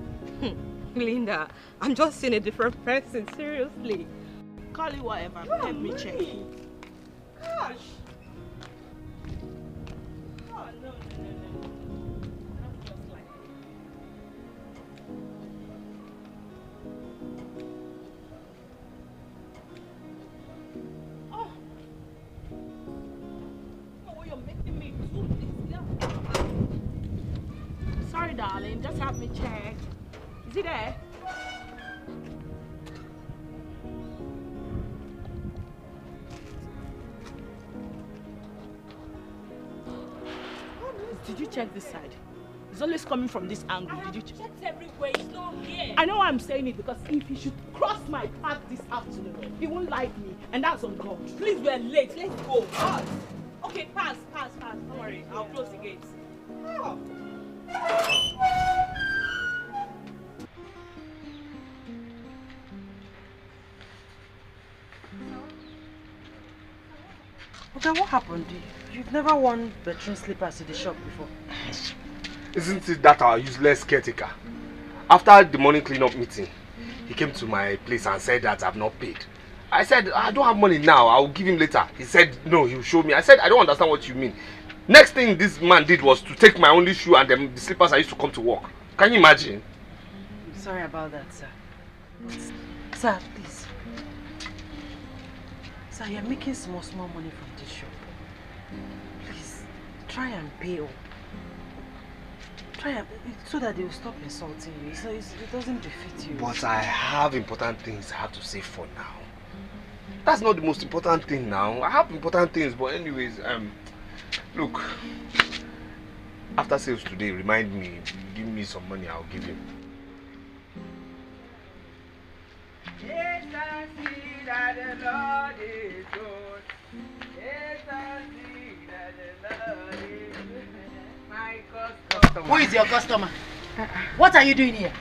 Linda, I'm just seeing a different person, seriously. Call it whatever, help me check. Gosh. Oh, no. Sorry, darling. Just help me check. Is he there? Did you check this side? It's always coming from this angle. Did you check? Checked everywhere. It's not here. I know why I'm saying it because if he should cross my path this afternoon, he won't like me, and that's on God. Please, we're late. Let's go. Pass. Okay, pass. Don't worry. I'll close the gates. Oh. Okay, what happened? You've never worn bedroom slippers to the shop before. Isn't it that our useless caretaker? After the morning cleanup meeting, he came to my place and said that I've not paid. I said, I don't have money now, I'll give him later. He said, no, he'll show me. I said, I don't understand what you mean. Next thing this man did was to take my only shoe and the slippers I used to come to work. Can you imagine? I'm sorry about that, sir. Sir, please. Sir, you're making small money from this shop. Please, try and pay up. Try and, so that they will stop insulting you. So it doesn't defeat you. But I have important things I have to say for now. That's not the most important thing now. I have important things, but anyways, look, after sales today, remind me, give me some money, I'll give him. Yes, I see that the Lord is good. Yes, I see that the Lord is good. My customer. Who is your customer? What are you doing here?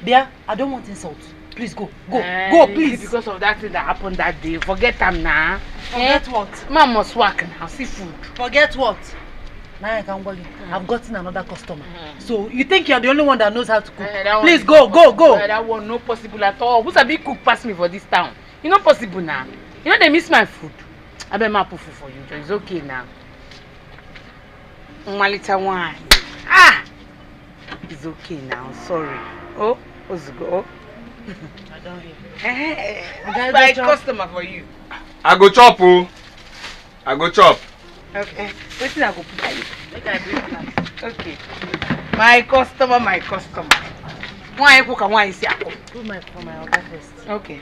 Dear, I don't want insults. Please go, please. Because of that thing that happened that day. Forget them now. Forget what? Man must work now, see food. Forget what? Now I can worry. I've gotten another customer. So you think you're the only one that knows how to cook? Please go. That one no possible at all. Who's a big cook pass me for this town? It's not possible now. You know they miss my food. I bet my food for you. It's okay now. Malita wine. Ah! It's okay now. Sorry. Oh, let's go. I don't hear. I buy customer for you. I go chop, oh. I go chop. Okay. Wait till I go put you. Make I bring that. Okay. My customer. Why you cook and why you see I cook? Put for my order first. Okay.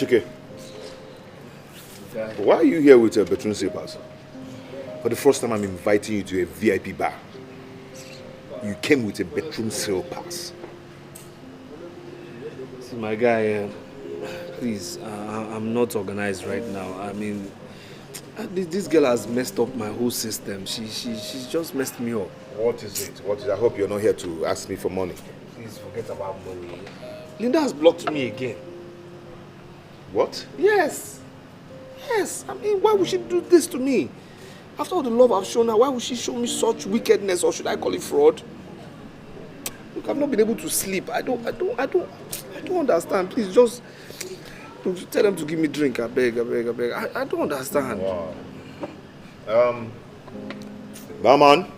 Chike, why are you here with your bedroom slippers? For the first time, I'm inviting you to a VIP bar. You came with a bedroom slippers. See, my guy, please, I'm not organized right now. I mean, this girl has messed up my whole system. She's just messed me up. What is it? What is it? I hope you're not here to ask me for money. Please forget about money. Linda has blocked me again. What? Yes. Yes. I mean, why would she do this to me? After all the love I've shown her, why would she show me such wickedness, or should I call it fraud? Look, I've not been able to sleep. I don't understand. Please just tell them to give me drink. I beg. I don't understand. Wow. Barman.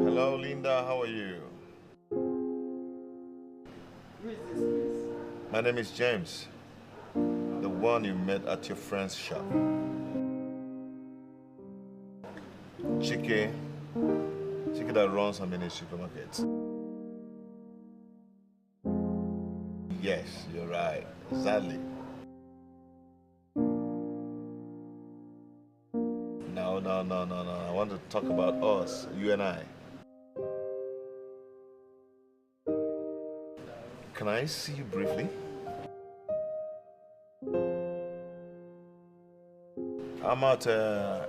Hello, Linda. How are you? My name is James, the one you met at your friend's shop. Chike that runs a mini supermarket. Yes, you're right. Exactly. No. I want to talk about us, you and I. Can I see you briefly? I'm at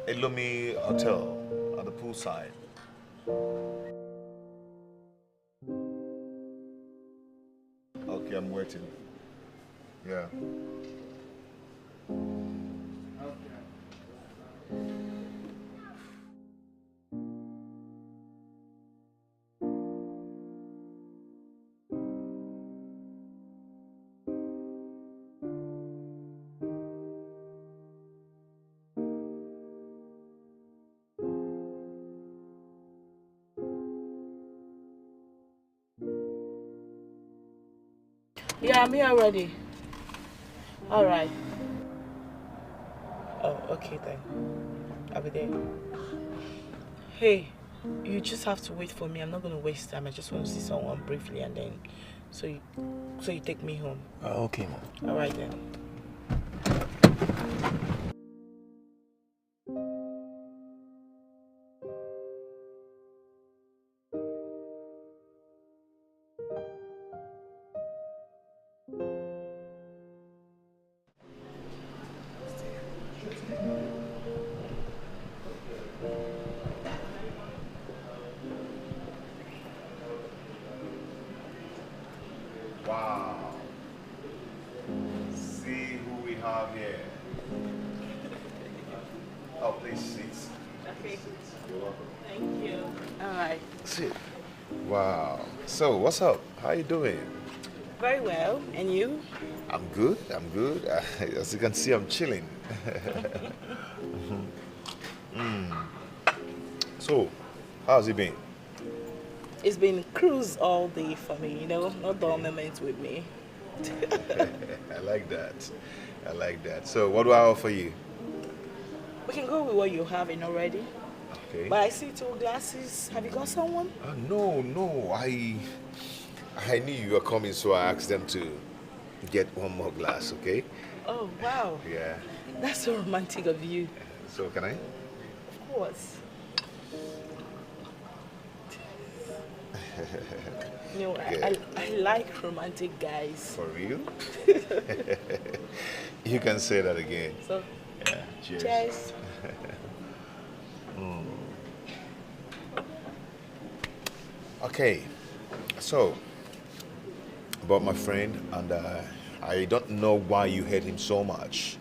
Elomi Hotel at the poolside. Okay, I'm waiting. Yeah. Yeah, I'm here already. All right. Oh, okay then. I'll be there. Hey, you just have to wait for me. I'm not going to waste time. I just want to see someone briefly, and then so you take me home. Okay, Mom. All right then. Wow. See who we have here. Oh, please sit. Okay. You're welcome. Thank you. All right. Sit. Wow. So, what's up? How you doing? Very well. And you? I'm good. As you can see, I'm chilling. So, how's it been? It's been cruise all day for me, you know, no dull moments with me. I like that. So, what do I offer you? We can go with what you're having already. Okay. But I see 2 glasses. Have you got someone? No. I knew you were coming, so I asked them to get one more glass, okay? Oh, wow. Yeah. That's so romantic of you. So, can I? Of course. You know, I like romantic guys. For real? You can say that again. So, yeah, cheers. Cheers. Okay, so about my friend, and I don't know why you hate him so much.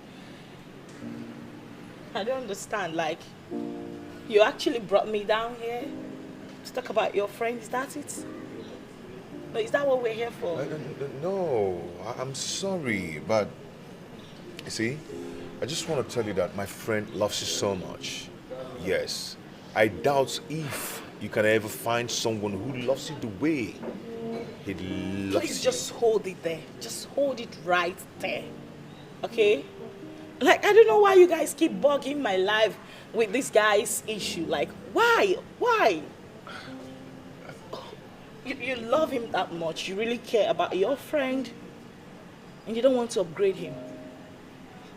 I don't understand. Like, you actually brought me down here to talk about your friend. Is that it? No, is that what we're here for? No, I'm sorry, but you see, I just want to tell you that my friend loves you so much. Yes, I doubt if you can ever find someone who loves you the way he loves you. Please just hold it there. Just hold it right there. Okay? Like, I don't know why you guys keep bugging my life with this guy's issue. Like, why? Why? You love him that much. You really care about your friend. And you don't want to upgrade him.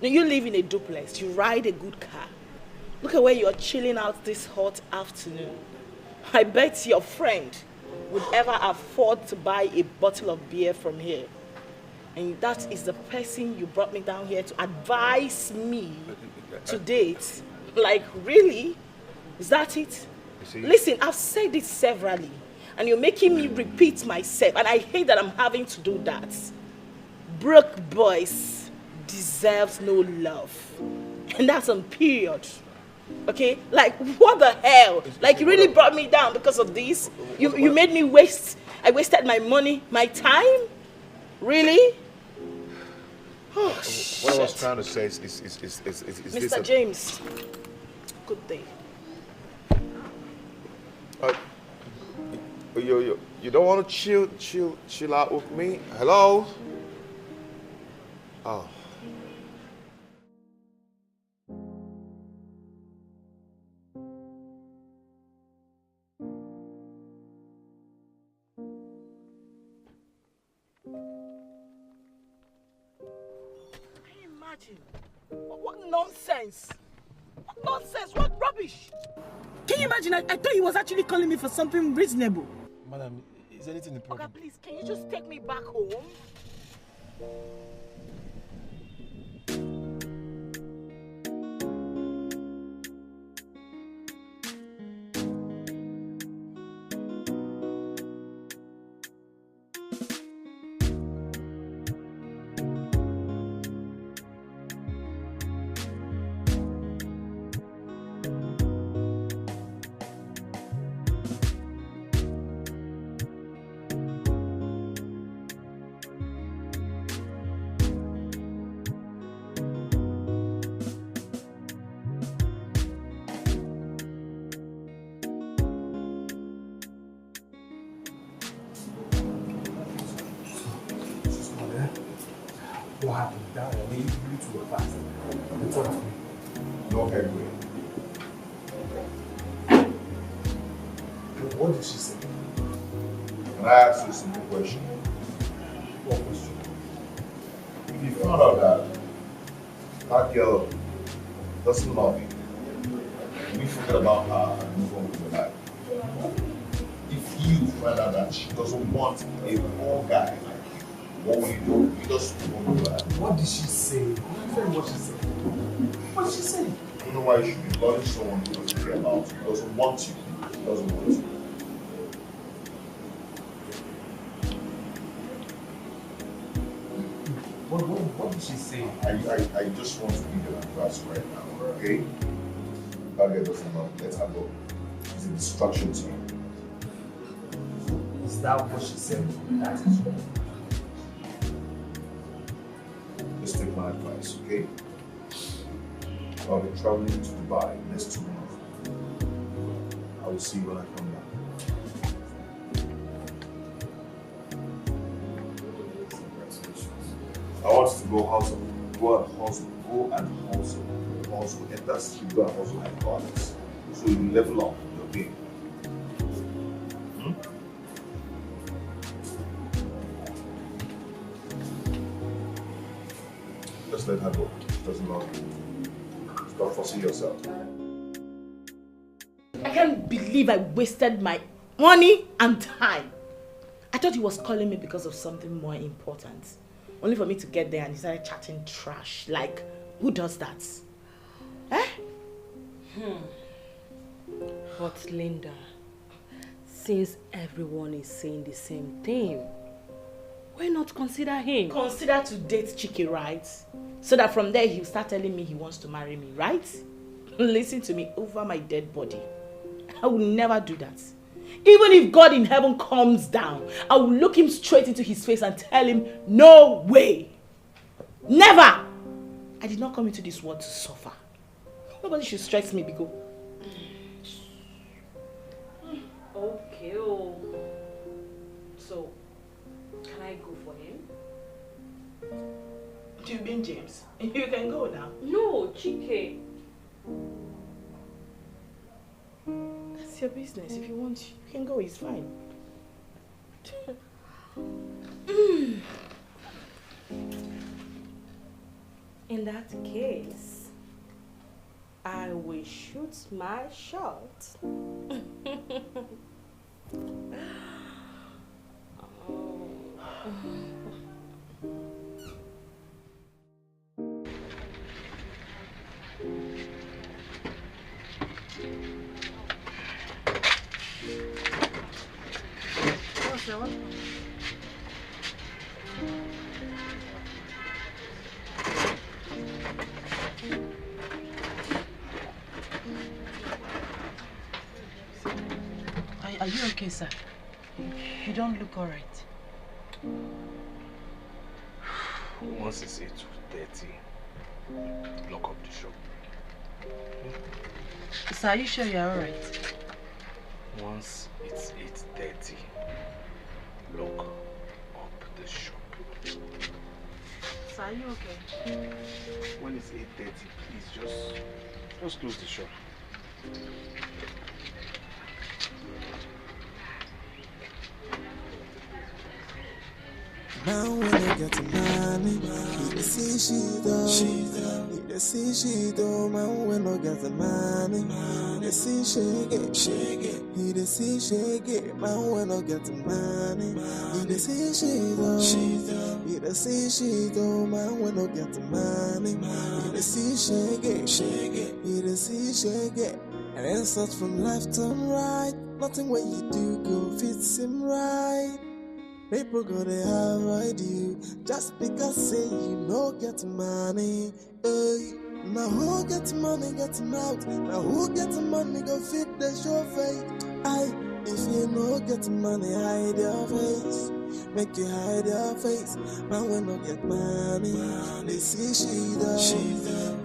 Now, you live in a duplex. You ride a good car. Look at where you're chilling out this hot afternoon. I bet your friend would ever afford to buy a bottle of beer from here. And that is the person you brought me down here to advise me to date. Like, really? Is that it? Listen, I've said it severally. And you're making me repeat myself. And I hate that I'm having to do that. Broke boys deserves no love. And that's on period. Okay? Like, what the hell? Like, you really brought me down because of this? You made me waste. I wasted my money, my time? Really? Oh, what I was trying to say is Mr. James, good day. You don't want to chill out with me? Hello? Oh. What nonsense! What nonsense! What rubbish! Can you imagine? I thought he was actually calling me for something reasonable. Madam, is anything the problem? Okay, please, can you just take me back home? What happened? That I mean, you two were fast. You talk to me. No headway. What did she say? Can I ask you a simple question? What question? If you found out that girl doesn't love you, and you forget about her and move on with your life, if you find out that she doesn't want a poor guy like you, what will you do? You just move on with her. What did she say? What she said? What did she say? I don't know why you should be loving someone who doesn't care about you, doesn't want you, doesn't want you. What did she say? I just want to give you advice right now, okay? That girl doesn't love you. Let her go. It's a distraction to you. Is that what she said? That is all. Just take my advice, okay? I'll be traveling to Dubai next 2 months. I will see you when I come back. I want you to go hustle. Go and hustle. Go and hustle. Hustle. And that's you go and hustle like goddess. So you level up your game. Just let her go. She doesn't love you. Stop forcing yourself. I can't believe I wasted my money and time. I thought he was calling me because of something more important. Only for me to get there and he started chatting trash. Like, who does that? Eh? But Linda, since everyone is saying the same thing, why not consider him? Consider to date Chike, right? So that from there he'll start telling me he wants to marry me, right? Listen to me, over my dead body. I will never do that. Even if God in heaven comes down, I will look him straight into his face and tell him, no way. Never. I did not come into this world to suffer. Nobody should stress me because... Okay, so can I go for him? sleeping, James. You can go now. No, Chike. That's your business. If you want, you can go. It's fine. In that case, I will shoot my shot. Are you okay, sir? You don't look all right. Once it's 8:30, lock up the shop. Sir, are you sure you're all right? Once it's 8:30, lock up the shop. Sir, are you okay? When it's 8:30, please just close the shop. Now when I get to money, he dey see she do. He dey see she do. Man when I get the money, he dey see shake it. He dey see shake it. Man when I get the money, he dey see she do. He dey see she do. Man when I get the money, he dey see shake it. He dey see shake it. And then search from left and right. Nothing when you do go fits him right. People gonna avoid you just because say you no get money. Hey, now who get money get mouth? Now who get money go fit the show face? Aye, if you no get money hide your face. Make you hide your face. Man when no get money, they see she do.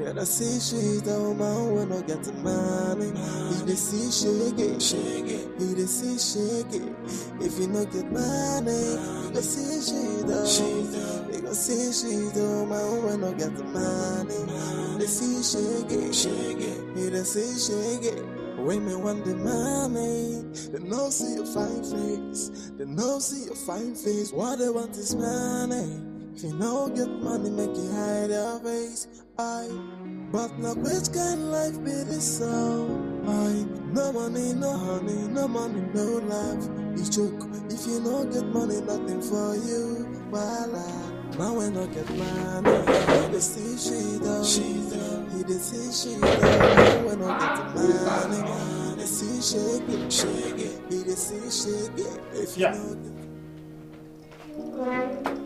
Yeah, they see she do. Man when no get money, he they see shake it. He they see shake it. If you no get money, you go see she do. They go see she do. Man when no get money, they see shake it. He they see shake it. When me want the money, they no see your fine face. They no see your fine face. What they want is money. If you no get money, make you hide your face. Aye, but now which kind of life be this so? Aye, no money, no honey, no money, no life. You joke. If you no get money, nothing for you. Voila. Now when I get money, he dey see she do. He dey see she do. Now when I get the money, he dey see shake it. He dey see shake it. If you no get...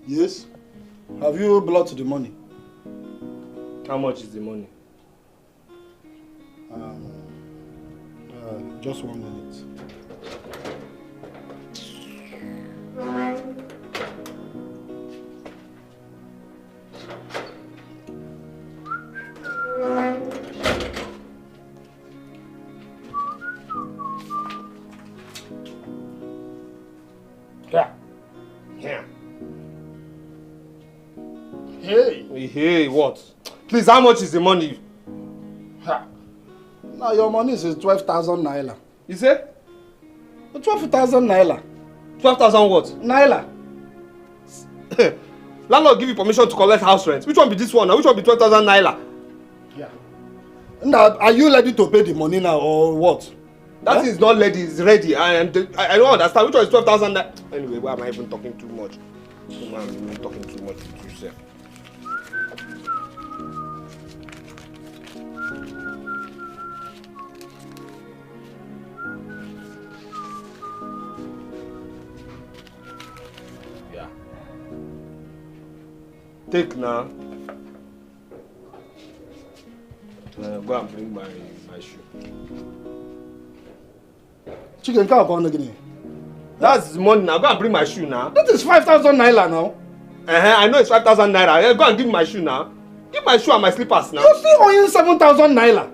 Yes? Have you blocked the money? How much is the money? Just 1 minute. Yeah. Hey, what? Please, how much is the money? Now your money is 12,000 naira. You say? 12,000 naira. 12,000 what? Naira. Landlord give you permission to collect house rent. Which one be this one now? Which one be 12,000 naira? Yeah. Now, are you ready to pay the money now or what? That is not ready, it's ready. I don't understand. Which one is 12,000 naira? Anyway, why am I even talking too much? Why am I even talking too much to yourself? Take now. Go and bring my shoe. Chicken cow gone again. That's the money now. Go and bring my shoe now. That is 5,000 naira now. I know it's 5,000 naira. Go and give me my shoe now. Give my shoe and my slippers now. You still owing 7,000 naira.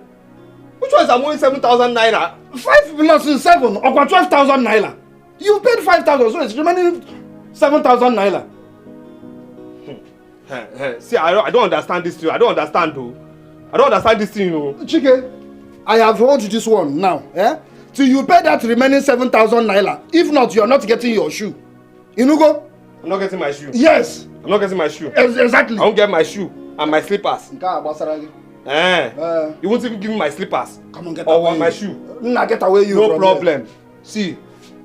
Which one is I'm owing 7,000 naira? 5 plus 7 or 12,000 naira. You paid 5,000, so it's remaining 7,000 naira. See, I don't understand this thing. I don't understand though. I don't understand this thing, you know. Chike, I have hold this one now. Till you pay that remaining 7,000 naira. If not, you are not getting your shoe. Inugo? I'm not getting my shoe. Yes. I'm not getting my shoe. Exactly. I won't get my shoe and my slippers. You won't even give me my slippers. Come on, get or away. Or my shoe. Nah, get away you. No problem. Here. See,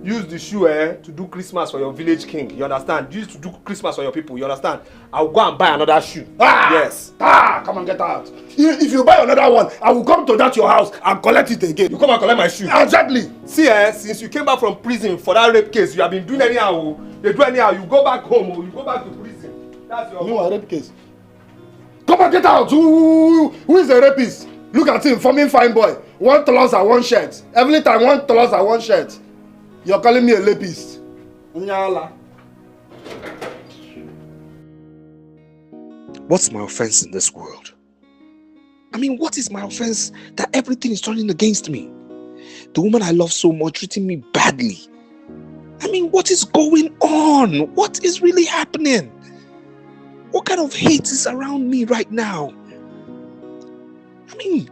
use the shoe to do Christmas for your village king. You understand? Use it to do Christmas for your people. You understand? I'll go and buy another shoe. Yes. Come on, get out. If you buy another one, I will come to that your house and collect it again. You come and collect my shoe. Exactly. See, since you came back from prison for that rape case, you have been doing anyhow. They do anyhow. You go back home or you go back to prison. That's your. No, rape case. Come on, get out. Who is the rapist? Look at him, forming fine boy. 1 trouser, 1 shirt. Every time 1 trouser, 1 shirt. You're calling me a rapist. What's my offense in this world? I mean, what is my offense that everything is turning against me? The woman I love so much treating me badly. I mean, what is going on? What is really happening? What kind of hate is around me right now? I mean,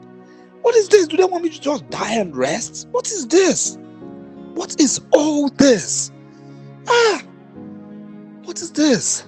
what is this? Do they want me to just die and rest? What is this? What is all this? What is this?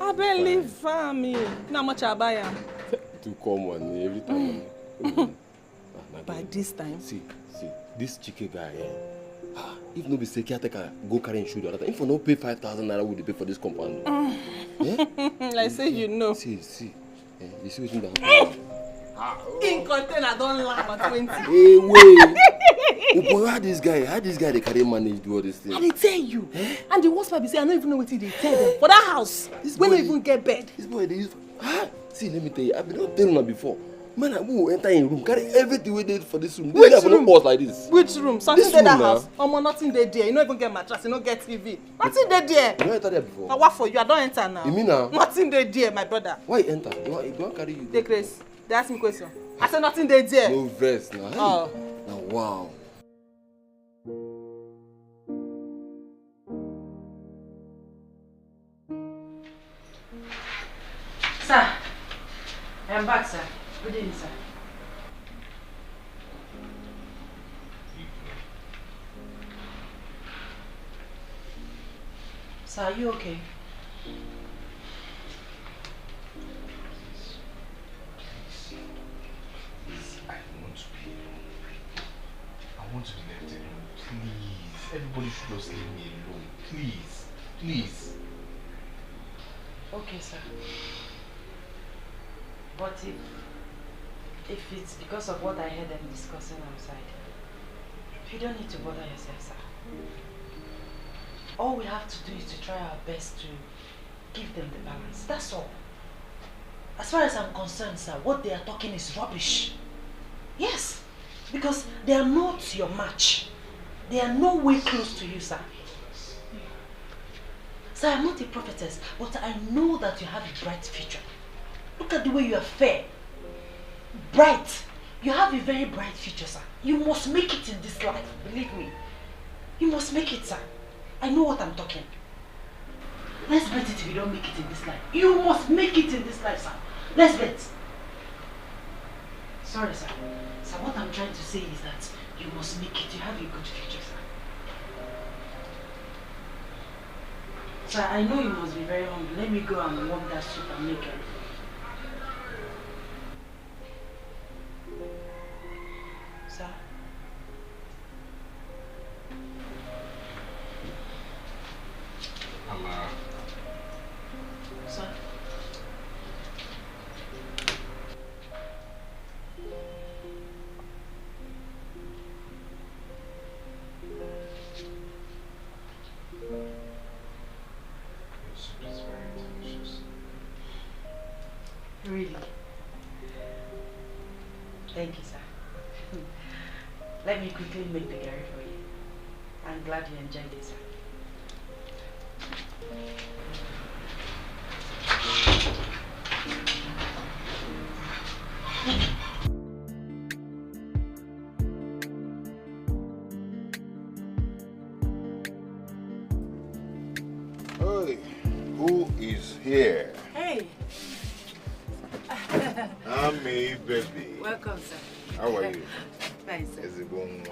I believe family. How much I buy am? To come on every time. By this time. See, this chicken guy if no be say caretaker go carry him shoe the other time, if I no pay 5,000 naira, would they pay for this compound? Like say you know. See, you see what's in the house? In container don't laugh at 20. Hey, wait. Oh boy, how this guy they carry manage do all this thing? I dey tell you. And the worst part be say I don't even know what they tell them for that house. When they even get bed. This boy they use. See, let me tell you, I've been not telling her before. Man, I will enter in room, carry everything we did for this room. Which room? room? Boss like this. Which room? Something This there that room, house. Nothing there. You don't even get mattress. You don't get TV. Nothing there. You don't enter there before. I work for you. I don't enter now. You mean now? Nothing there, my brother. Why you enter? You want carry you? Take grace. They ask me question. I said nothing there. No verse now. Hey. Oh. Now wow. Sir, I am back, sir. Good evening, sir. Sir, are you okay? I want to be left alone, please. Everybody should just leave me alone, please, please. Okay, sir. But if it's because of what I heard them discussing outside, you don't need to bother yourself, sir. All we have to do is to try our best to give them the balance. That's all. As far as I'm concerned, sir, what they are talking is rubbish. Yes, because they are not your match. They are no way close to you, sir. Sir, I'm not a prophetess, but I know that you have a bright future. Look at the way you are fair. Bright. You have a very bright future, sir. You must make it in this life, believe me. You must make it, sir. I know what I'm talking. Let's bet it if you don't make it in this life. You must make it in this life, sir. Let's bet. Sorry, sir. Sir, what I'm trying to say is that you must make it. You have a good future, sir. Sir, I know you must be very hungry. Let me go and warm that soup and make it. Sir? Allah. Sir? Your soup is very delicious. Thank you, sir. Let me quickly make the curry for you. I'm glad you enjoyed it, sir. Hey, who is here? Hey. Ami, baby. Welcome, sir. How are you? Fine, sir. Ezuruonye.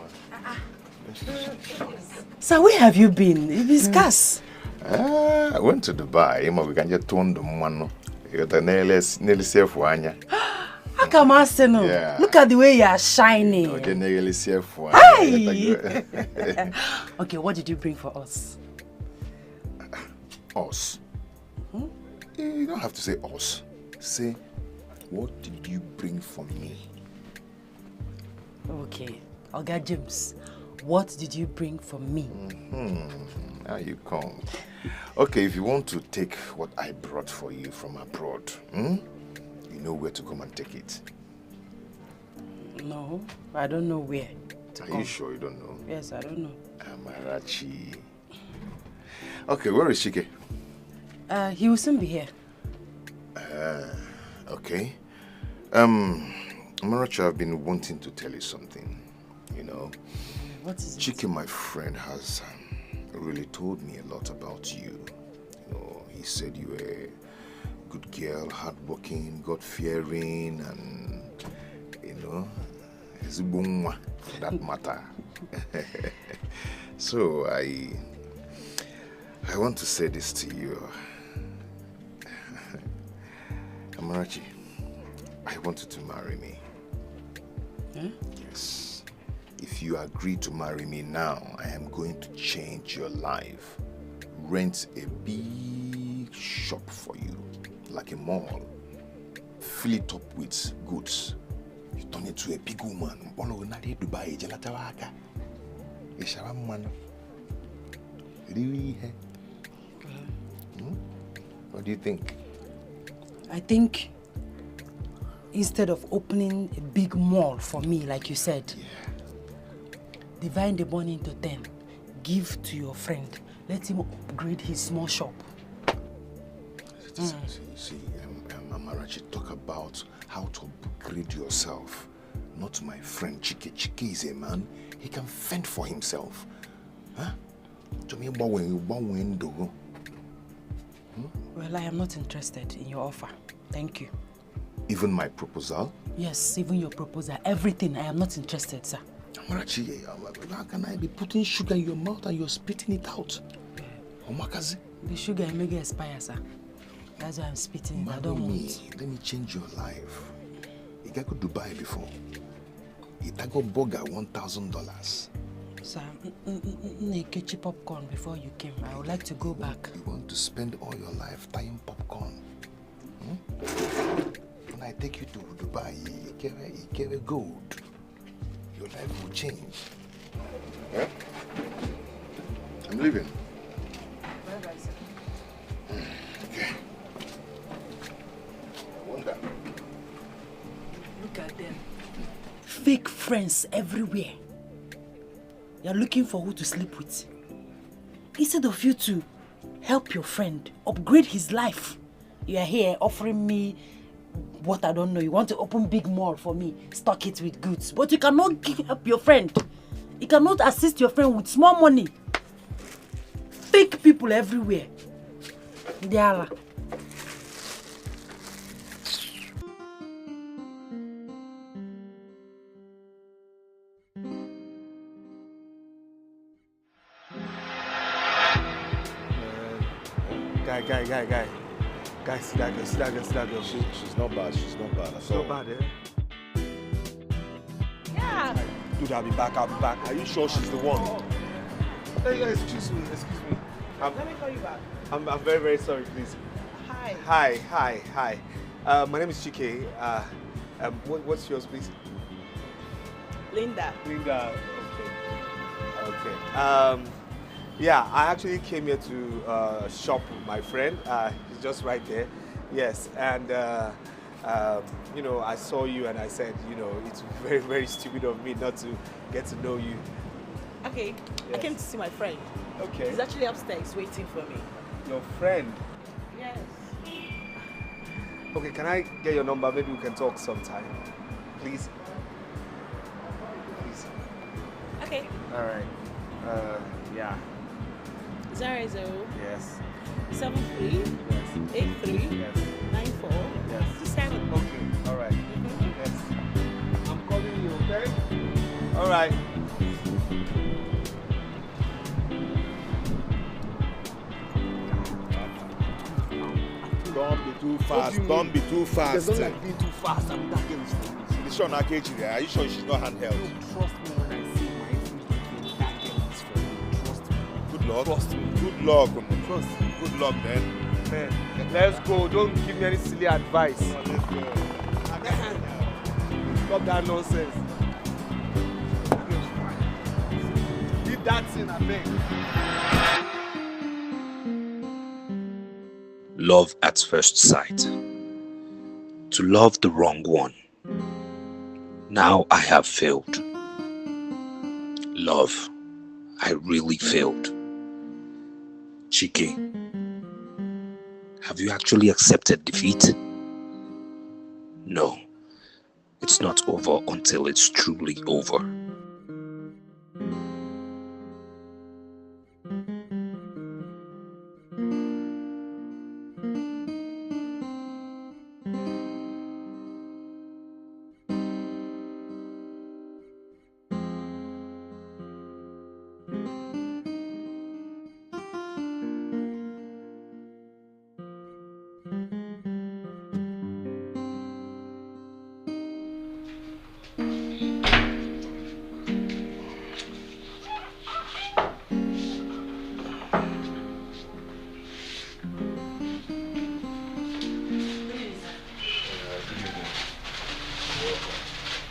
Sir, where have you been? You've been scarce. I went to Dubai. We can just turn the money. You got nearly safe one. How come I say no? Yeah. Look at the way you are shining. Okay, nearly safe one. Hey! Okay, what did you bring for us? Us. You don't have to say us. Say, what did you bring for me? Okay, Oga James, what did you bring for me? Now you come. Okay, if you want to take what I brought for you from abroad, you know where to come and take it. No, I don't know where. Are you sure you don't know? Yes, I don't know. Amarachi. Okay, where is Chike? He will soon be here. Okay. Amarachi, I've been wanting to tell you something. You know, what is it? Chike, my friend, has really told me a lot about you. You know, he said you were a good girl, hardworking, God-fearing, and, you know, Ezuruonye for that matter. So I want to say this to you. Amarachi, I want you to marry me. Huh? Yes. If you agree to marry me now, I am going to change your life. Rent a big shop for you, like a mall. Fill it up with goods. You turn into a big woman. Dubai, what do you think? I think instead of opening a big mall for me, like you said, divide the money into 10. Give to your friend. Let him upgrade his small shop. See, Amarachi, talk about how to upgrade yourself. Not my friend Chike. Chike is a man. He can fend for himself. Huh? Well, I am not interested in your offer. Thank you. Even my proposal? Yes, even your proposal. Everything. I am not interested, sir. Amarachi, how can I be putting sugar in your mouth and you're spitting it out? Omakazi? The sugar may get expire, sir. That's why I'm spitting it. I don't want. Let me change your life. You got to Dubai before. You got burger $1,000. Sir, get popcorn before you came. I would like to go back. You want to spend all your life buying popcorn? When I take you to Dubai, you get a gold. Your life will change. Yeah? I'm leaving. Bye-bye, sir. Okay. I wonder. Look at them. Fake friends everywhere. You're looking for who to sleep with. Instead of you to help your friend, upgrade his life, you are here offering me what I don't know. You want to open big mall for me, stock it with goods. But you cannot help your friend. You cannot assist your friend with small money. Fake people everywhere. Diala. Guy. Guy, see that girl. She's not bad. She's not bad at all. Not bad, eh? Yeah. Dude, I'll be back. Are you sure she's the one? Hey, excuse me. Let me call you back. I'm very, very sorry, please. Hi. My name is Chike. What's yours, please? Linda. Okay. Yeah, I actually came here to shop with my friend. He's just right there. Yes, and You know, I saw you and I said, you know, it's very, very stupid of me not to get to know you. Okay, I came to see my friend. Okay. He's actually upstairs waiting for me. Your friend? Yes. Okay, can I get your number? Maybe we can talk sometime. Please? Please. Okay. All right. Yeah. 00 Yes. 73 Yes. 83 Yes. 94 Yes. 27. Okay. All right. Yes. I'm calling you, okay? All right. Don't be too fast. Don't be too fast. There's not like being too fast. I mean, that girl is for me. Is Sean Akechi there? Are you sure she's not handheld? Trust me when I say my everything, that girl is for me. Trust me. Good luck. Trust me. Good luck. Trust me. Good luck, then. Man, let's go. Don't give me any silly advice. Let's go. Stop that nonsense. Leave that thing, I beg. Love at first sight. To love the wrong one. Now I have failed. Love, I really failed. Chike, have you actually accepted defeat? No, it's not over until it's truly over.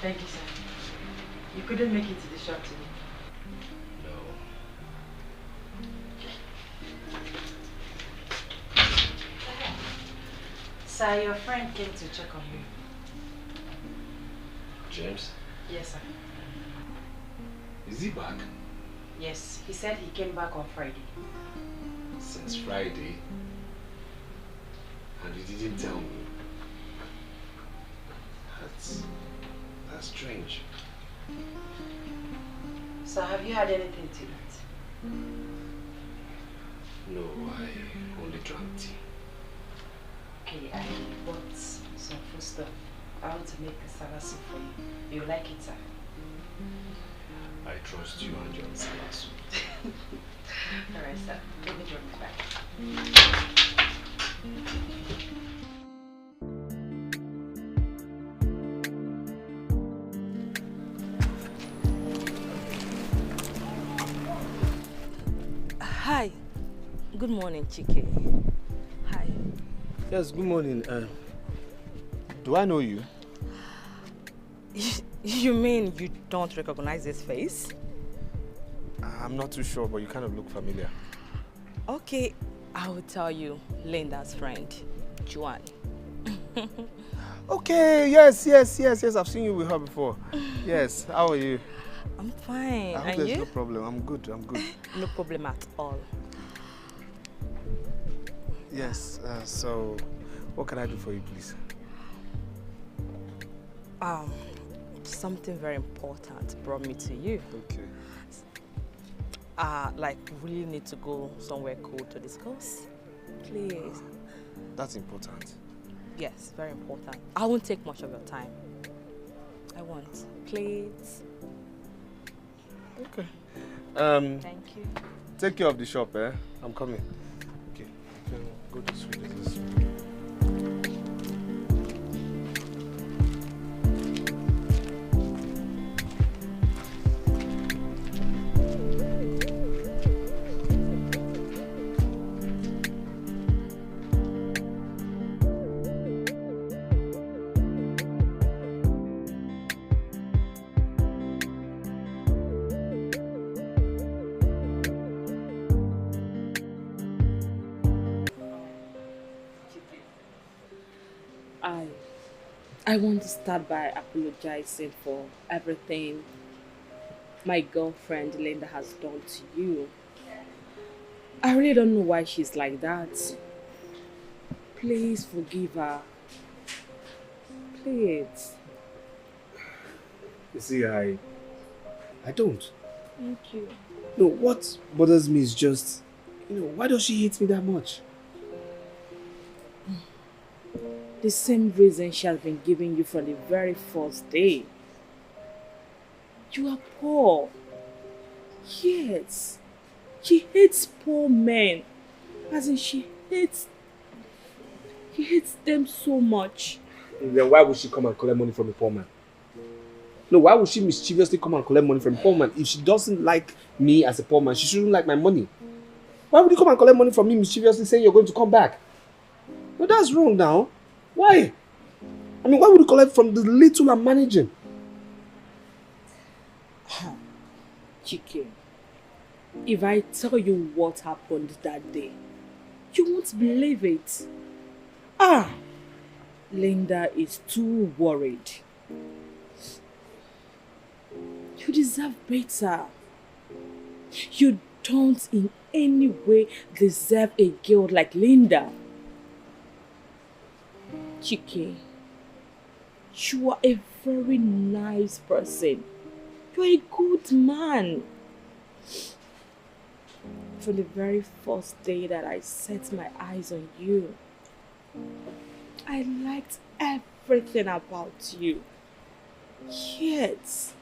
Thank you, sir. You couldn't make it to the shop today. Sir, your friend came to check on you. James? Yes, sir. Is he back? Yes, he said he came back on Friday. Since Friday? And you didn't tell me? That's strange. So have you had anything to eat? No, I only drank tea. Okay, I bought some food stuff. I want to make a salad soup for you. You like it, sir? I trust you and your salad soup. Alright, sir. Let me drop it back. Hi. Good morning, Chike. Hi. Yes, good morning. Do I know you? You mean you don't recognize this face? I'm not too sure, but you kind of look familiar. Okay, I will tell you. Linda's friend, Juan. Okay, yes. I've seen you with her before. Yes, how are you? I'm fine. I hope And there's you? no problem. I'm good. No problem at all. Yes, so what can I do for you, please? Something very important brought me to you. Okay. Like, we really need to go somewhere cool to discuss. Please. That's important. Yes, very important. I won't take much of your time. I won't. Please. Okay. Thank you. Take care of the shop, eh? I'm coming. Okay. Go this way. I want to start by apologizing for everything my girlfriend Linda has done to you. I really don't know why she's like that. Please forgive her. Please. You see, I don't. Thank you. No, what bothers me is just, why does she hate me that much? The same reason she has been giving you from the very first day. You are poor. Yes. She hates poor men. As in, she hates them so much. Then why would she come and collect money from a poor man? No, why would she mischievously come and collect money from a poor man? If she doesn't like me as a poor man, she shouldn't like my money. Why would you come and collect money from me mischievously saying you're going to come back? No, that's wrong now. Why? I mean, why would you collect from the little I'm managing? Chike, if I tell you what happened that day, you won't believe it. Linda is too worried. You deserve better. You don't in any way deserve a girl like Linda. Chike, you are a very nice person. You are a good man. From the very first day that I set my eyes on you, I liked everything about you. Yes.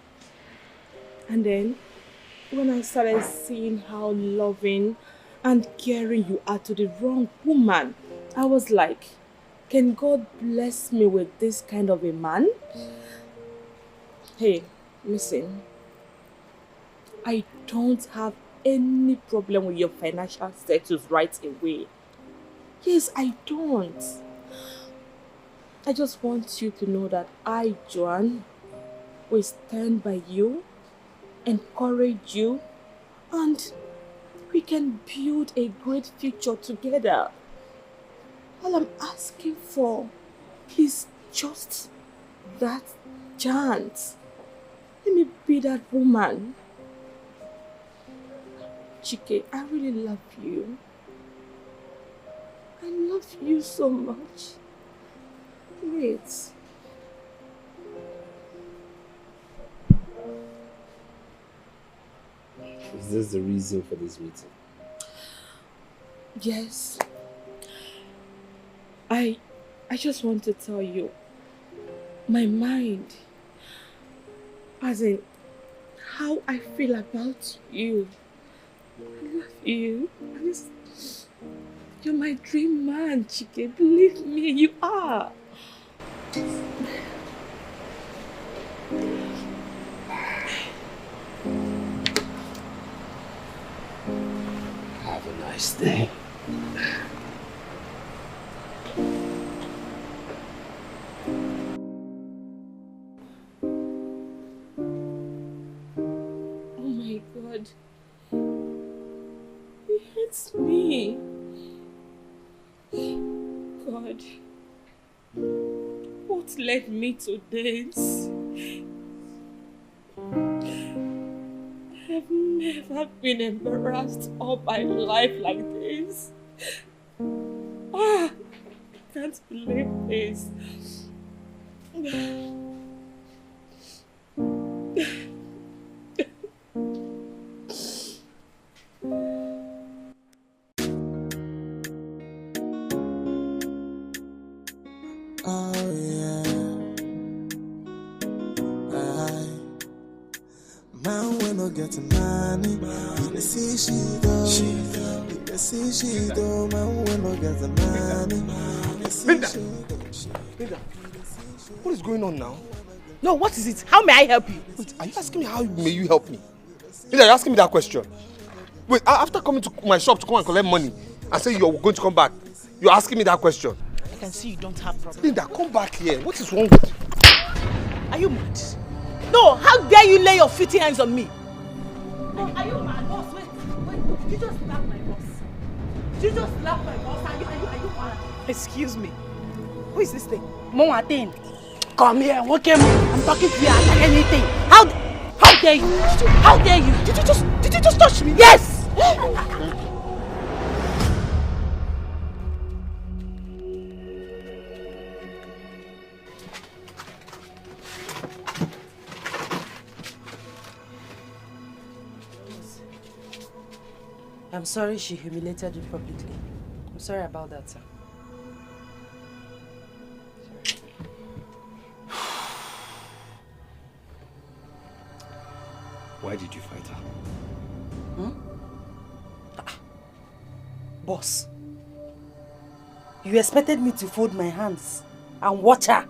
And then, when I started seeing how loving and caring you are to the wrong woman, I was like, can God bless me with this kind of a man? Hey, listen. I don't have any problem with your financial status right away. Yes, I don't. I just want you to know that I, Joan, will stand by you, encourage you, and we can build a great future together. All I'm asking for is just that chance. Let me be that woman. Chike, I really love you. I love you so much. Wait. Is this the reason for this meeting? Yes. I just want to tell you, my mind, as in how I feel about you. I love you. You're my dream man, Chike. Believe me, you are. Have a nice day. Oh my God. He hates me. God. What led me to this? I have never been embarrassed all my life like this. I can't believe this. Oh yeah. Man we no get money. You see she do. You see she do. Man we no get money. Linda! Linda! What is going on now? No, what is it? How may I help you? Wait, are you asking me how may you help me? Linda, you're asking me that question. Wait, after coming to my shop to come and collect money and say you're going to come back, you're asking me that question? I can see you don't have problems. Linda, come back here. What is wrong with you? Are you mad? No, how dare you lay your filthy hands on me? No, are you mad? Boss, wait. Did you just slap my boss? Did you just slap my boss? Are you mad? Excuse me. Who is this thing? Moatin. Come here, okay? I'm talking to you like anything. How dare you? How dare you? Did you just touch me? Yes! I'm sorry she humiliated you publicly. I'm sorry about that, sir. Why did you fight her? Boss, you expected me to fold my hands and watch her?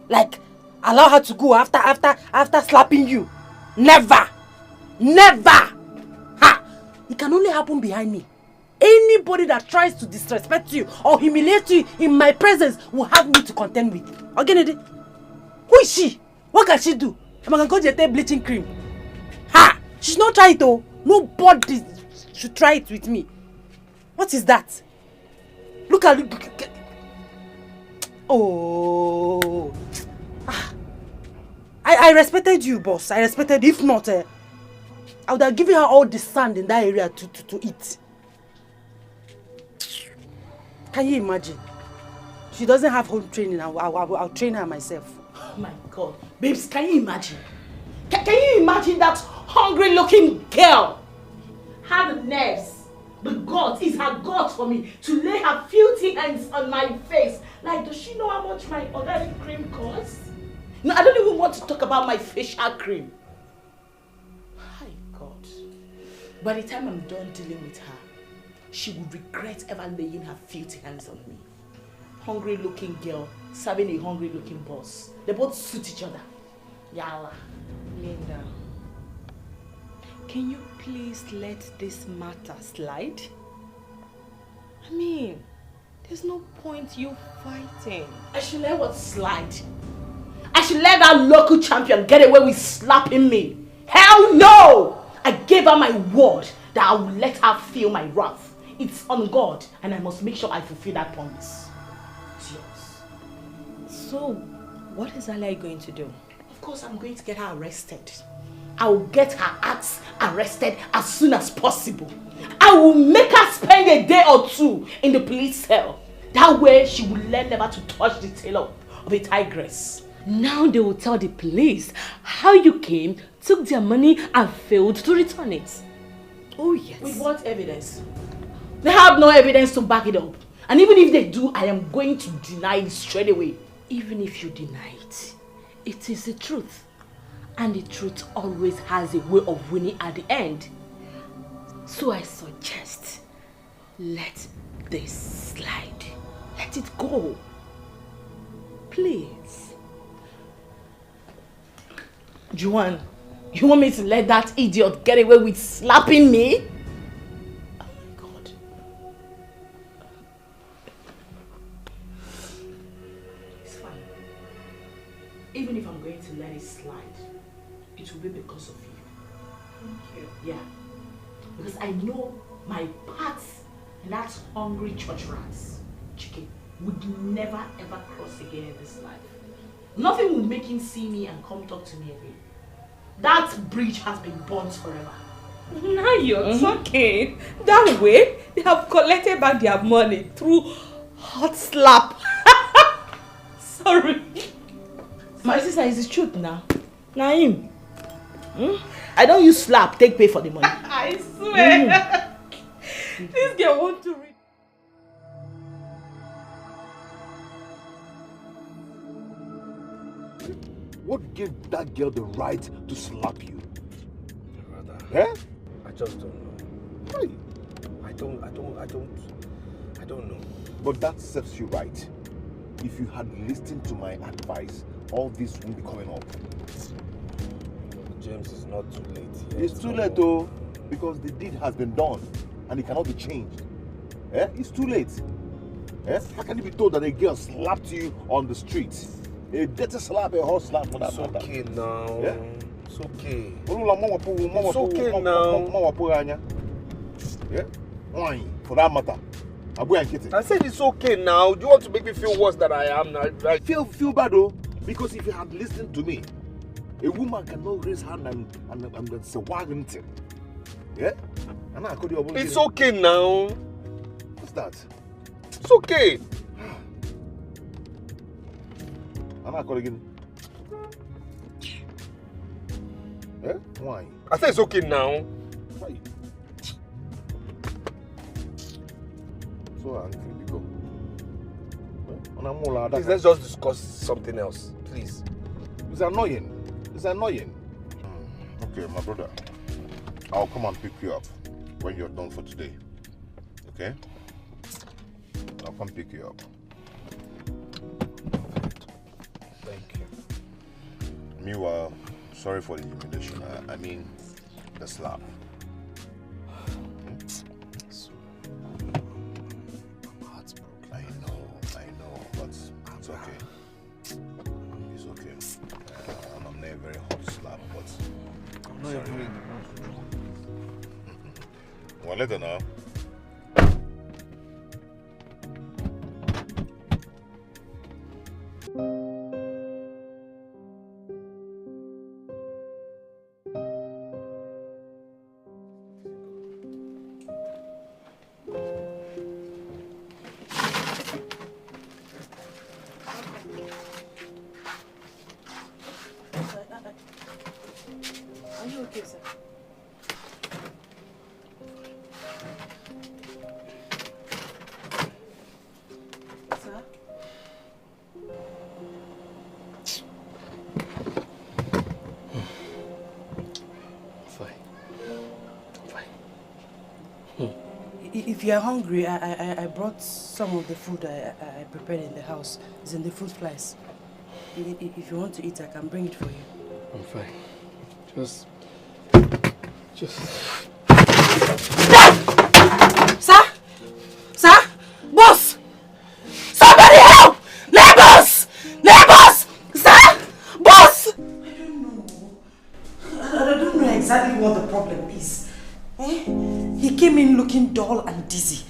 Like, allow her to go after slapping you? Never! Never! Ha! It can only happen behind me. Anybody that tries to disrespect you or humiliate you in my presence will have me to contend with. Again, who is she? What can she do? I'm going to go get bleaching cream. Ha! She's not trying it though. Nobody should try it with me. What is that? Look at oh. I respected you, boss. I respected. If not, I would have given her all the sand in that area to eat. Can you imagine? She doesn't have home training. I'll train her myself. Oh my God. Babes, can you imagine? Can you imagine that hungry-looking girl had the nerves, the guts, is her guts for me to lay her filthy hands on my face? Like, does she know how much my organic cream costs? No, I don't even want to talk about my facial cream. My God. By the time I'm done dealing with her, she would regret ever laying her filthy hands on me. Hungry-looking girl serving a hungry-looking boss. They both suit each other. Yalla. Linda, can you please let this matter slide? I mean, there's no point you fighting. I should let what slide? I should let that local champion get away with slapping me? Hell no! I gave her my word that I will let her feel my wrath. It's on God, and I must make sure I fulfill that promise. It's yours. So, what is Alichi going to do? Of course, I'm going to get her arrested. I will get her ass arrested as soon as possible. I will make her spend a day or two in the police cell. That way, she will learn never to touch the tail of a tigress. Now they will tell the police how you came, took their money, and failed to return it. Oh yes. With what evidence? They have no evidence to back it up. And even if they do, I am going to deny it straight away. Even if you deny it, it is the truth. And the truth always has a way of winning at the end. So I suggest, let this slide. Let it go. Please. Juan, you want me to let that idiot get away with slapping me? Oh my God. It's fine. Even if I'm going to let it slide, it will be because of you. Thank you. Yeah. Because I know my paths and that hungry church rats, chicken, would never ever cross again in this life. Nothing will make him see me and come talk to me again. That bridge has been burnt forever. Now you're talking. That way, they have collected back their money through hot slap. Sorry. My sister, is the truth now. Naim. I don't use slap, take pay for the money. I swear. This girl wants to read. What gave that girl the right to slap you? Brother, Eh? I just don't know. Hey. I don't know. But that serves you right. If you had listened to my advice, all this wouldn't be coming up. James, it's not too late yet. It's too late though, because the deed has been done and it cannot be changed. Eh? It's too late. Eh? How can you be told that a girl slapped you on the street? A dirty slap, a hot slap for that matter. It's okay now. Yeah? It's okay. It's okay now. Yeah? Why? For that matter. I said it's okay now. Do you want to make me feel worse than I am now? Feel bad though. Because if you had listened to me, a woman cannot raise hand and say wagging. Yeah? And I could you. It's okay now. What's that? It's okay. And I could again. Eh? Why? I said it's okay now. Why? So angry because. Please, let's just discuss something else, please. It's annoying. It's annoying. Okay, my brother. I'll come and pick you up when you're done for today. Okay? I'll come pick you up. Thank you. Meanwhile, sorry for the humiliation. I mean, the slap. I know, but it's okay. It's okay. I'm not a very hot slap, but I'm not even in the mood. Well, later now. Are you okay, sir? Sir? If you are hungry, I brought some of the food I prepared in the house. It's in the fruit flies. If you want to eat, I can bring it for you. I'm fine. Just... Sir? Sir? Boss! Somebody help! Neighbors! Neighbors! Sir? Boss! I don't know exactly what the problem is. He came in looking dull and dizzy.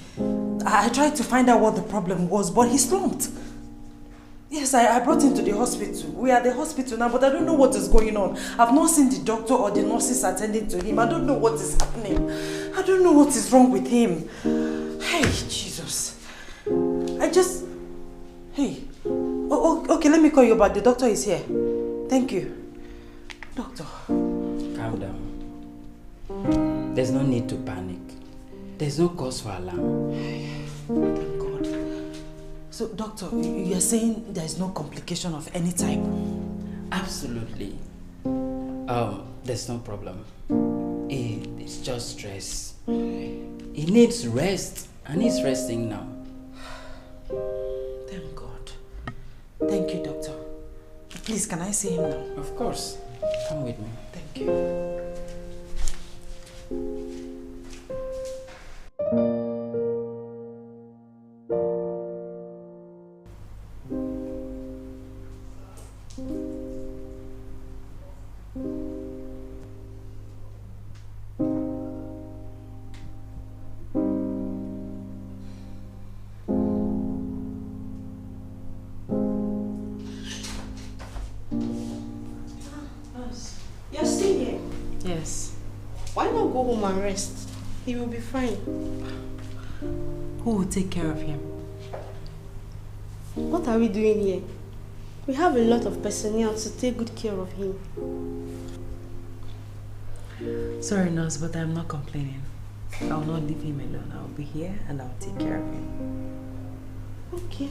I tried to find out what the problem was, but he slumped. Yes, I brought him to the hospital. We are at the hospital now, but I don't know what is going on. I've not seen the doctor or the nurses attending to him. I don't know what is happening. I don't know what is wrong with him. Hey, Jesus. Hey. Okay, let me call you back. The doctor is here. Thank you. Doctor. Calm down. There's no need to panic. There's no cause for alarm. Thank God. So, doctor, you are saying there is no complication of any type? Absolutely. There's no problem. It's just stress. He needs rest, and he's resting now. Thank God. Thank you, doctor. Please, can I see him now? Of course. Come with me. Thank you. You're still here? Yes. Why not go home and rest? He will be fine. Who will take care of him? What are we doing here? We have a lot of personnel to take good care of him. Sorry, nurse, but I'm not complaining. I will not leave him alone. I will be here and I'll take care of him. Okay.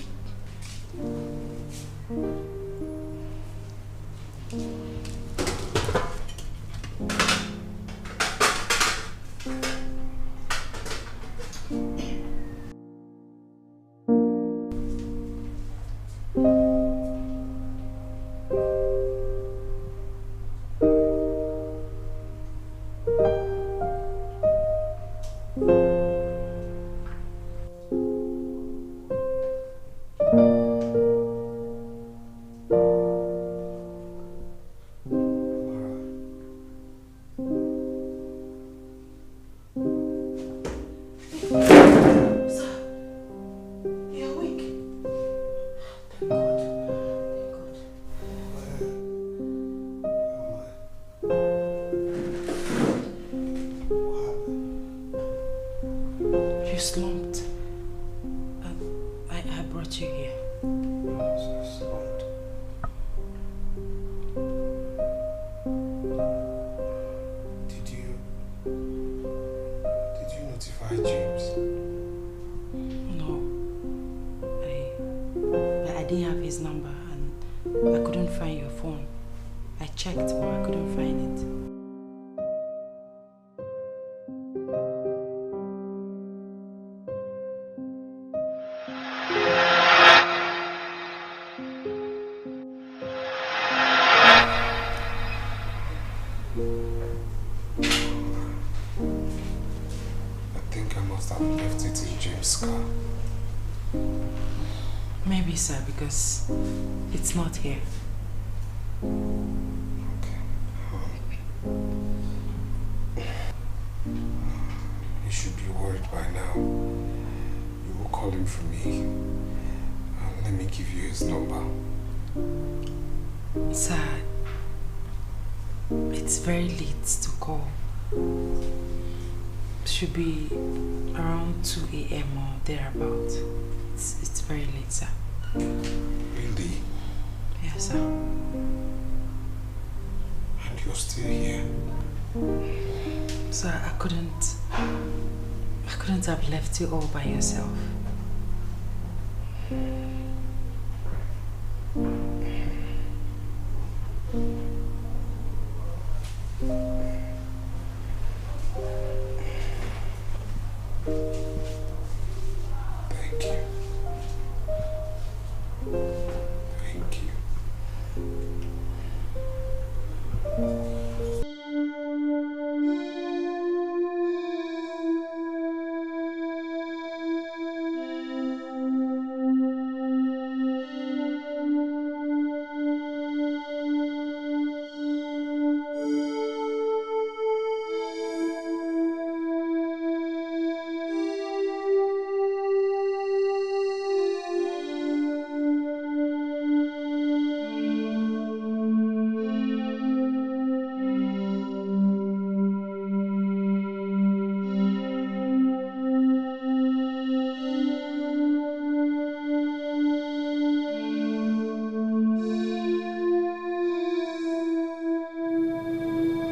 you slumped? I brought you here. Slumped. Did you notify James? No. I didn't have his number and I couldn't find your phone. I checked, but I couldn't find it. I think I must have left it in James' car. Maybe, sir, because it's not here. You should be worried by now. You will call him for me. Let me give you his number. Sir, it's very late to call. Should be around 2 a.m. or thereabout. It's very late, sir. Really? Yes, sir. And you're still here? Sir, I couldn't have left you all by yourself. Thank you. Thank you.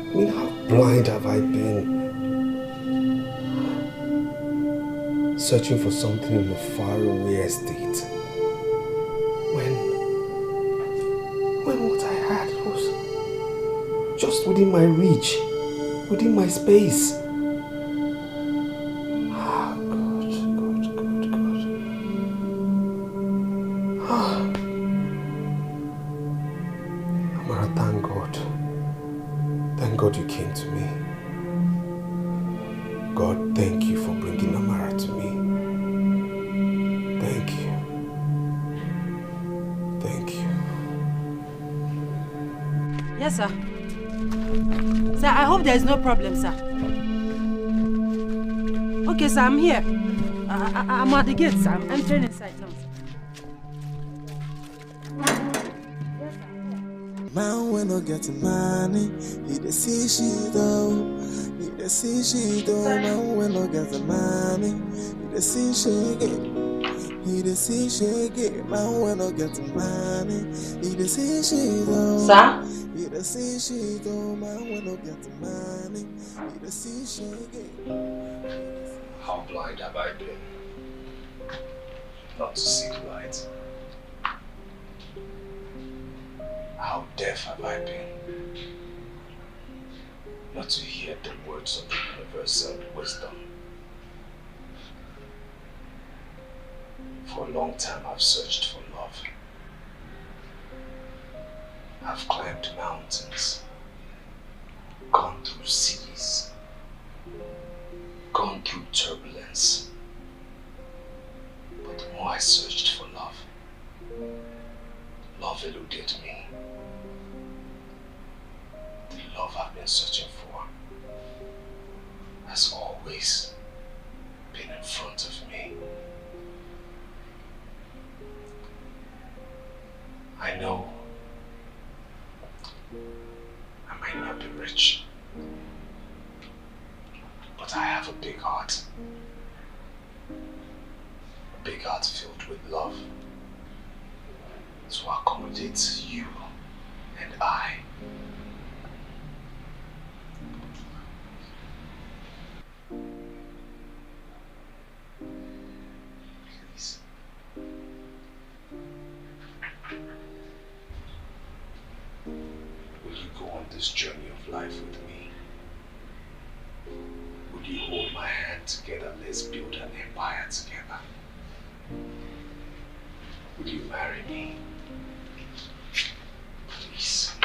I mean, how blind have I been? Searching for something in a faraway estate. When what I had was just within my reach, within my space. Ah, God. Ah. Amara, thank God. Thank God you came to me. God, thank you for bringing Amara to me. Thank you. Thank you. Yes, sir. Sir, I hope there is no problem, sir. Okay, sir, I'm here. I'm at the gate, sir. I'm entering inside now, sir. Man, when I get money, he dey see shit though. He dey see shit though. Man, when I get money, he dey see shit. He dey see shit. Man, when I get money, he dey see shit though. Sir? He dey see shit though. Man, when I get money, he dey see shit. How blind have I been not to see the light? How deaf have I been not to hear the words of the universal wisdom? For a long time I've searched for love. I've climbed mountains, gone through seas, gone through turbulence. But the more I searched for love, love eluded me. The love I've been searching for has always been in front of me. I know I might not be rich, but I have a big heart. big heart filled with love to accommodate you and I. Please. Will you go on this journey of life with me? Will you hold my hand together? Let's build an empire together. Will you marry me? Please.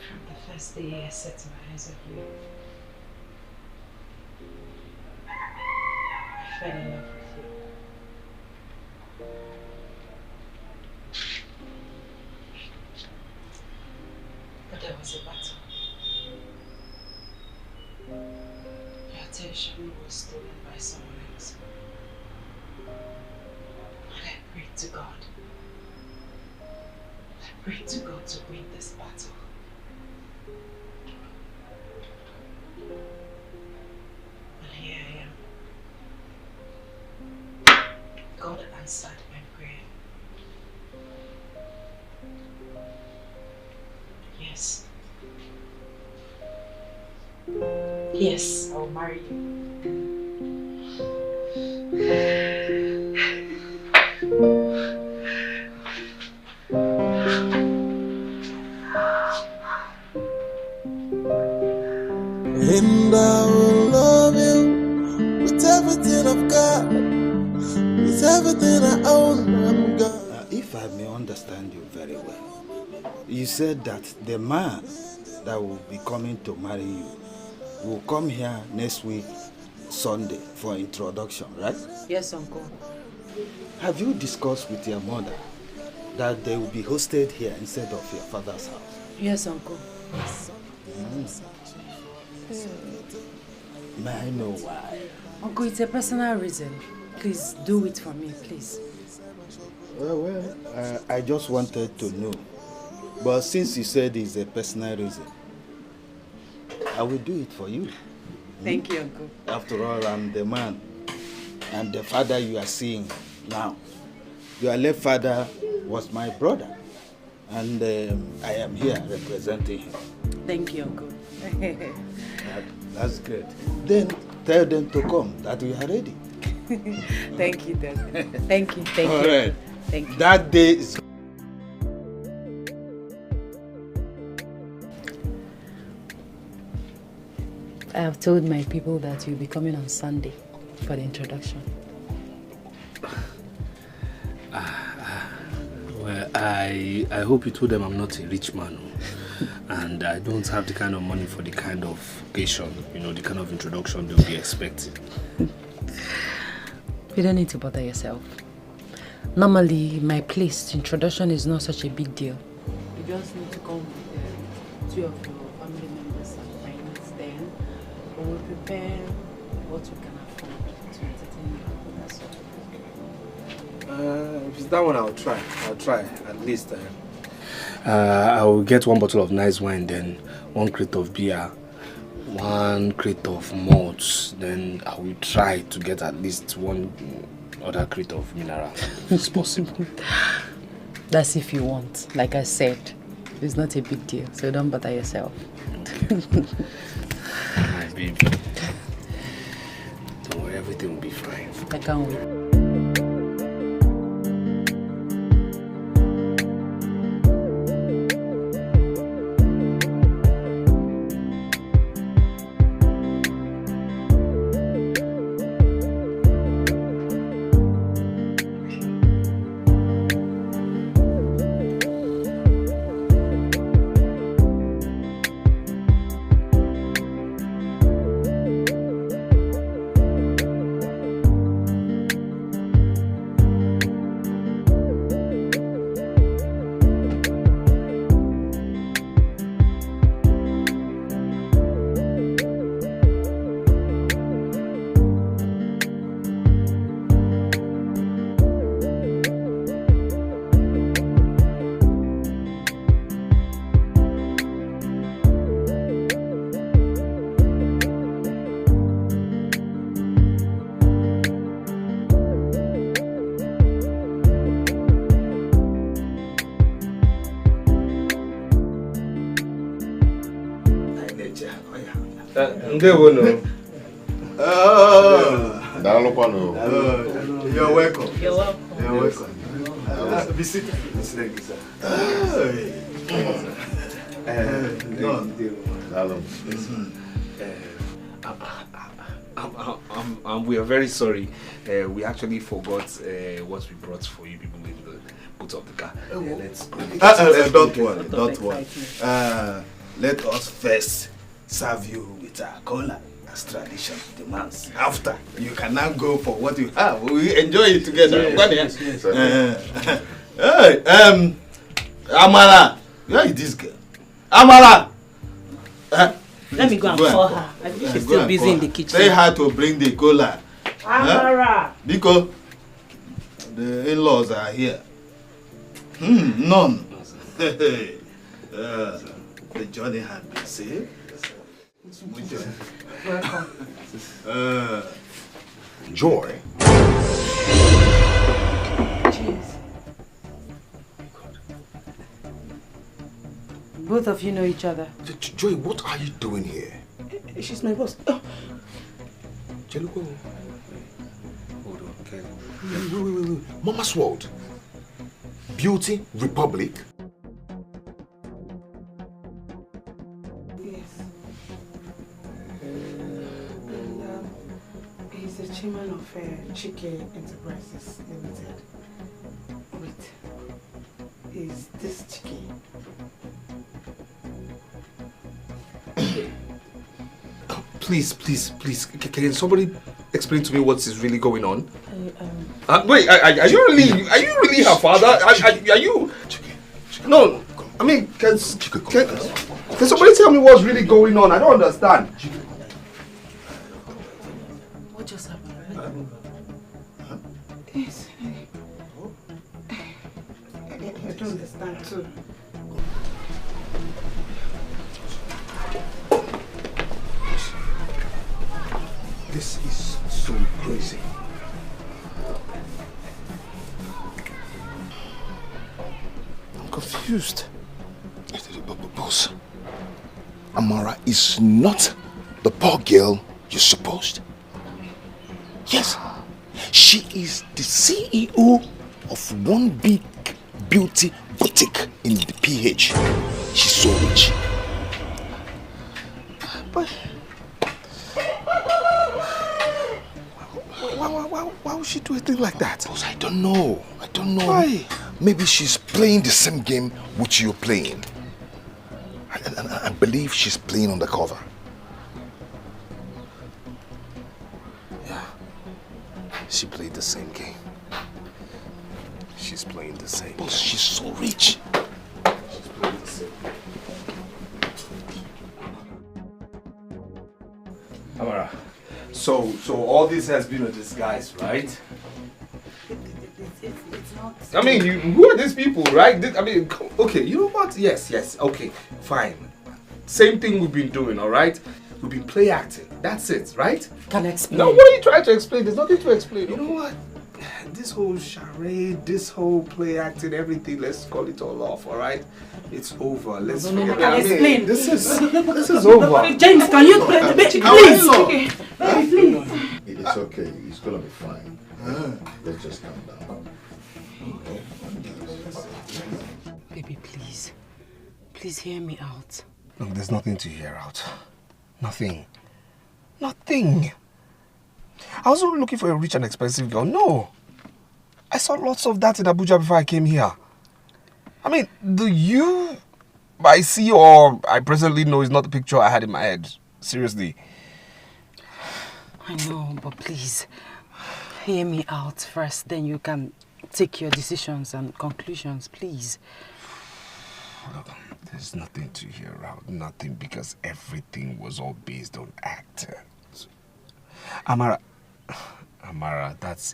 From the first day I set my eyes on you, I fell in love with you. But there was a battle. Your attention was stolen by someone else. And I prayed to God. I prayed to God to win this battle. And here I am. God answered my prayer. Yes. Yes, I'll marry you. And I will love you with everything I've got, with everything I own. I'm God. If I may understand you very well, you said that the man that will be coming to marry you will come here next week, Sunday, for introduction, right? Yes, Uncle. Have you discussed with your mother that they will be hosted here instead of your father's house? Yes, Uncle. May I know why? Uncle, it's a personal reason. Please do it for me, please. Well, I just wanted to know. But since you said it's a personal reason, I will do it for you. Thank you, Uncle. After all, I'm the man and the father you are seeing now. Your late father was my brother, and I am here representing him. Thank you, Uncle. That's great. Then tell them to come, that we are ready. Thank you, Dad. Thank you, thank All you. right. Thank you. That day is... I have told my people that you'll be coming on Sunday for the introduction. Well, I hope you told them I'm not a rich man. And I don't have the kind of money for the kind of occasion, the kind of introduction they'll be expecting. You don't need to bother yourself. Normally, my place, introduction is not such a big deal. You just need to come with 2 of your family members and friends, then we will prepare what we can afford to entertain you. That's all. If it's that one, I'll try, at least. I will get 1 bottle of nice wine, then 1 crate of beer, 1 crate of malts, then I will try to get at least 1 other crate of mineral, if it's possible. That's if you want. Like I said, it's not a big deal, so don't bother yourself. Okay. My baby. Don't worry, everything will be fine. I can't wait. Ndewo no. You're welcome. You're welcome. You're welcome. Be seated. Be seated, sir. We are very sorry. We actually forgot what we brought for you people in the boot of the car. Let's go. Don't worry, don't worry. Let us first serve you with our cola as tradition demands. After, you can now go for what you have. We enjoy it together. Yes, Hey, Amara, where is this girl? Amara! Let me go and call her. I think she's still busy in the kitchen. Say hi to bring the cola. Amara! Because the in-laws are here. None. The journey has been saved. Welcome. Joy. Cheers. Both of you know each other. Joy, what are you doing here? She's my boss. Oh. Cheluko. Hold on, okay. Wait. Mama's World. Beauty Republic. Yes. And he's the chairman of Chizzy Enterprises Limited. Wait, is this Chizzy? Please, can somebody explain to me what is really going on? Wait, are you really her father? Are you? No, I mean, can somebody tell me what's really going on? I don't understand. What just happened? Yes. I don't understand too. This is so crazy. I'm confused. Boss, Amara is not the poor girl you supposed. Yes, she is the CEO of one big beauty boutique in the PH. She's so rich. But why would she do a thing like that? Boss, I don't know. Why? Maybe she's playing the same game which you're playing. I believe she's playing undercover. Yeah. She played the same game. She's playing the same. Boss, she's so rich. She's playing the same. Amara, so all this has been a disguise, right? It's not. I mean, who are these people, right? Okay, you know what? Yes, okay, fine. Same thing we've been doing, all right? We've been play acting. That's it, right? Can I explain? No, what are you trying to explain? There's nothing to explain. You know what? This whole charade, this whole play acting, everything, let's call it all off, all right? It's over. Let's forget Can I explain? This is over. James, can you please? Okay. Please. It's okay. It's gonna be fine. Let's just calm down. Baby, please. Please hear me out. Look, there's nothing to hear out. Nothing. I wasn't looking for a rich and expensive girl. No. I saw lots of that in Abuja before I came here. I mean, the you I see or I presently know is not the picture I had in my head. Seriously. I know, but please, hear me out first. Then you can take your decisions and conclusions, please. Look, there's nothing to hear out. Nothing, because everything was all based on acting. Amara,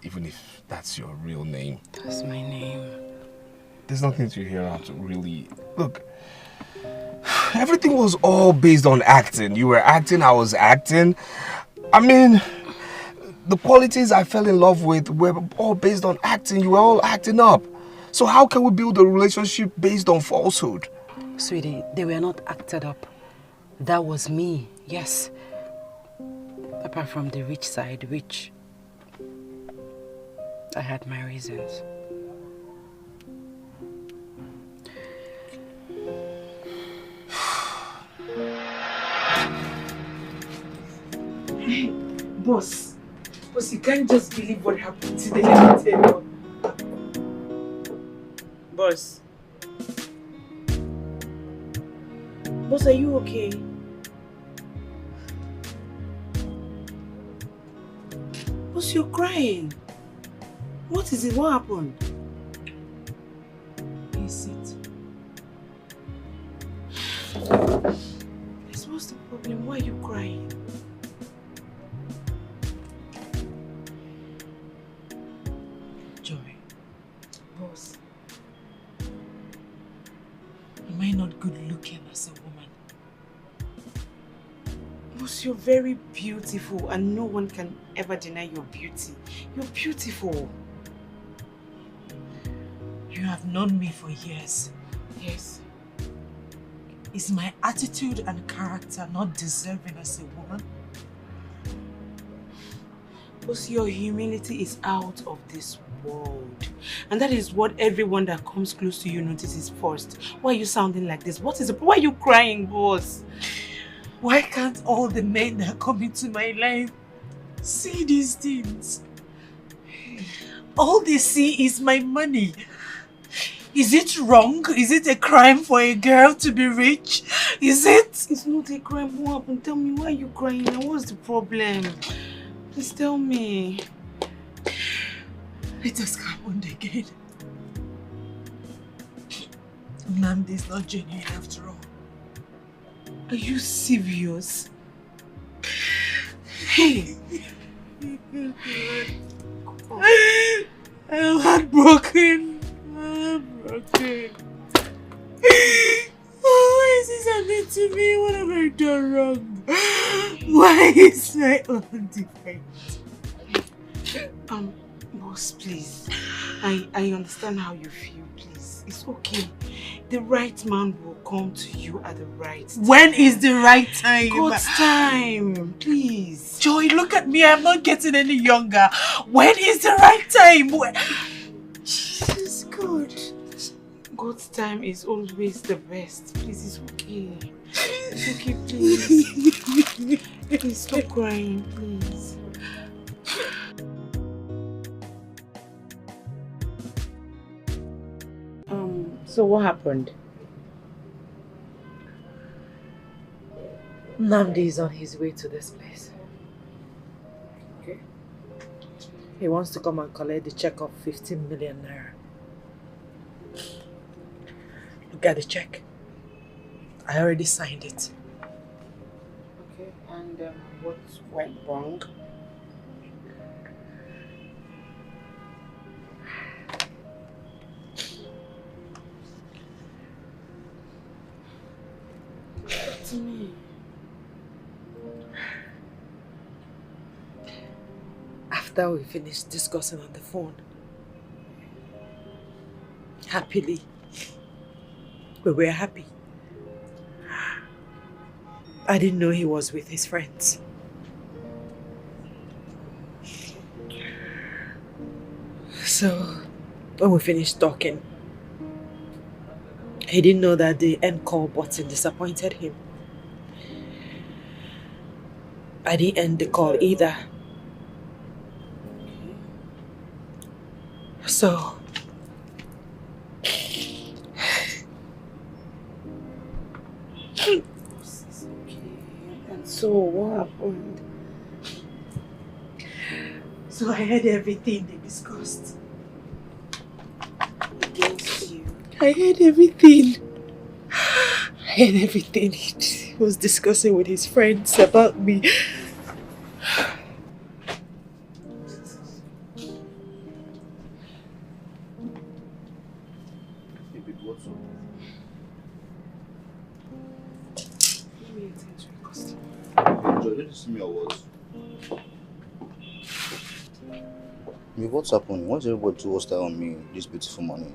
even if that's your real name. That's my name. There's nothing to hear out, really. Look, everything was all based on acting. You were acting, I was acting. I mean, the qualities I fell in love with were all based on acting. You were all acting up. So how can we build a relationship based on falsehood? Sweetie, they were not acted up. That was me, yes. Apart from the rich side, which I had my reasons. Boss, you can't just believe what happened today. Let me tell you. Boss, are you okay? Boss, you're crying. What is it? What happened? Is it? What's the problem? Why are you crying? Joy. Boss. Am I not good looking as a woman? Boss, you're very beautiful and no one can ever deny your beauty. You're beautiful. You have known me for years. Yes. Is my attitude and character not deserving as a woman? Boss, your humility is out of this world. And that is what everyone that comes close to you notices first. Why are you sounding like this? What is it? Why are you crying, boss? Why can't all the men that come into my life see these things? All they see is my money. Is it wrong? Is it a crime for a girl to be rich? Is it? It's not a crime. What happened? Tell me, why are you crying now? What's the problem? Please tell me. It has happened again. Nnamdi is not genuine after all. Are you serious? Hey! I'm heartbroken. Okay. Why is this happening to me? What have I done wrong? Why is my own defect? Boss, please. I understand how you feel, please. It's okay. The right man will come to you at the right time. When is the right time? God's time, please. Joy, look at me. I'm not getting any younger. When is the right time? Jesus, God. God's time is always the best. Please, it's okay. It's okay, please. Please stop crying, please. So what happened? Nnamdi is on his way to this place. Okay. He wants to come and collect the check of 15 million naira. Look at the check. I already signed it. Okay, and what went wrong? To me. After we finished discussing on the phone, happily, we were happy. I didn't know he was with his friends. So, when we finished talking, he didn't know that the end call button disappointed him. I didn't end the call either. So, and so what happened? So I heard everything they discussed. Against you. I heard everything. I heard everything he was discussing with his friends about me. What's happening? What's everybody too hostile on me this beautiful morning?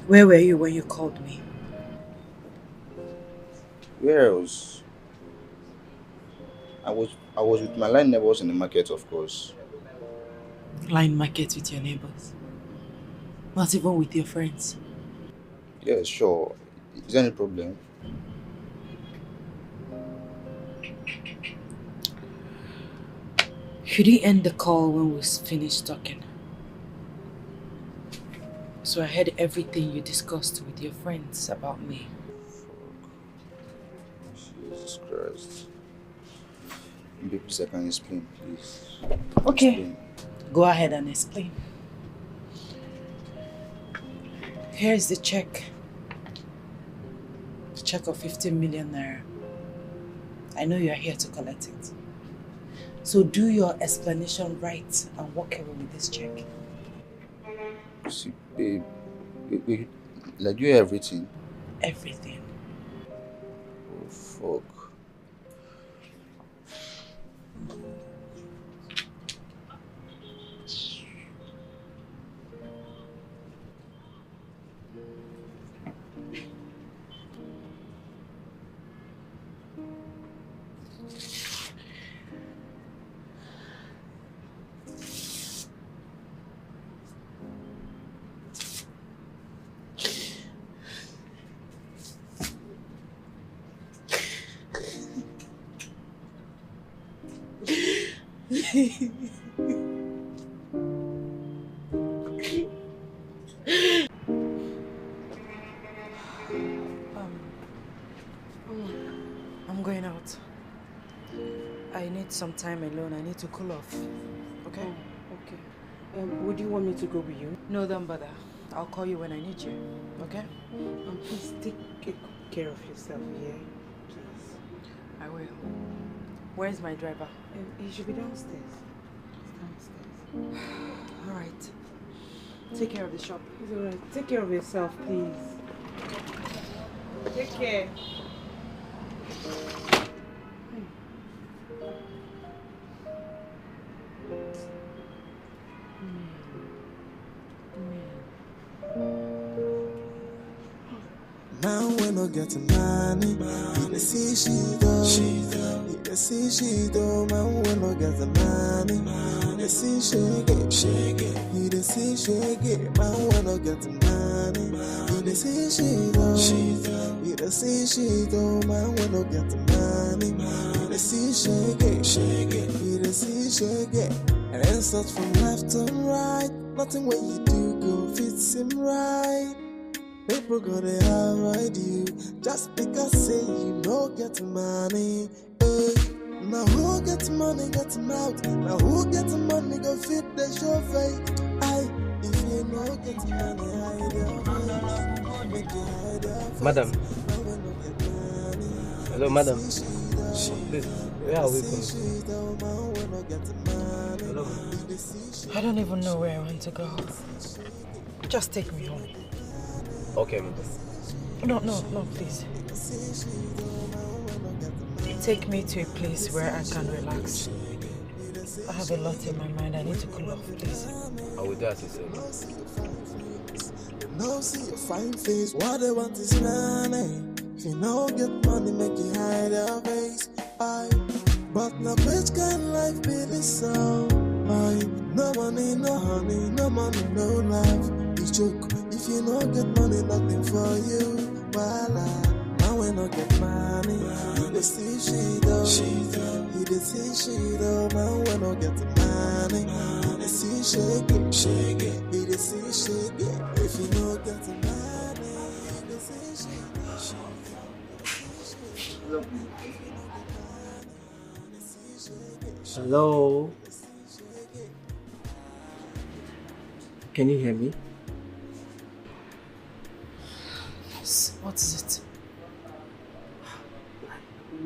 Where were you when you called me? Where else? I was with my line neighbors in the market, of course. Line market with your neighbors? Not even with your friends? Yeah, sure. Is there any problem? You didn't end the call when we finished talking. So I heard everything you discussed with your friends about me. Jesus Christ. Maybe please I can explain, please. Okay. Explain. Go ahead and explain. Here's the check. The check of 15 million naira. I know you're here to collect it. So do your explanation right and walk away with this check. See, babe, like you everything. Everything. Oh, fuck. I'm going out. I need some time alone. I need to cool off. Okay? Oh, okay. Would you want me to go with you? No, don't bother. I'll call you when I need you. Okay? Please take care of yourself, yeah? Please. I will. Where's my driver? He should be downstairs. Downstairs. All right. Take care of the shop. It's all right. Take care of yourself, please. Take care. Now when I get money, you see she do. You see she do. Man when I get money, you see she get. You see she get. Man when I get money, you see she do. You see she do. Man when I get money, you see she get. You see she get. And then start from left to right. Nothing when you do go fits him right. People gonna avoid you just because say you no get money. Hey, now who get money get mouth? Now who get money go fit the show face? If you no get money, hide your face. Make you hide your face. Madam. Hello, madam. Please, where are we going? Hello. I don't even know where I want to go. Just take me home. Okay, madam. No, please. Take me to a place where I can relax. I have a lot in my mind. I need to cool off, please. I will do as you say. No, see your fine face. What they want is money. If you no get money, make you hide your face. But now which kind of life be this so? No money, no honey, no money, no life. It's joke. If you no get money, nothing for you. Now when I get money, you the see she do. You the see she do. Now when I get money, you the see shake it. You the see shake it. If you no get money, you the see shake it. Hello? Can you hear me? Yes, what is it?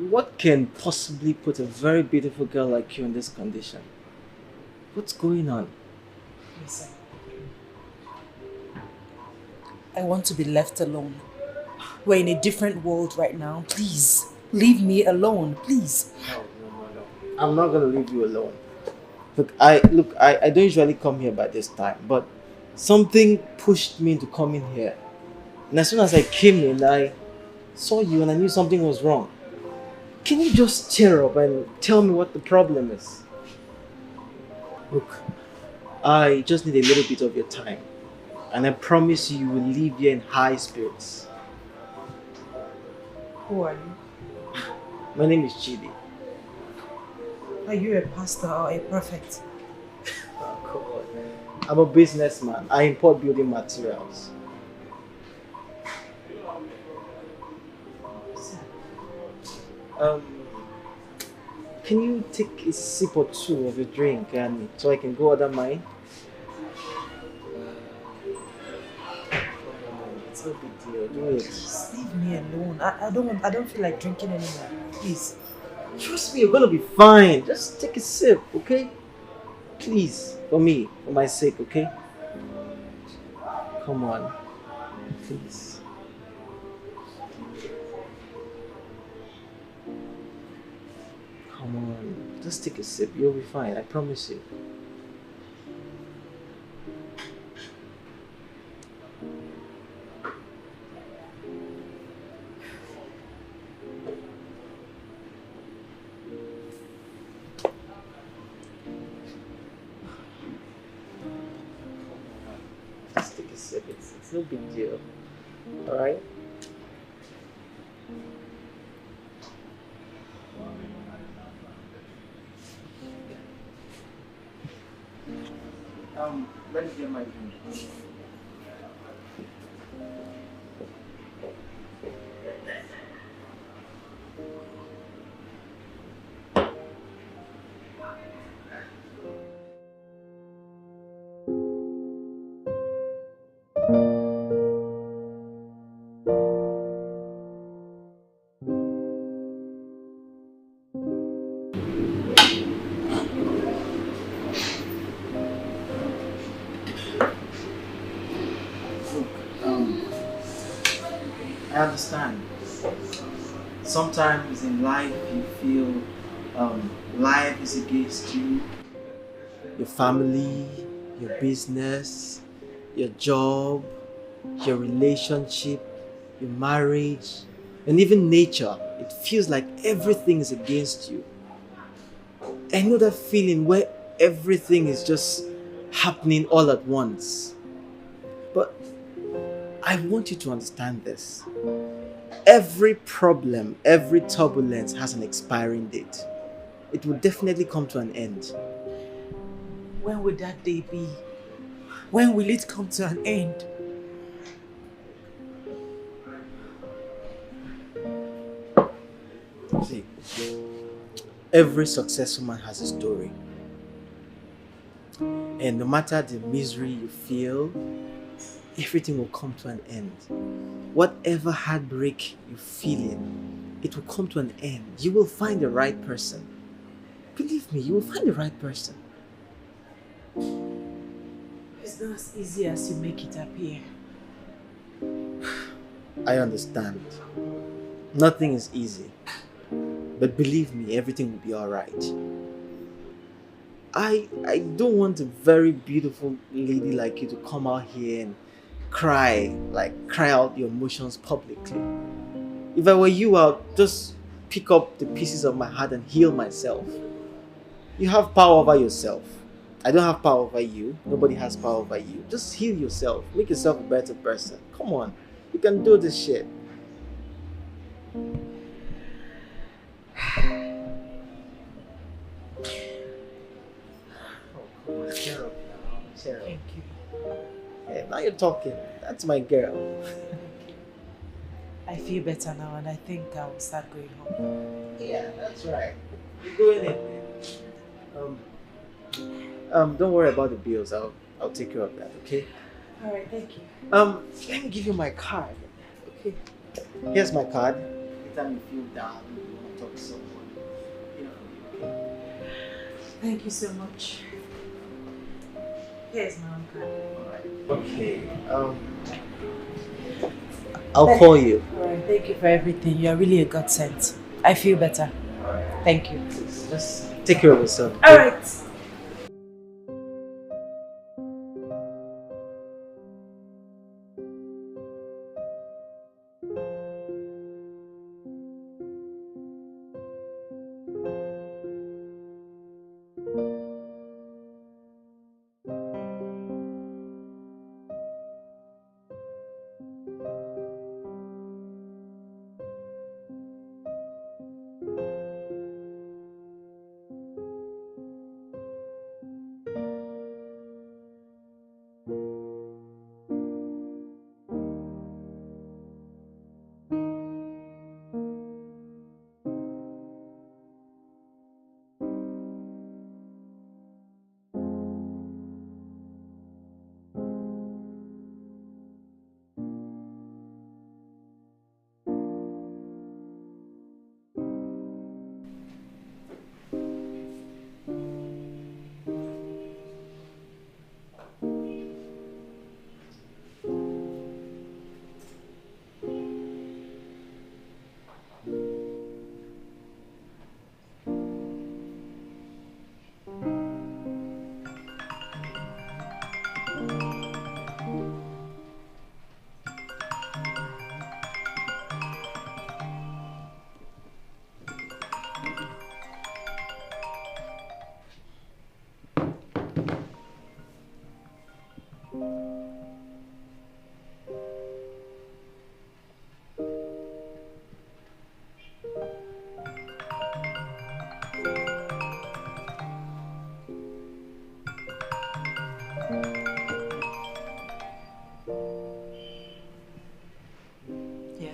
What can possibly put a very beautiful girl like you in this condition? What's going on? Listen. I want to be left alone. We're in a different world right now. Please, leave me alone, please. No. I'm not gonna leave you alone. I don't usually come here by this time, but something pushed me into coming here. And as soon as I came in, I saw you and I knew something was wrong. Can you just cheer up and tell me what the problem is? Look, I just need a little bit of your time. And I promise you will leave here in high spirits. Who are you? My name is Chidi. Are you a pastor or a prophet? Oh, come on. I'm a businessman. I import building materials. Can you take a sip or two of your drink and so I can go order mine? It's no big deal. Do it. Just leave me alone. I don't feel like drinking anymore. Please. Trust me, you're gonna be fine. Just take a sip, okay? Please, for me, for my sake, okay? Come on, please. Come on, just take a sip. You'll be fine. I promise you. Just take a sip. It's no big deal. All right. Let me get my drink. I understand. Sometimes in life you feel life is against you, your family, your business, your job, your relationship, your marriage, and even nature. It feels like everything is against you. I know that feeling where everything is just happening all at once. But I want you to understand this. Every problem, every turbulence has an expiring date. It will definitely come to an end. When will that day be? When will it come to an end? See, every successful man has a story. And no matter the misery you feel, everything will come to an end. Whatever heartbreak you're feeling, it will come to an end. You will find the right person. Believe me, you will find the right person. It's not as easy as you make it appear. I understand. Nothing is easy. But believe me, everything will be alright. I don't want a very beautiful lady like you to come out here and cry out your emotions publicly. If I were you, I'll just pick up the pieces of my heart and heal myself. You have power over yourself. I don't have power over you. Nobody has power over you. Just heal yourself. Make yourself a better person. Come on. You can do this shit. Cheer up now. Cheer up. Thank you. Hey, now you're talking. That's my girl. I feel better now and I think I'll start going home. Yeah, that's right. You're going in. Don't worry about the bills. I'll take care of that, okay? Alright, thank you. Let me give you my card. Okay. Here's my card. Anytime you feel down, you want to talk to someone, okay? Thank you so much. Here's my own card. Okay. I'll call you. Alright, thank you for everything. You're really a godsend. I feel better. Thank you. Just take care of yourself. Okay? Alright.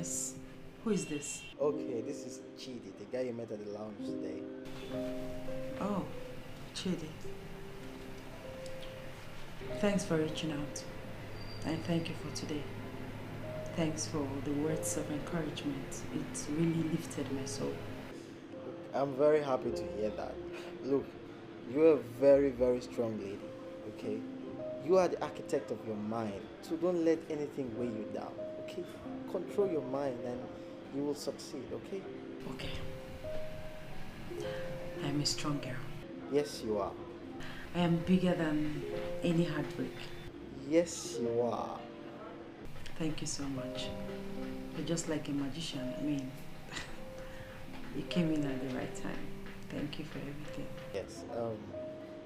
Yes. Who is this? Okay, this is Chidi, the guy you met at the lounge today. Oh, Chidi. Thanks for reaching out. And thank you for today. Thanks for the words of encouragement. It really lifted my soul. I'm very happy to hear that. Look, you're a very, very strong lady, okay? You are the architect of your mind, so don't let anything weigh you down, okay? Control your mind and you will succeed, okay? Okay. I'm a strong girl. Yes, you are. I am bigger than any heartbreak. Yes, you are. Thank you so much. You're just like a magician. I mean, you came in at the right time. Thank you for everything. Yes.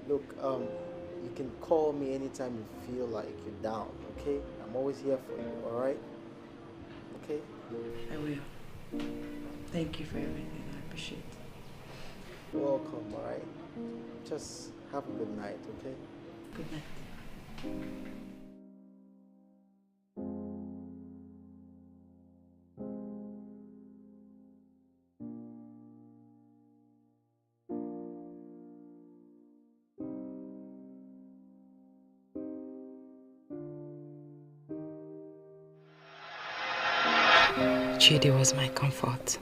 Look, you can call me anytime you feel like you're down, okay? I'm always here for you, alright? Okay? I will. Thank you for everything. I appreciate it. You're welcome, alright? Just have a good night, okay? Good night. Chidi was my comfort,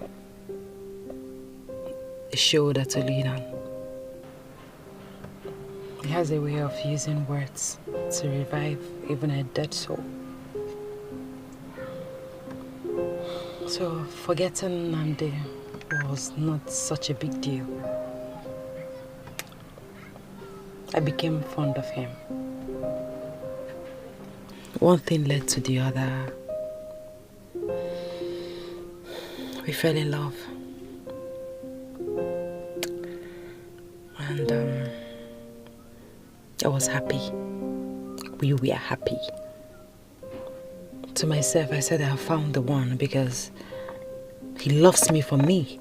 a shoulder to lean on. He has a way of using words to revive even a dead soul. So forgetting Nandi was not such a big deal. I became fond of him. One thing led to the other. We fell in love. And I was happy. We were happy. To myself, I said I have found the one because he loves me for me.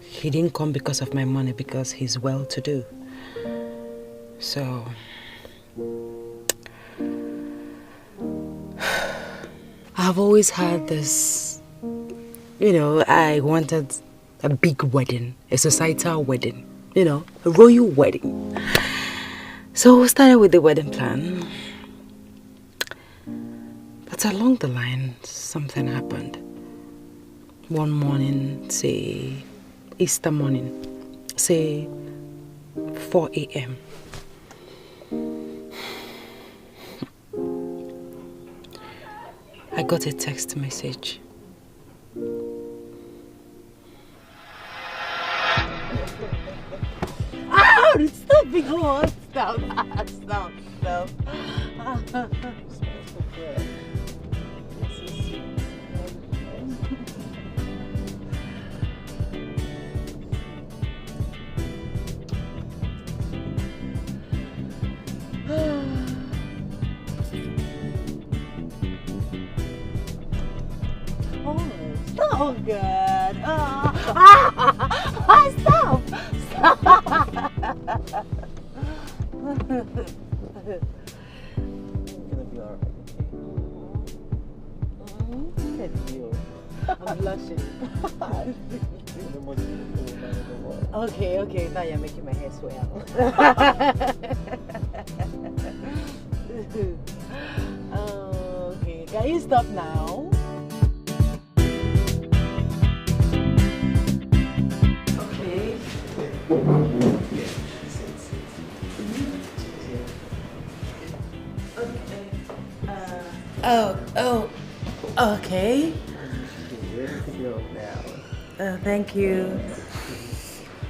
He didn't come because of my money, because he's well-to-do. So I've always had this, I wanted a big wedding, a societal wedding, a royal wedding. So we started with the wedding plan. But along the line, something happened. One morning, say Easter morning, say 4 a.m. I got a text message. Oh, stop being on. Stop. Stop. Oh, good. Stop. Gonna be alright, okay? Look at you. I'm blushing. Okay. Now you're making my hair swell. Okay, can you stop now? Okay. Okay. Thank you.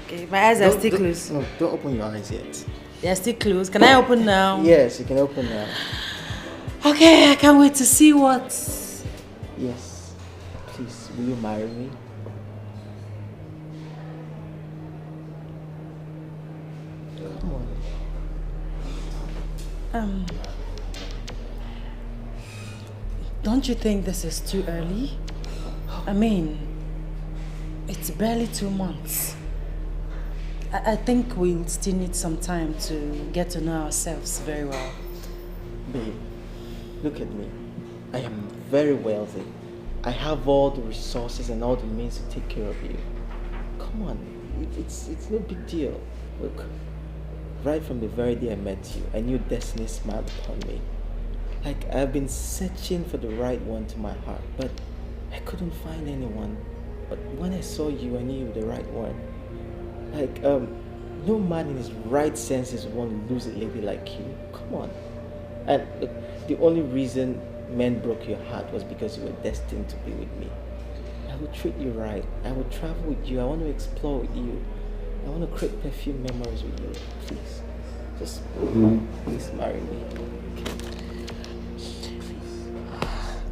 Okay, my eyes are still closed. No, don't open your eyes yet. They're still closed. Can I open now? Yes, you can open now. Okay, I can't wait to see what. Yes. Please, will you marry me? Come on. Don't you think this is too early? I mean, it's barely 2 months. I think we'll still need some time to get to know ourselves very well. Babe, look at me. I am very wealthy. I have all the resources and all the means to take care of you. Come on, it's no big deal. Look, right from the very day I met you, I knew destiny smiled upon me. Like, I've been searching for the right one to my heart, but I couldn't find anyone. But when I saw you, I knew you were the right one. Like, no man in his right senses would want to lose a lady like you. Come on. And look, the only reason men broke your heart was because you were destined to be with me. I will treat you right. I will travel with you. I want to explore with you. I want to create perfume memories with you. Please. Just please marry me. Okay.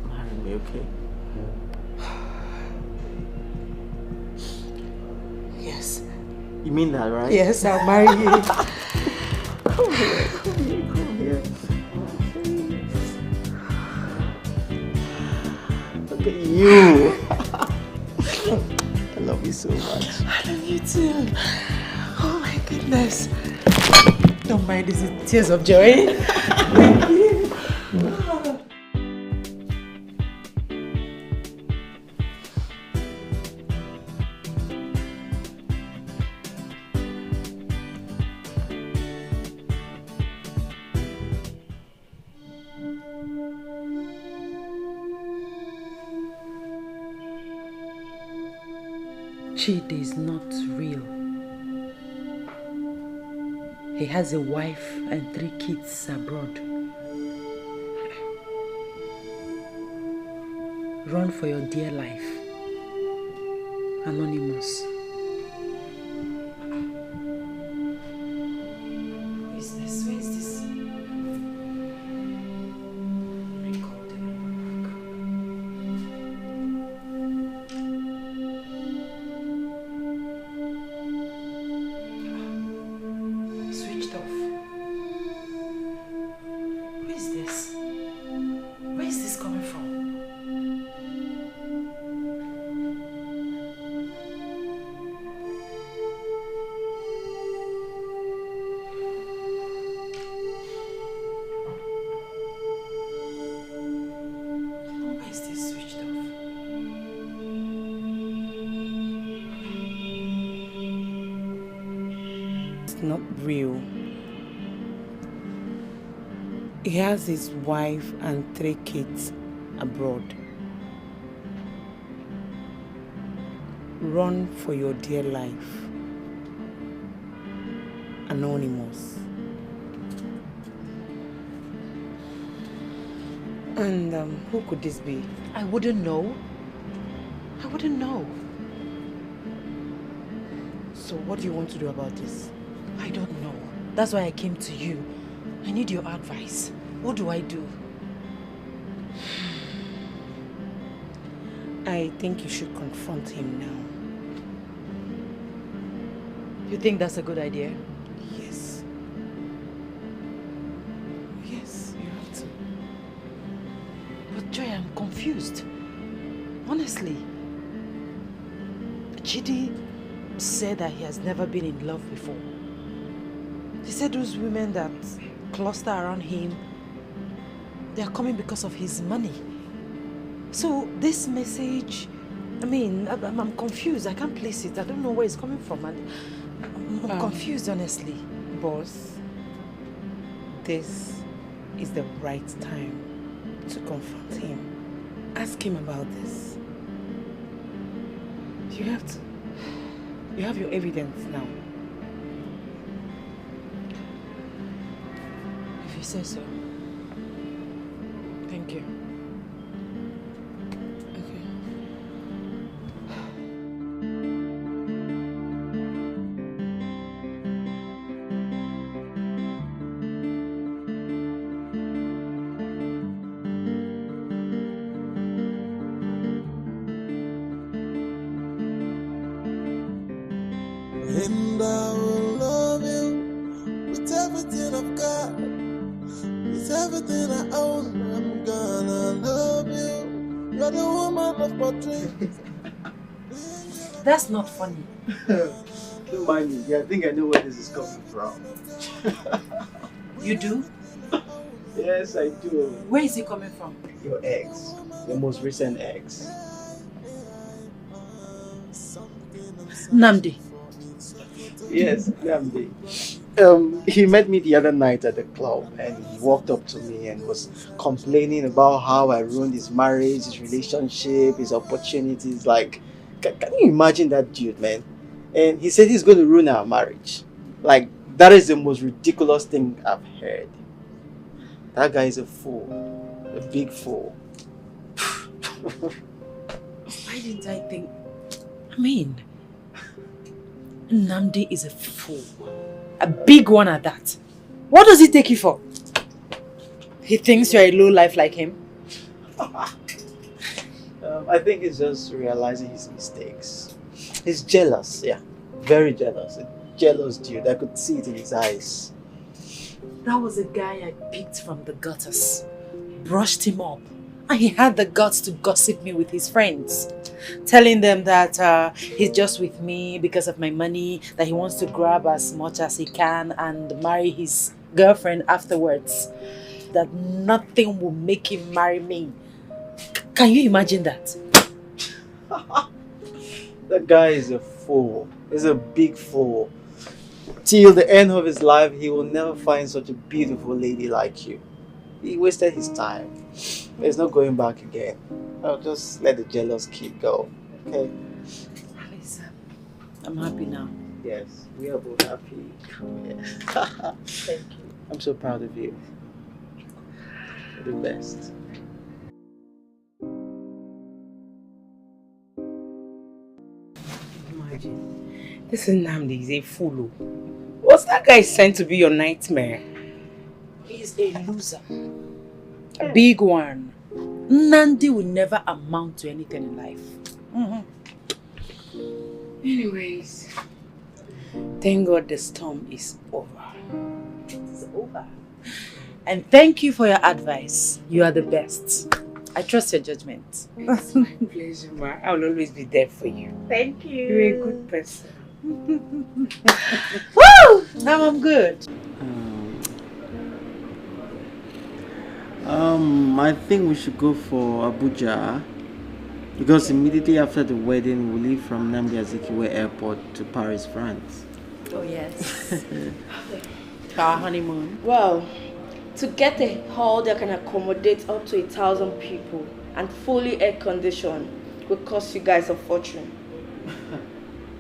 Marry me, okay? Yes. You mean that, right? Yes, I'll marry you. Come here, come here, come here. Look at you. I love you so much. I love you too. Oh my goodness. Don't mind these tears of joy. Thank you. Chidi is not real. He has a wife and 3 kids abroad. Run for your dear life. Anonymous. Who is this? Who is this? Switched off. Who is this? Where is this coming from? Why is this switched off? It's not real. He has his wife and 3 kids abroad. Run for your dear life. Anonymous. And who could this be? I wouldn't know. I wouldn't know. So what do you want to do about this? I don't know. That's why I came to you. I need your advice. What do I do? I think you should confront him now. You think that's a good idea? Yes. Yes, you have to. But Joy, I'm confused. Honestly. Chidi said that he has never been in love before. He said those women that cluster around him, they are coming because of his money. So this message, I mean, I'm confused. I can't place it. I don't know where it's coming from. And I'm confused, honestly. Boss, this is the right time to confront him. Ask him about this. You have to. You have your evidence now. If you say so. Thank you. And I will love you with everything I've got, with everything I own. I'm gonna love you. You're the woman of my dreams. That's not funny. Don't mind me. I think I know where this is coming from. You do? Yes, I do. Where is he coming from? Your ex. Your most recent ex. Namdi. Yes, Namdi. He met me the other night at the club and he walked up to me and was complaining about how I ruined his marriage, his relationship, his opportunities. Like, can you imagine that dude, man? And he said he's going to ruin our marriage. Like, that is the most ridiculous thing I've heard. That guy is a fool. A big fool. Why didn't I think... I mean, Namdi is a fool. A big one at that. What does he take you for? He thinks you're a low life like him? I think he's just realizing his mistakes. He's jealous, yeah. Very jealous. A jealous dude. I could see it in his eyes. That was a guy I picked from the gutters. Brushed him up. And he had the guts to gossip me with his friends. Telling them that he's just with me because of my money, that he wants to grab as much as he can and marry his girlfriend afterwards. That nothing will make him marry me. Can you imagine that? That guy is a fool. He's a big fool. Till the end of his life, he will never find such a beautiful lady like you. He wasted his time. There's no going back again. I'll just let the jealous kid go, okay? Listen, I'm happy now. Yes, we are both happy. Yeah. Thank you. I'm so proud of you. You're the best. Imagine, this Nnamdi is a fool. What's that guy sent to be your nightmare? He's a loser. A big one. Nandi will never amount to anything in life. Anyways, thank God the storm is over. It's over. And thank you for your advice. You are the best. I trust your judgment. It's my pleasure, Ma. I will always be there for you. Thank you. You're a good person. Woo! Now I'm good. I think we should go for Abuja because immediately after the wedding we'll leave from Nnamdi Azikiwe Airport to Paris, France. Oh yes. Our honeymoon. Well, to get a hall that can accommodate up to 1,000 people and fully air conditioned will cost you guys a fortune.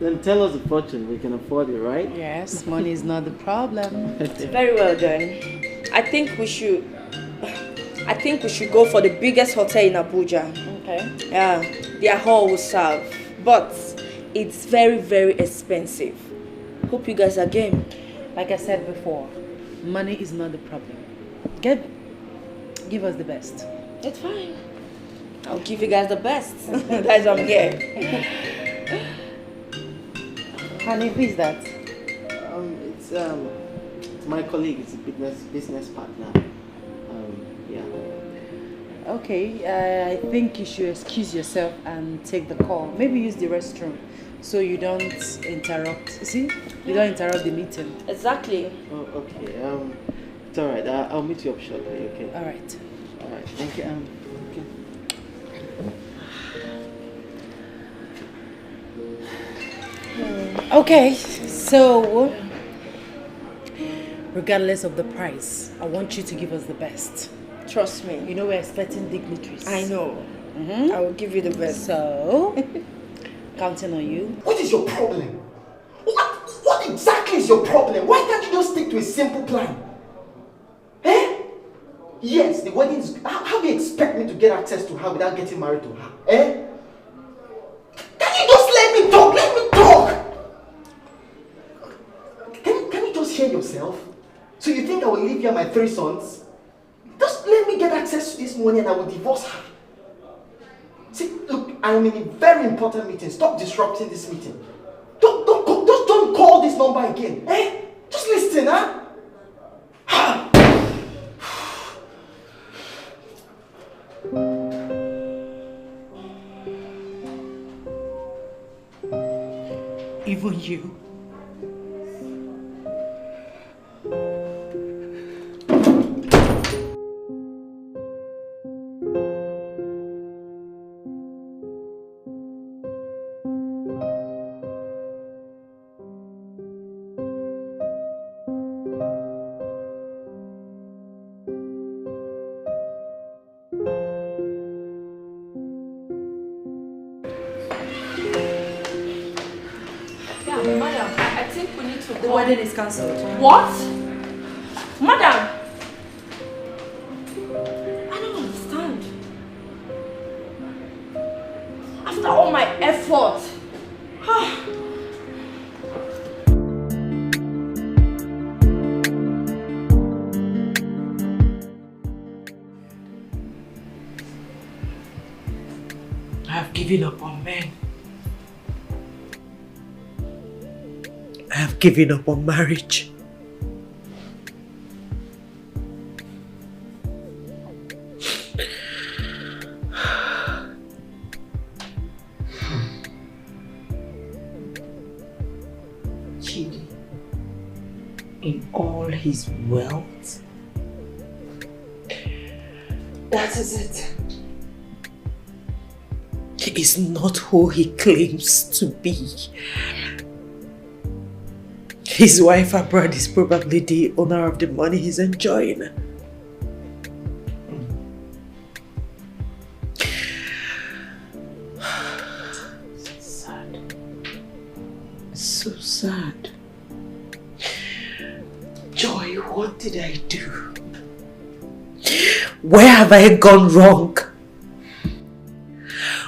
Then tell us the fortune, we can afford it, right? Yes, money is not the problem. Very well done. I think we should go for the biggest hotel in Abuja. Okay. Yeah, their hall will serve, but it's very, very expensive. Hope you guys are game. Like I said before, money is not the problem. Give us the best. It's fine. I'll give you guys the best. That's why I'm here. Honey, who is that? It's my colleague. It's a business partner. Yeah. Okay, I think you should excuse yourself and take the call. Maybe use the restroom so you don't interrupt. See? You don't interrupt the meeting. Exactly. Oh, okay. It's alright. I'll meet you up shortly. Okay. Alright. Alright. Thank you. Okay. Okay, so regardless of the price, I want you to give us the best. Trust me. You know we're expecting dignitaries. I know. I will give you the best. So, counting on you. What is your problem? What exactly is your problem? Why can't you just stick to a simple plan? Eh? Yes, the wedding is... How do you expect me to get access to her without getting married to her? Eh? Can you just let me talk? Let me talk! Can you just hear yourself? So you think I will leave you and my 3 sons? Just let me get access to this money and I will divorce her. See, look, I am in a very important meeting. Stop disrupting this meeting. Don't call this number again. Eh? Just listen, huh? Even you. think we need to The wedding is cancelled. What? Madam! I don't understand. After all my effort. I have given up on men. I have given up on marriage. Chidi, in all his wealth, that is it. He is not who he claims to be. His wife abroad is probably the owner of the money he's enjoying. Sad. So sad. Joy, what did I do? Where have I gone wrong?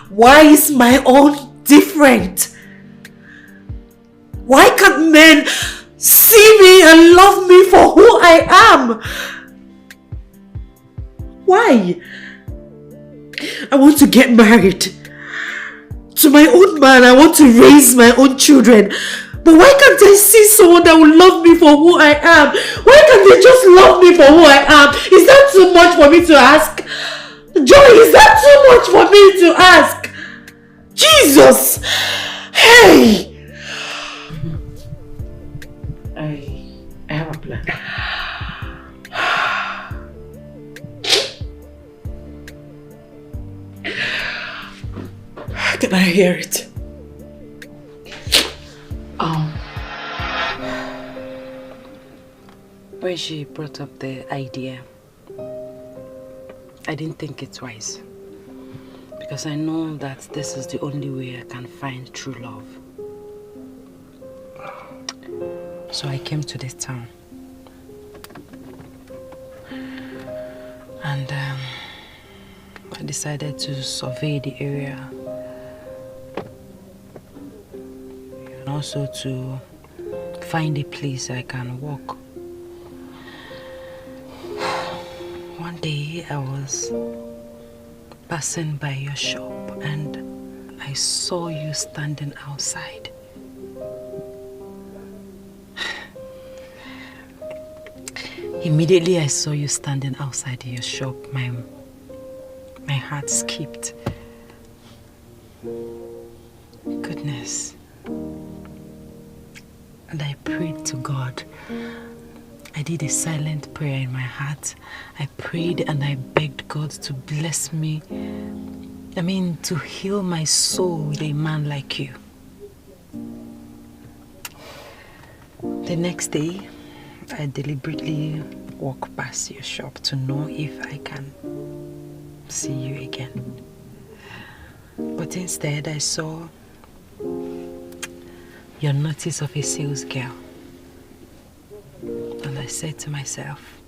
Why is my own different? Why can't men see me and love me for who I am? Why? I want to get married to my own man. I want to raise my own children. But why can't I see someone that will love me for who I am? Why can't they just love me for who I am? Is that too much for me to ask? Joy, is that too much for me to ask? Jesus! Hey! I have a plan. Can I hear it? When she brought up the idea, I didn't think it's wise. Because I know that this is the only way I can find true love. So I came to this town. And I decided to survey the area. And also to find a place I can walk. One day I was passing by your shop and I saw you standing outside. Immediately I saw you standing outside your shop, my heart skipped. Goodness. And I prayed to God. I did a silent prayer in my heart. I prayed and I begged God to bless me. To heal my soul with a man like you. The next day, I deliberately walked past your shop to know if I can see you again. But instead, I saw your notice of a sales girl. And I said to myself,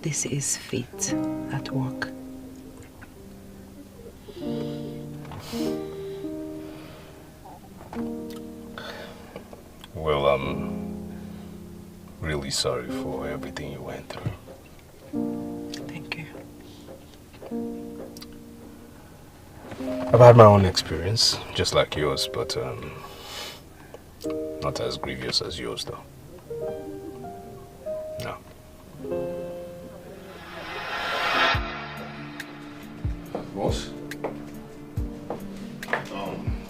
this is fate at work. Well, I'm really sorry for everything you went through. Thank you. I've had my own experience, just like yours, but not as grievous as yours, though. No. Boss?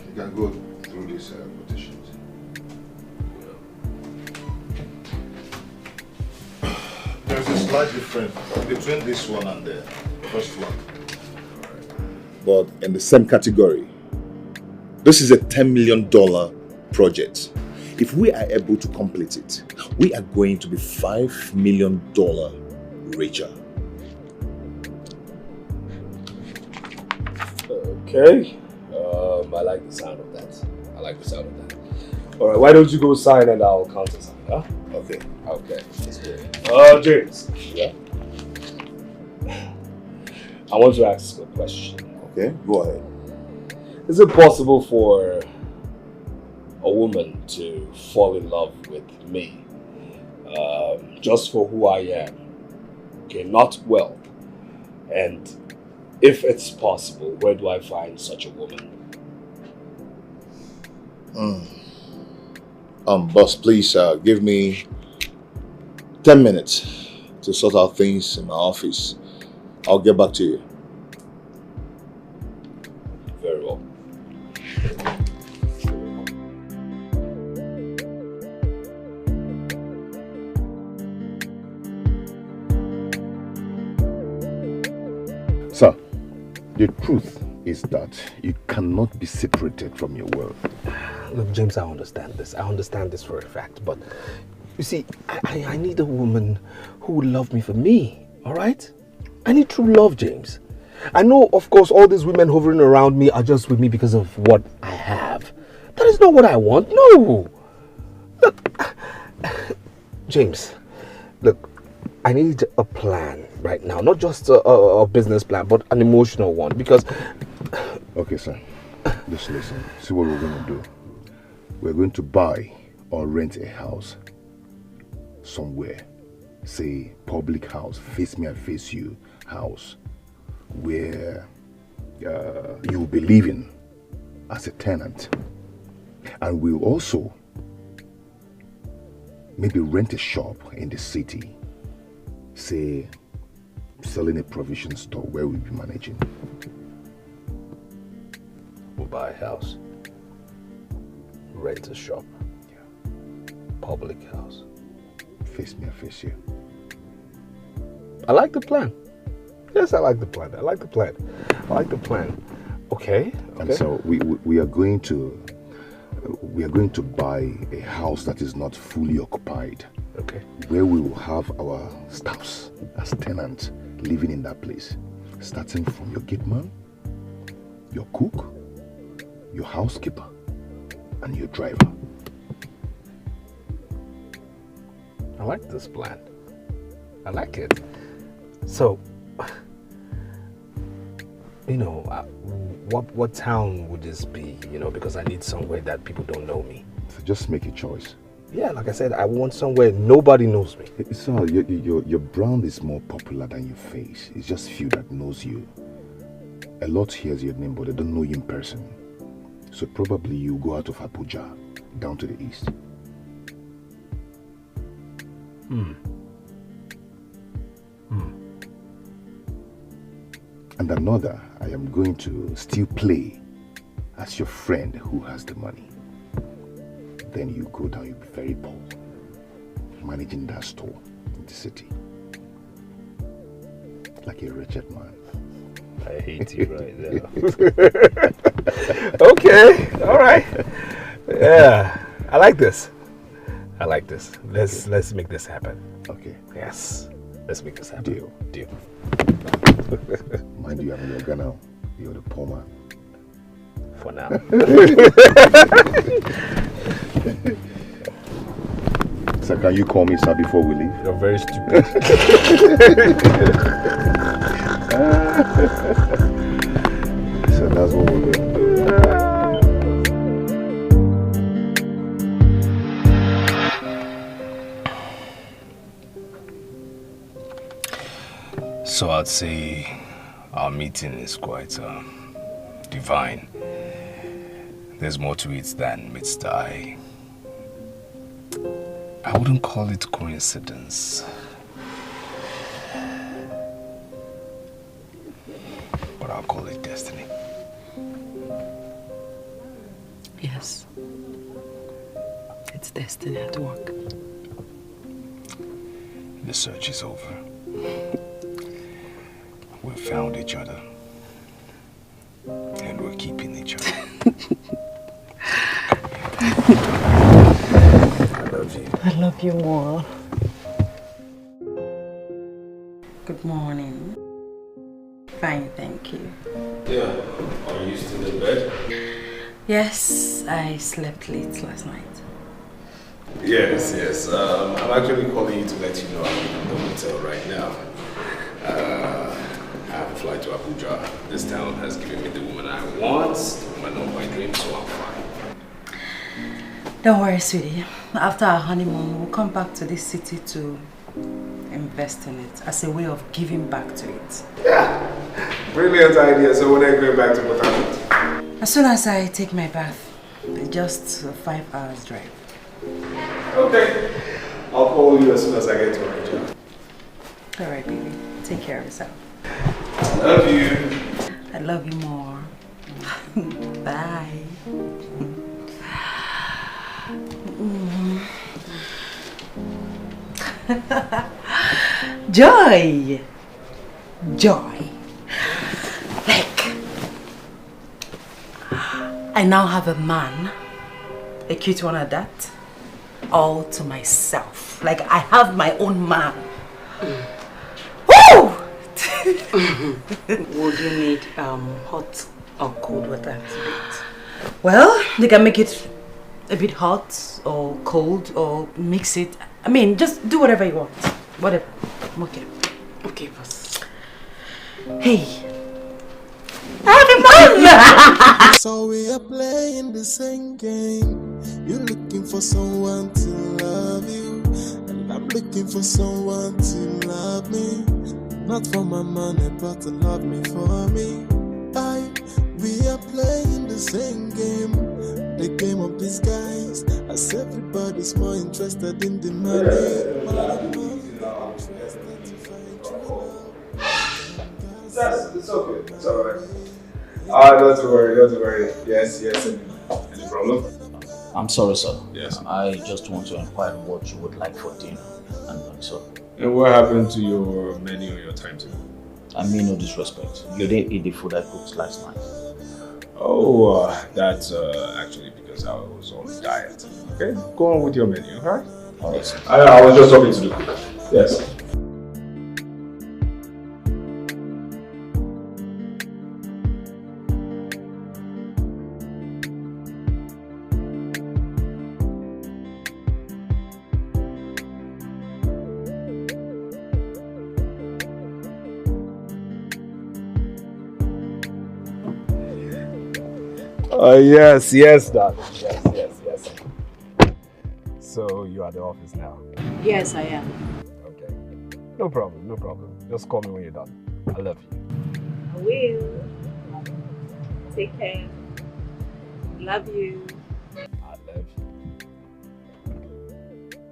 You can go through these quotations. There's a slight difference between this one and the first one. But in the same category. This is a $10 million project. If we are able to complete it, we are going to be $5 million richer. Okay. I like the sound of that. Alright, why don't you go sign and I'll countersign, huh? Okay. Okay, let's do it. James. Yeah? I want to ask a question. Okay, go ahead. Is it possible for a woman to fall in love with me just for who I am? Okay, not wealth. And if it's possible, where do I find such a woman? Boss, please give me 10 minutes to sort out things in my office. I'll get back to you. Very well. Sir, the truth is that you cannot be separated from your wealth. Look, James, I understand this. I understand this for a fact. But you see, I need a woman who will love me for me. All right? I need true love, James. I know, of course, all these women hovering around me are just with me because of what I have. That is not what I want. No. Look, James, look, I need a plan right now. Not just a business plan, but an emotional one. Because... Okay, sir. Just listen. See what we're going to do. We're going to buy or rent a house somewhere. Say, public house, face me and face you house, where you will be living as a tenant. And we'll also maybe rent a shop in the city, say, selling a provision store where we'll be managing. We'll buy a house, rent a shop, public house. Face me and face you. I like the plan. Yes, I like the plan. I like the plan. I like the plan. Okay. And so we are going to buy a house that is not fully occupied. Okay. Where we will have our staffs as tenants living in that place, starting from your gate man, your cook, your housekeeper, and your driver. I like this plan. I like it. So, you know, what town would this be? You know, because I need somewhere that people don't know me. So just make a choice. Yeah, like I said, I want somewhere nobody knows me. So your brand is more popular than your face. It's just few that knows you. A lot hears your name, but they don't know you in person. So probably you go out of Abuja down to the east. And another, I am going to still play as your friend who has the money. Then you go down, you'll be very poor, managing that store in the city. Like a wretched man. I hate you right now. Okay, all right. Yeah, I like this. I like this. Let's make this happen. Okay. Yes. Let's make this happen. Deal. Mind you, I'm your guy now. You're the poor man. For now. So can you call me sir before we leave? You're very stupid. So that's what we're going to do. So I'd say our meeting is quite divine. There's more to it than meets the eye. I wouldn't call it coincidence. But I'll call it destiny. Yes. It's destiny at work. The search is over. We found each other. And we're keeping each other. I love you. I love you more. Good morning. Fine, thank you. Yeah. Are you still in bed? Yes, I slept late last night. Yes, yes. I'm actually calling you to let you know I'm in the hotel right now. I have a flight to Abuja. This town has given me the woman I want, the woman of my dreams, so I'm fine. Don't worry, sweetie. After our honeymoon, we'll come back to this city to invest in it as a way of giving back to it. Yeah, brilliant idea. So when are you going back to Port Harcourt? As soon as I take my bath. Just a 5 hours drive. Okay. I'll call you as soon as I get to Abuja. Alright, baby. Take care of yourself. Love you. I love you more. Bye. Joy. Joy. Like, I now have a man, a cute one at that, all to myself. Like, I have my own man. Woo! Would you need hot or cold water to bathe? Well, they can make it a bit hot or cold or mix it. I mean, just do whatever you want. Whatever. Okay. Okay, boss. Hey. I have a man! So we are playing the same game. You're looking for someone to love you, and I'm looking for someone to love me. Not for my money, but to love me for me. We are playing the same game, the game of disguise. As everybody's more interested in the money. It's okay. It's alright. Don't worry. Yes. Any problem? I'm sorry, sir. Yes. I just want to inquire what you would like for dinner. And so. And what happened to your menu or your timetable? I mean no disrespect. You didn't eat the food I cooked last night. Oh, that's actually because I was on diet. Okay, go on with your menu, alright? Alright, sir. I was just talking to the cook. Yes. Yes, darling. Yes. So you are at the office now? Yes, I am. Okay. No problem. Just call me when you're done. I love you. I will. Take care. Love you. I love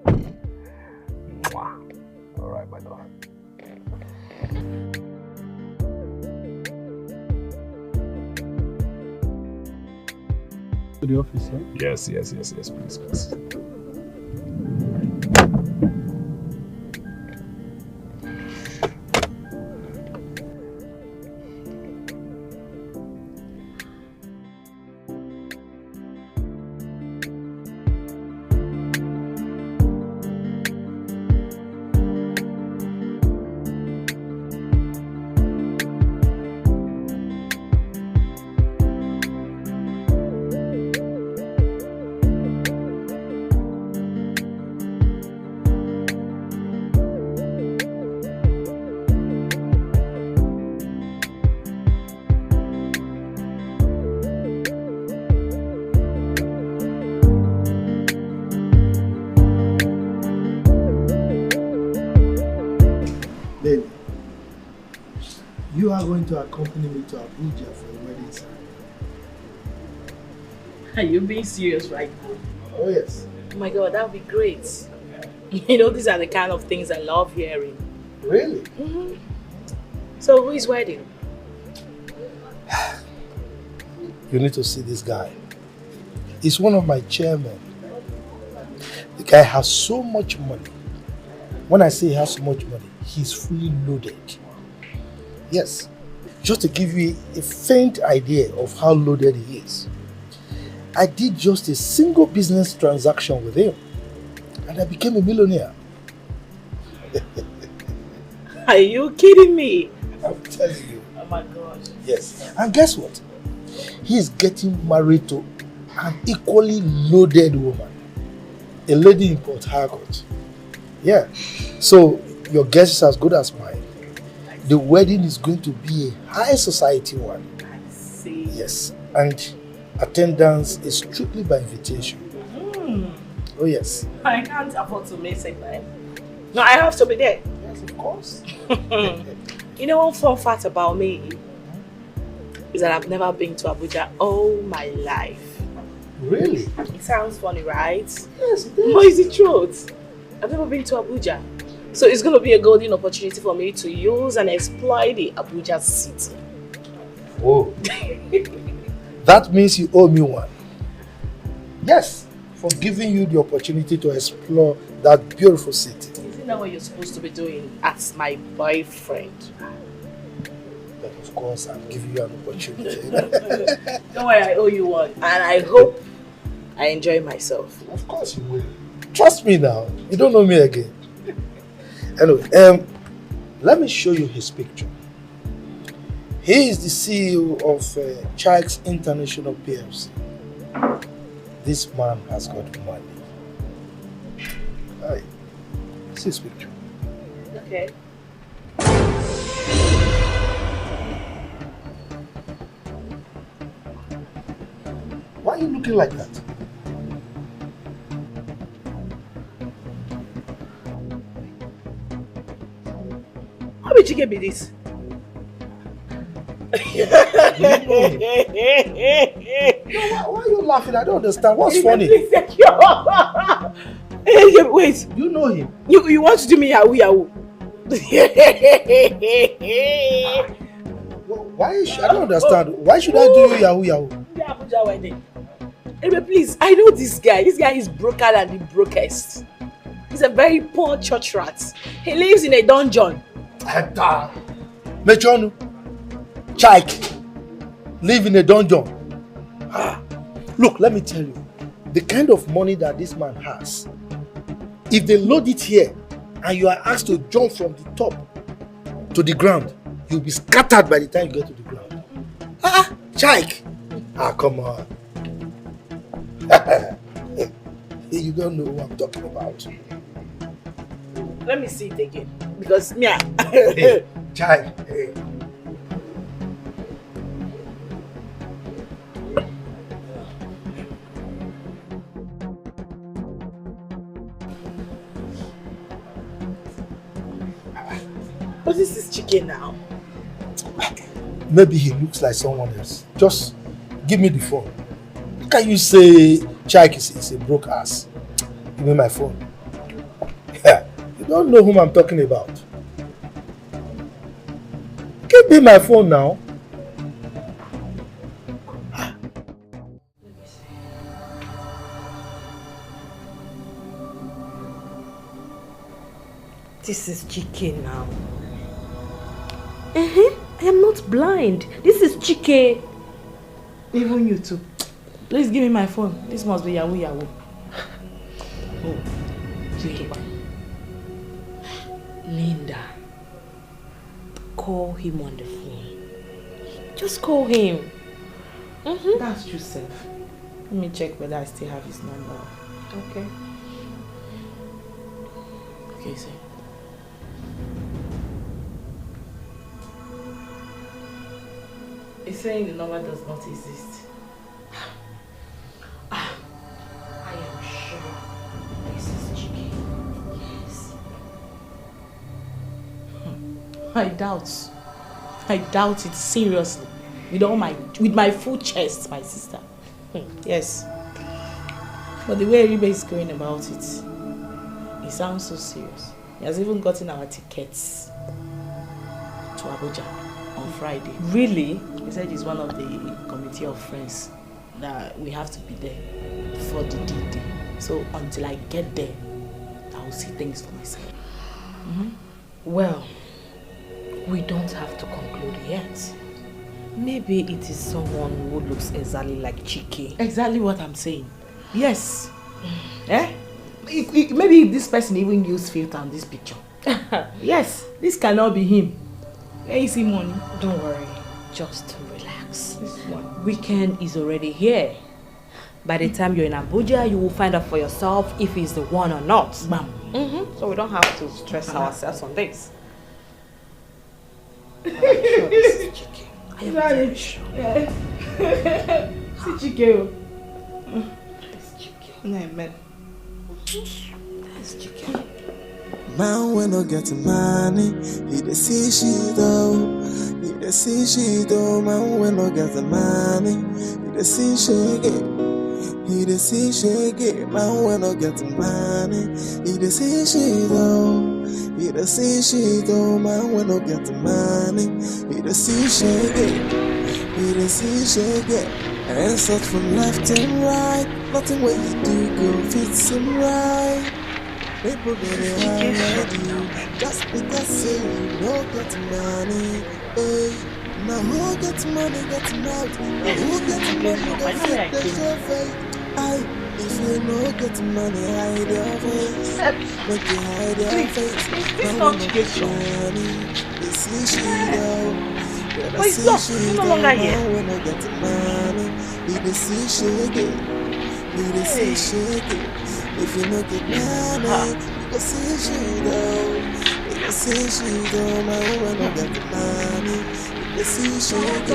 you. Mwah. All right, my daughter. To the office, yeah? Yes, please. You are going to accompany me to Abuja for the wedding ceremony. Are you being serious right now? Oh yes. Oh my God, that would be great. You know, these are the kind of things I love hearing. Really? Mm-hmm. So who is wedding? You need to see this guy. He's one of my chairmen. The guy has so much money. When I say he has so much money, he's fully loaded. Yes. Just to give you a faint idea of how loaded he is. I did just a single business transaction with him and I became a millionaire. Are you kidding me? I'm telling you. Oh my God. Yes. And guess what? He's getting married to an equally loaded woman. a lady in Port Harcourt. Yeah. So your guess is as good as mine. The wedding is going to be a high society one. I see. Yes. And attendance is strictly by invitation. Oh yes. I can't afford to miss it, man. No, I have to be there. Yes, of course. You know one fun fact about me is that I've never been to Abuja all my life. Really? It sounds funny, right? Yes, it is. But it's the truth. I've never been to Abuja. So it's going to be a golden opportunity for me to use and exploit the Abuja city. Oh. That means you owe me one. Yes, for giving you the opportunity to explore that beautiful city. Isn't that what you're supposed to be doing as my boyfriend? But of course, I'm giving you an opportunity. Don't worry, I owe you one. And I hope I enjoy myself. Of course you will. Trust me now. You don't know me again. Anyway, let me show you his picture. He is the CEO of Chikes International PLC. This man has got money. Hi. See his picture. Okay. Why are you looking like that? How did you get me this? Why are you laughing? I don't understand. What's funny? Wait. You know him? You want to do me yahoo yahoo? Why? I don't understand. Why should I do you yahoo yahoo? The Abuja wedding. Hey, please, I know this guy. This guy is broker than the brokest. He's a very poor church rat. He lives in a dungeon. Mechonu, Chike, live in a dungeon. Look, let me tell you, the kind of money that this man has, if they load it here and you are asked to jump from the top to the ground, you'll be scattered by the time you get to the ground. Chike! Come on. You don't know what I'm talking about. Let me see it again. Because me, hey, Chike, hey. But this is chicken now. Maybe he looks like someone else. Just give me the phone. How can you say Chike is a broke ass? Give me my phone. You don't know whom I'm talking about. Give me my phone now. This is chicken now. I am not blind. This is Chike. Even you too. Please give me my phone. This must be Yahoo Yahoo. Oh, Chike. Linda, call him on the phone. Just call him. That's true, Seth. Let me check whether I still have his number. Okay. Okay, sir. It's saying the number does not exist. I am sure this is Chike. Yes. I doubt it seriously. With my full chest, my sister. Yes. But the way Ribe is going about it sounds so serious. He has even gotten our tickets to Abuja on Friday. Really? He said he's one of the committee of friends that we have to be there for the D-Day. So until I get there, I will see things for myself. Well, we don't have to conclude yet. Maybe it is someone who looks exactly like Chike. Exactly what I'm saying. Yes. Maybe this person even used filter on this picture. Yes, this cannot be him. Where is he, money? Don't worry, just relax. This one. Weekend is already here. By the time you're in Abuja, you will find out for yourself if he's the one or not. So we don't have to stress ourselves on this. See Chike. Man. Man when I get money, he dey see shit though. He dey see shit though. Man when I get the money, he dey see shit. He dey see shit. Man when I get the money, he dey see shit though. He dey see shit though. Man when I get the money, he dey see shit. He dey see shit. And such from left and right, nothing what you do go fits him right. People gonna hide you just because say you don't get money. Hey, now who gets money gets mouth. Now who gets money gets fit the show face. Aye, if you don't get money, hide your face. Make you hide your face. Now when you get money, they see shit out. But it's not. He's no longer here. When I get money, he dey see shit. He dey see shit. If you no get money, you go see shit though. You go see shit though. My woman no get the money. You go see shit.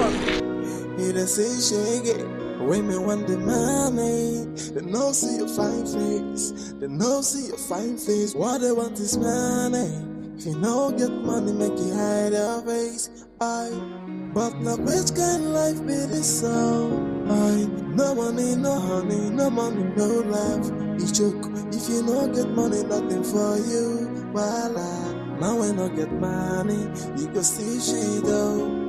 You go see shit. Women want the money. They no see your fine face. They no see your fine face. What they want is money. If you no get money, make you hide your face. But now which kind of life be this so? No money, no honey, no money, no love. You joke. If you no get money, nothing for you. Voila. Now when I get money, you go see shit though.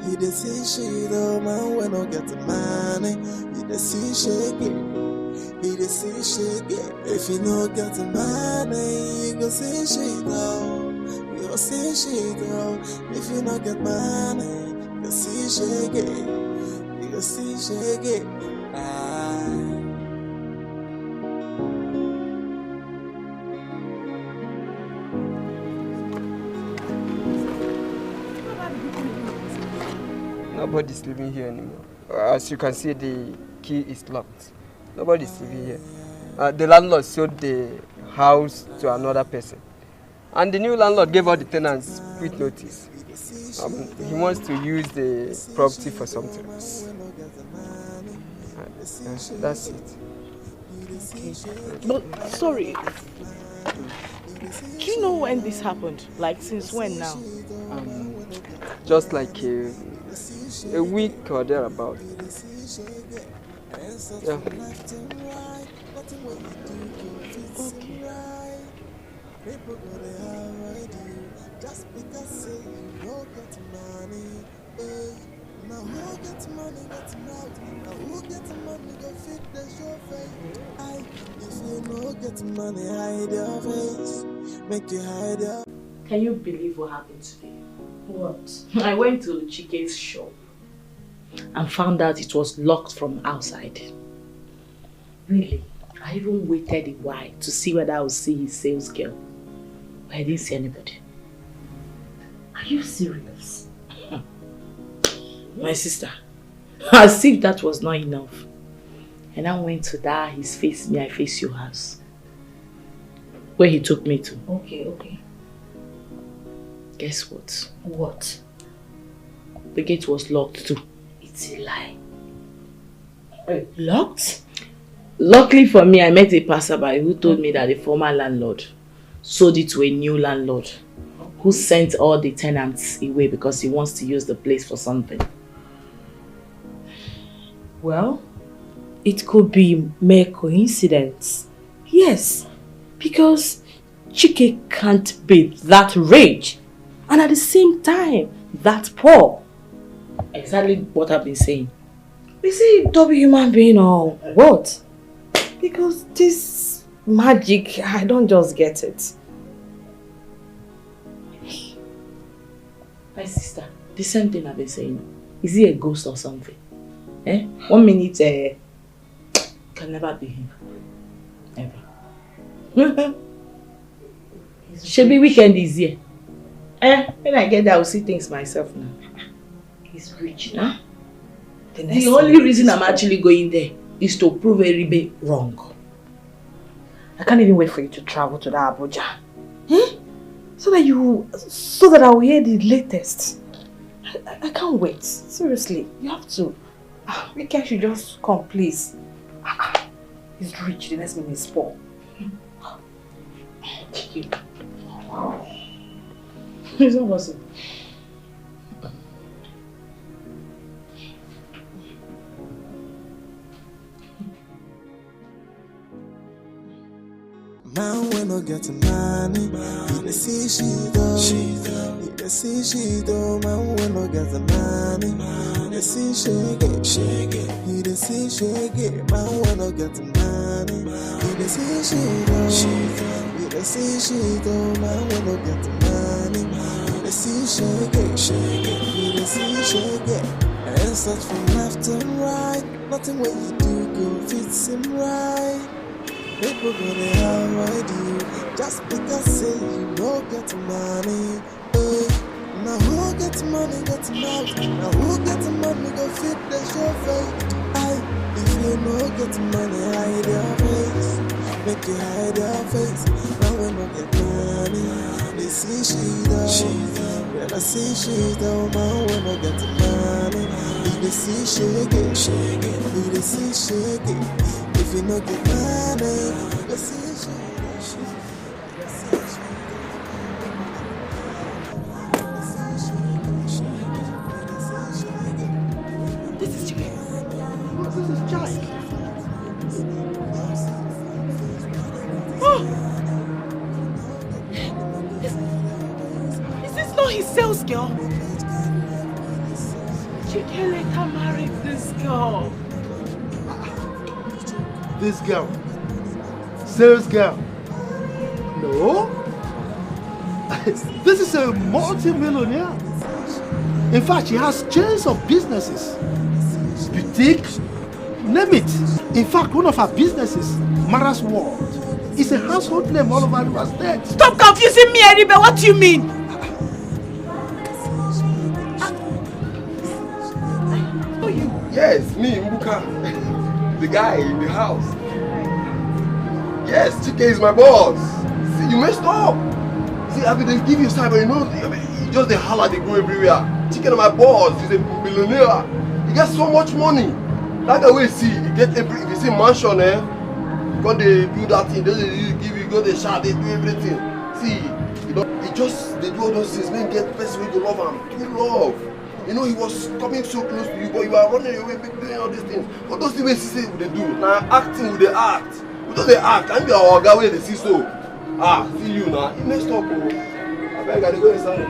You dey see shit though. Man when I get the money, you dey see shit. You dey see shit. If you no get the money, you go see shit though. You go see shit though. If you no get money, you go see shit. You go see shit. Nobody's living here anymore. As you can see, the key is locked. Nobody's living here. The landlord sold the house to another person. And the new landlord gave all the tenants with notice. He wants to use the property for something else. That's it. Okay. But sorry, do you know when this happened? Like since when now? Just like a week or thereabout. Yeah. Okay. Just because say you don't get money, now who gets money gets mouth. Now who gets money go fit the show face. If you don't get money, hide your face. Make you hide your. Can you believe what happened today? What? I went to Chike's shop and found out it was locked from outside. Really? I even waited a while to see whether I would see his sales girl. But I didn't see anybody. Are you serious? My sister, as if that was not enough. And I went to that his face me, I face your house. Where he took me to. Okay. Guess what? What? The gate was locked too. It's a lie. Locked? Luckily for me, I met a passerby who told me that the former landlord sold it to a new landlord who sent all the tenants away because he wants to use the place for something. Well, it could be mere coincidence. Yes, because Chike can't be that rich and at the same time that poor. Exactly what I've been saying. Is he double human being or what? Because this magic, I don't just get it. My sister, the same thing I've been saying. Is he a ghost or something? 1 minute can never be him. Ever. Shebi weekend is here. When I get there, I will see things myself now. He's rich now. The only reason I'm actually going there is to prove Eribe wrong. I can't even wait for you to travel to that Abuja. So that I will hear the latest. I can't wait. Seriously, you have to. Mika should just come, please. He's rich, the next minute is poor. It's not possible. Man, when I get money, he dey see she do. He dey see she do. Man, when I get money, he dey see shake. He dey see shake. Man, when I get money, he dey see she do. He dey see she do. Man, when I get money, he dey see shake. He dey see shake. And such from left and right, nothing what you do go fits him right. People gonna avoid you just because say you don't get money. Now who gets money gets mouth. Now who gets money go fit the show fate. If you don't get money, hide your face. Make you hide your face. Now when you get money, they see she down. When I see she down, man, when I get money, they see shake it. They see shake it. If you no get money, you see This is Chai. Oh! Is this not his sales girl? Chike later married this girl. This girl, sales girl. No, this is a multi-millionaire. In fact, she has chains of businesses, boutique, name it. In fact, one of her businesses, Mara's World, is a household name all over the state. Stop confusing me, Eribe. What do you mean? Yes, me, Mbuka. The guy in the house. Yes, Chike is my boss. See, you messed up. See, I mean, they give you time, but you know, you just the holler, they go everywhere. Chike is my boss. He's a billionaire. He gets so much money. That guy will see. He get every. If you see mansion, when they do that thing, they give you, go they shout, they do everything. See, you know, they do all those things. Men get the best way to love him. True love. You know, he was coming so close to you, but you are running away, doing all these things. But those things he say they do. Now acting with the act. Because they act, and you are our way they see so. See you now. You messed up, bro. I beg, I gotta go inside.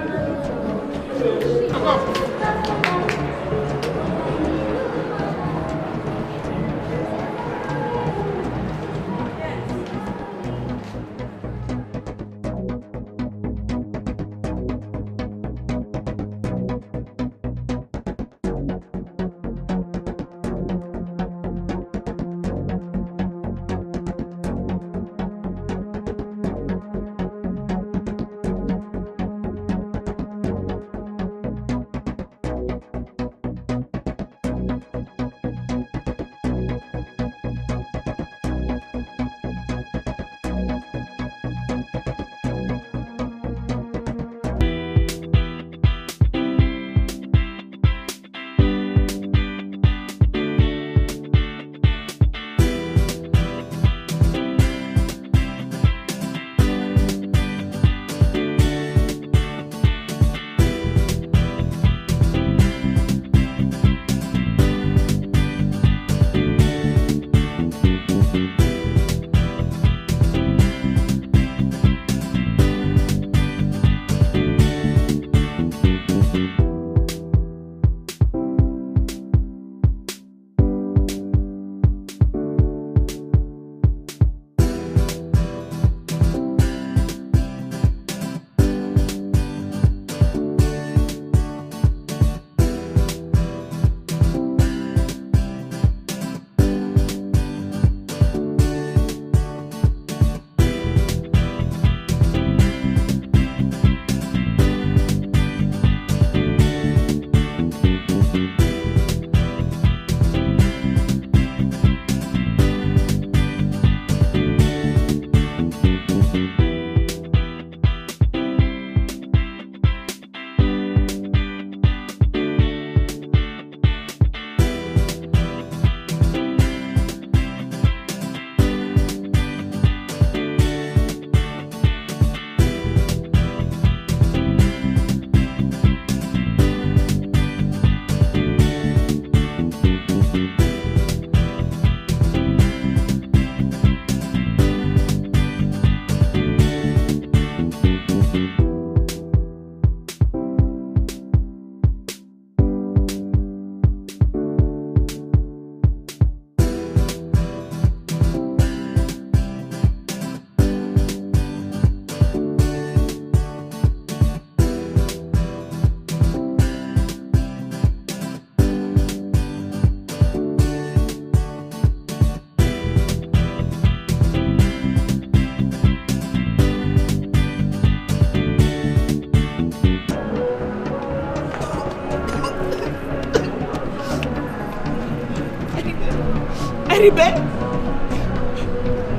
Eribe,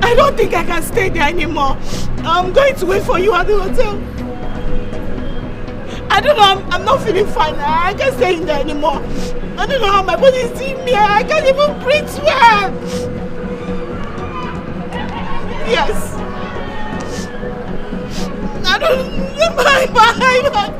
I don't think I can stay there anymore. I'm going to wait for you at the hotel. I don't know, I'm not feeling fine. I can't stay in there anymore. I don't know how my body is seeing me. I can't even breathe well. Yes. I don't know. Bye.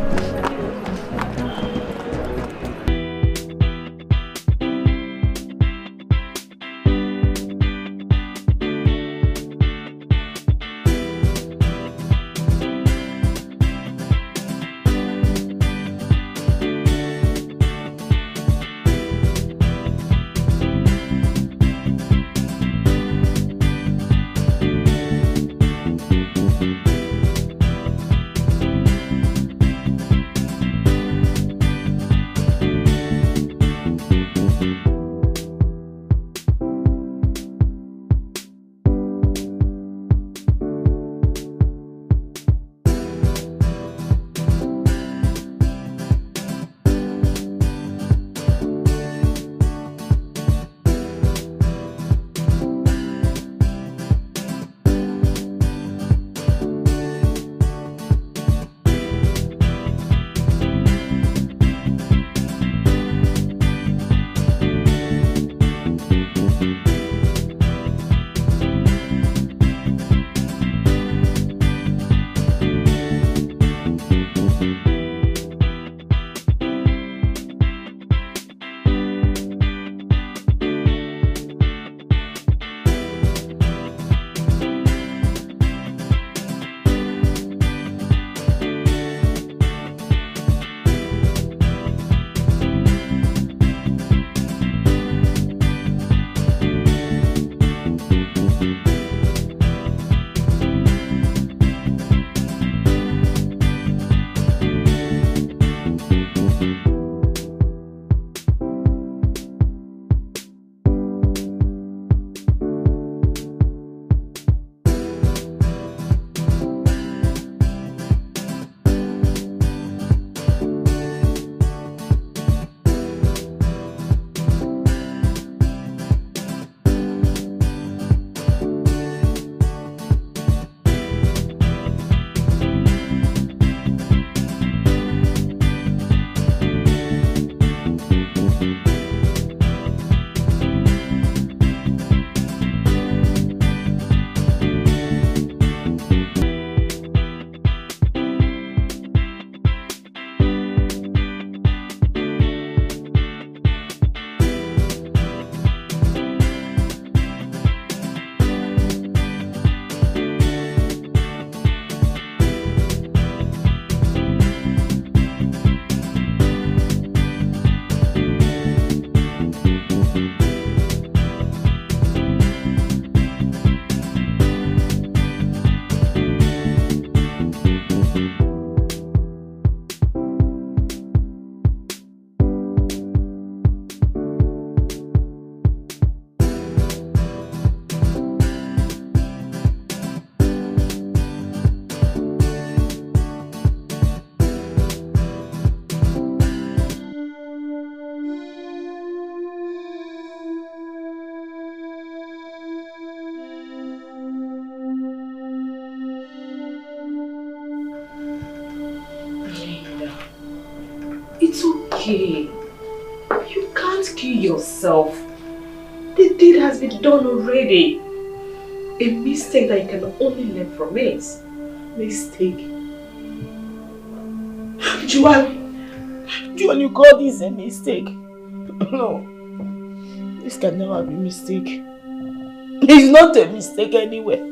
It's okay. You can't kill yourself. The deed has been done already. A mistake that you can only learn from it. Mistake? Juan, you call this a mistake? No. This can never be a mistake. It's not a mistake anywhere.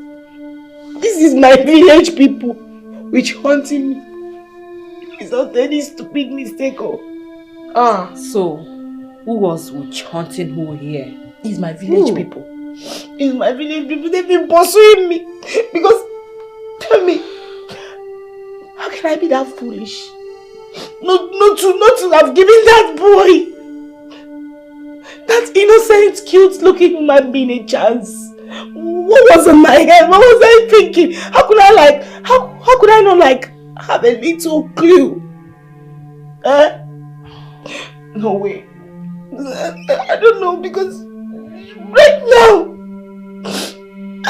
This is my village people which hunting me. It's not any stupid mistake. Ah, so who was witch hunting who here? It's my village people. It's my village people. They've been pursuing me. Because, tell me, how can I be that foolish? Not to have given that boy, that innocent, cute looking human being a chance. What was in my head? What was I thinking? How could I not have a little clue? No way. I don't know, because right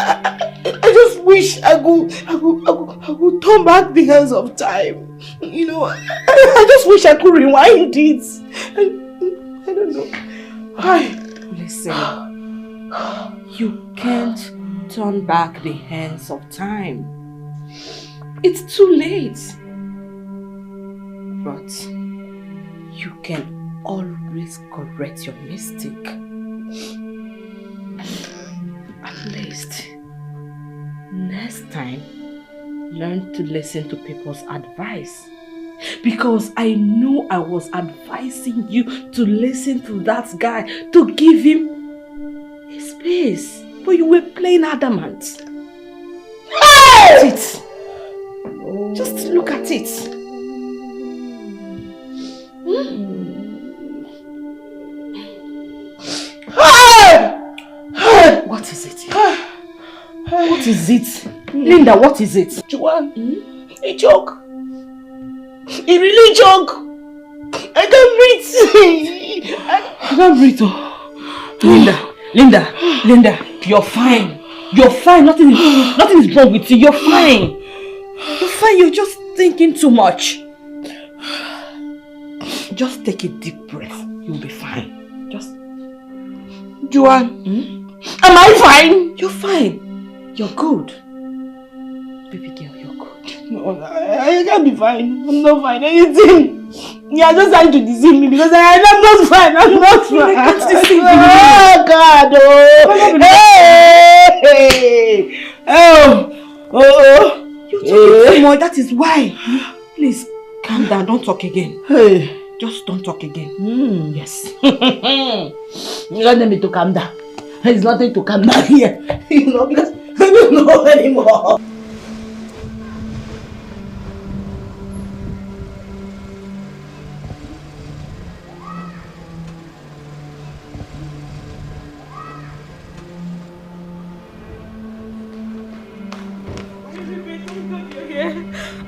I just wish I could turn back the hands of time. You know, I just wish I could rewind it. I don't know. Listen, you can't turn back the hands of time. It's too late. But you can always correct your mistake. At least, next time, learn to listen to people's advice. Because I know I was advising you to listen to that guy, to give him his space. But you were playing adamant. Look at it. Just look at it. What is it? What is it? Linda, what is it? Joanne, a joke. He really joke. I can't breathe. I can't breathe. Linda, you're fine. You're fine. Nothing is wrong with you. You're fine. You're fine. You're just thinking too much. Just take a deep breath. You'll be fine. Just. Joanne, am I fine? You're fine. You're good. Baby girl, you're good. No, I can't be fine. I'm not fine. Anything. You're just trying to deceive me because I'm not fine. I'm not fine. You can't deceive me. Oh, God. You're talking too much. That is why. Please, calm down. Don't talk again. Just don't talk again. Yes. You don't need me to calm down. There's nothing to calm down here. You know, because I don't know anymore.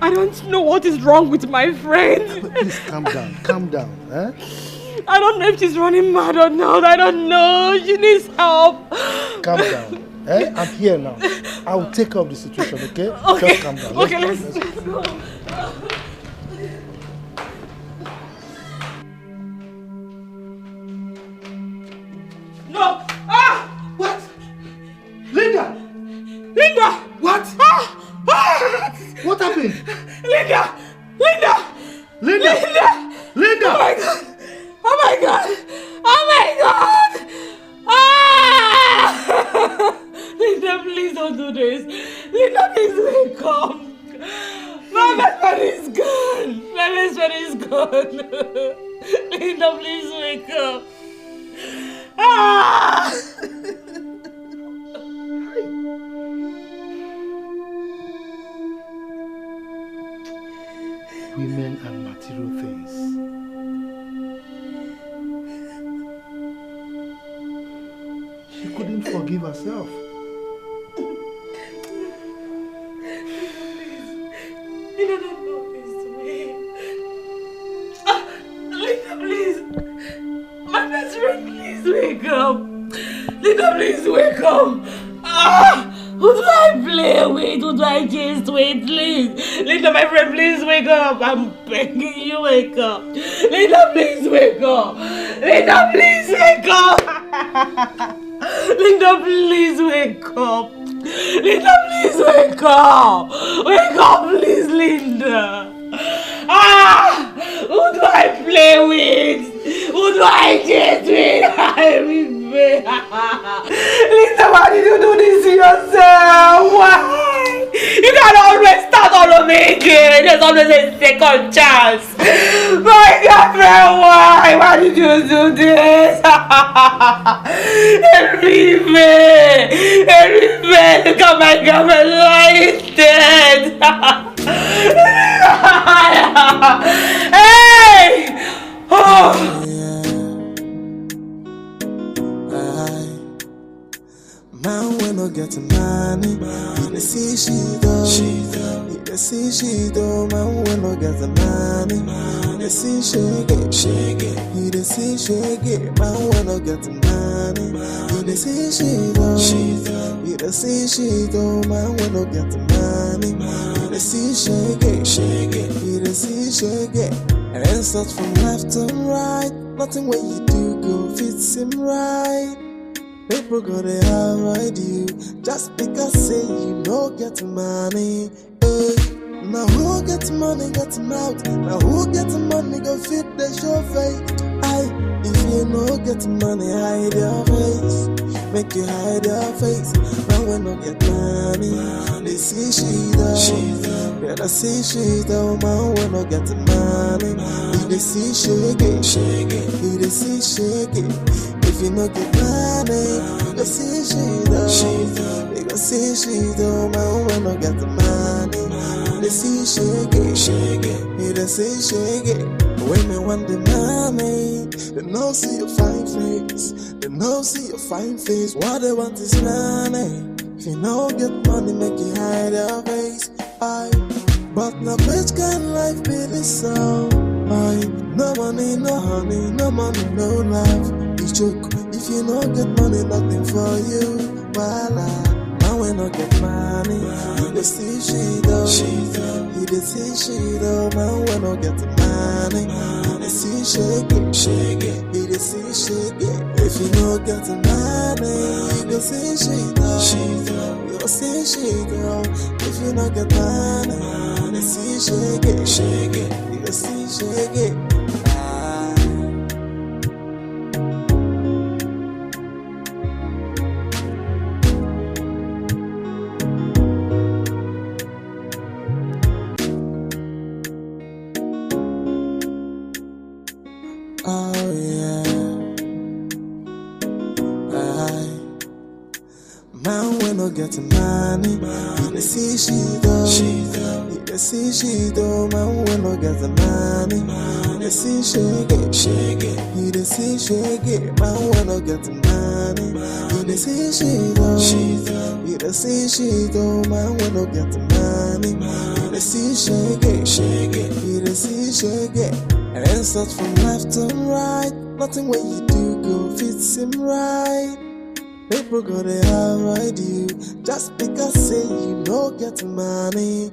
I don't know what is wrong with my friend. Please calm down, eh? I don't know if she's running mad or not. I don't know. She needs help. Calm down, eh? I'm here now. I will take care of the situation, okay? Okay. Just calm down. Okay, let's go. No! What? Linda! What? What happened? Linda! Linda! Oh my God! Oh my God! Oh my God! Linda, please don't do this. Linda, please wake up. My best friend is gone. My best friend is gone. Linda, please wake up. Women and material things. She couldn't forgive herself. Linda, don't do this to me. Linda, please. My best friend, please wake up. Linda, please wake up. Who do I play with? Who do I chase with? Please. Linda, my friend, please wake up. I'm begging you, wake up. Linda, please wake up. Linda, please wake up. Linda, please wake up. Linda, please wake up. Wake up, please, Linda. Who do I play with? Who do I chase with? I regret. Linda, why did you do this to yourself? Why? You can always start all over again. There's always a second chance. My girlfriend, why? Why did you do this? Enrique, look at my girlfriend lying dead. Hey! Oh! Man, when I get money, you dey see she do. You dey see she do. Man, when I get money, you dey see she get. You dey see she get. Man, when I get money, you dey see she do. You the see shit, oh man, we no get money. You the see shake it. You the see shake it. And start from left to right. Nothing what you do go fit seem right. People gonna avoid you just because say you no get money. Now who get money get mouth? Now who get money go fit the show face? If you no get money hide your face. Make you hide your face. Now we no get money. They see she though. Better see she though. Man we no get money. They see shake it. They see shake it. If you no get money, you go see she though. You go see she though. Man we no get money. They see shake it. They see shake it. When me want the money, they no see your fine face. They no see your fine face. What they want is money. If you no get money, make you hide your face. But now which kind of life be this so? No money, no honey, no money, no love. You joke. If you no get money, nothing for you. Voila. Now we no get money. You the see she though. You the see she though. Man we no get money. You the see shake it. You the see shake it. If you no get money, you go see she though. You go see she though. If you no get money, you the see shake it. You go see shake it. Getting money, you the see she though. You the see she though. Man we no get the money. You the see shake it. You the see shake it. Man we no get the money. You the see she though. You the see she though. Man we no get the money. You the see shake it. You the see shake it. And start from left to right. Nothing what you do go fit seem right. People gonna avoid you just because say you no get money.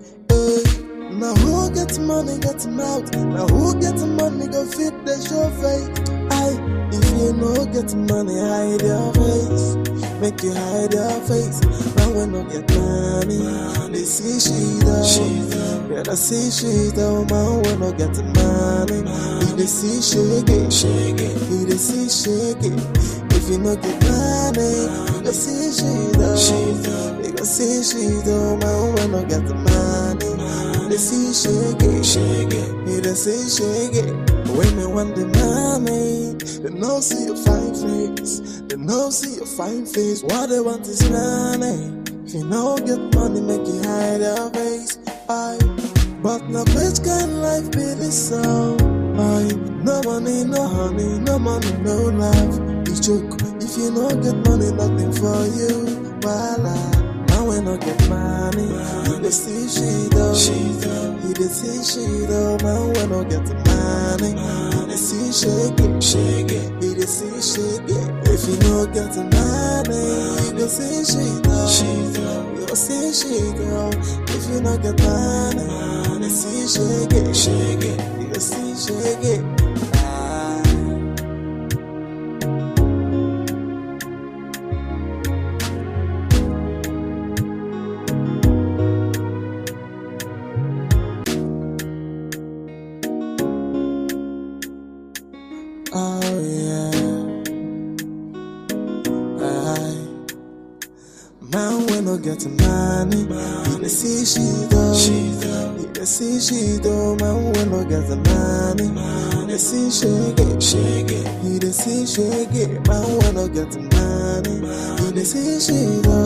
Now who get money get mouth? Now who get money go fit the show face? If you no get money hide your face. Make you hide your face. Now we no get money. They see she though. Better see she though. Man we no get money. They see shake it. They see shake it. If you no get money, you go see she though. You go see she though. Man we no get the money. They see shake it. They see shake it. When me want the money, they no see your fine face. They no see your fine face. What they want is money. If you no get money, make you hide your face. But now which kind of life be this so? No money, no honey, no money, no love. You joke. If you no get money, nothing for you. Voila. Now we no get money. You the see she though. You the see she though. Man we no get the money. You the see shake it. You the see shake it. If you no get the money, you go see she though. You go see she though. If you no get money, you the see shake it. You go see shake it. Getting money, you the see she though. You the see she though. Man we no get the money. You the see shake it. You the see shake it. Man we no get the money. You the see she though.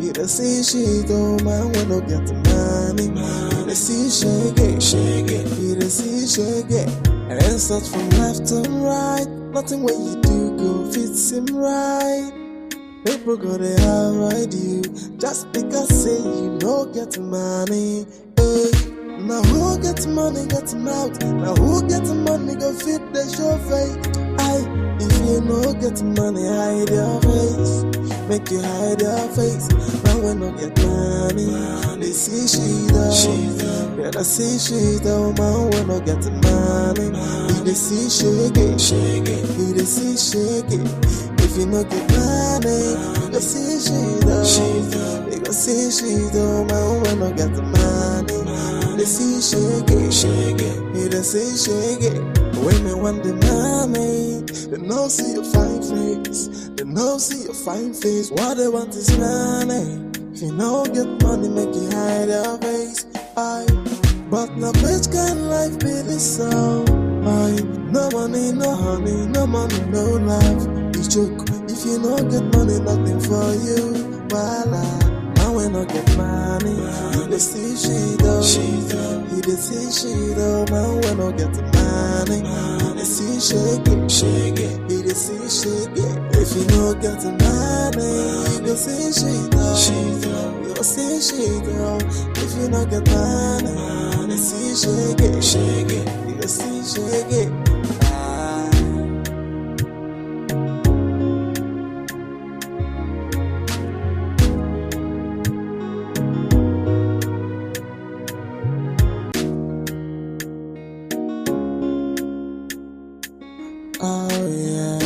You the see she though. Man we no get the money. You the see shake it. You the see shake it. And start from left to right. Nothing what you do go fit seem right. People gonna avoid you just because say you no get money. Now who get money get mouth? Now who get money go fit the show face? If you no get money hide your face. make you hide your face. Man when no get money, they see she though. Yeah, they see she though. Man when no get money, they see shake it. He they see shake it. If you no get money, you go see she though. You go see she though. Man when no get money, they see shake it. He they see shake it. When me want the money, they no see your fine face. They no see your fine face. What they want is money. If you no get money, make you hide your face. But now which kind of life be this so? No money, no honey, no money, no love. You joke. If you no get money, nothing for you. Voila. Now when I get money, you dey see she though. You dey see she though. Now when I get money, you dey see shake it. You dey see shake it. If you no get money, you go see she though. You go see she though. If you no get money, you dey see shake it. You go see shake it. Oh yeah.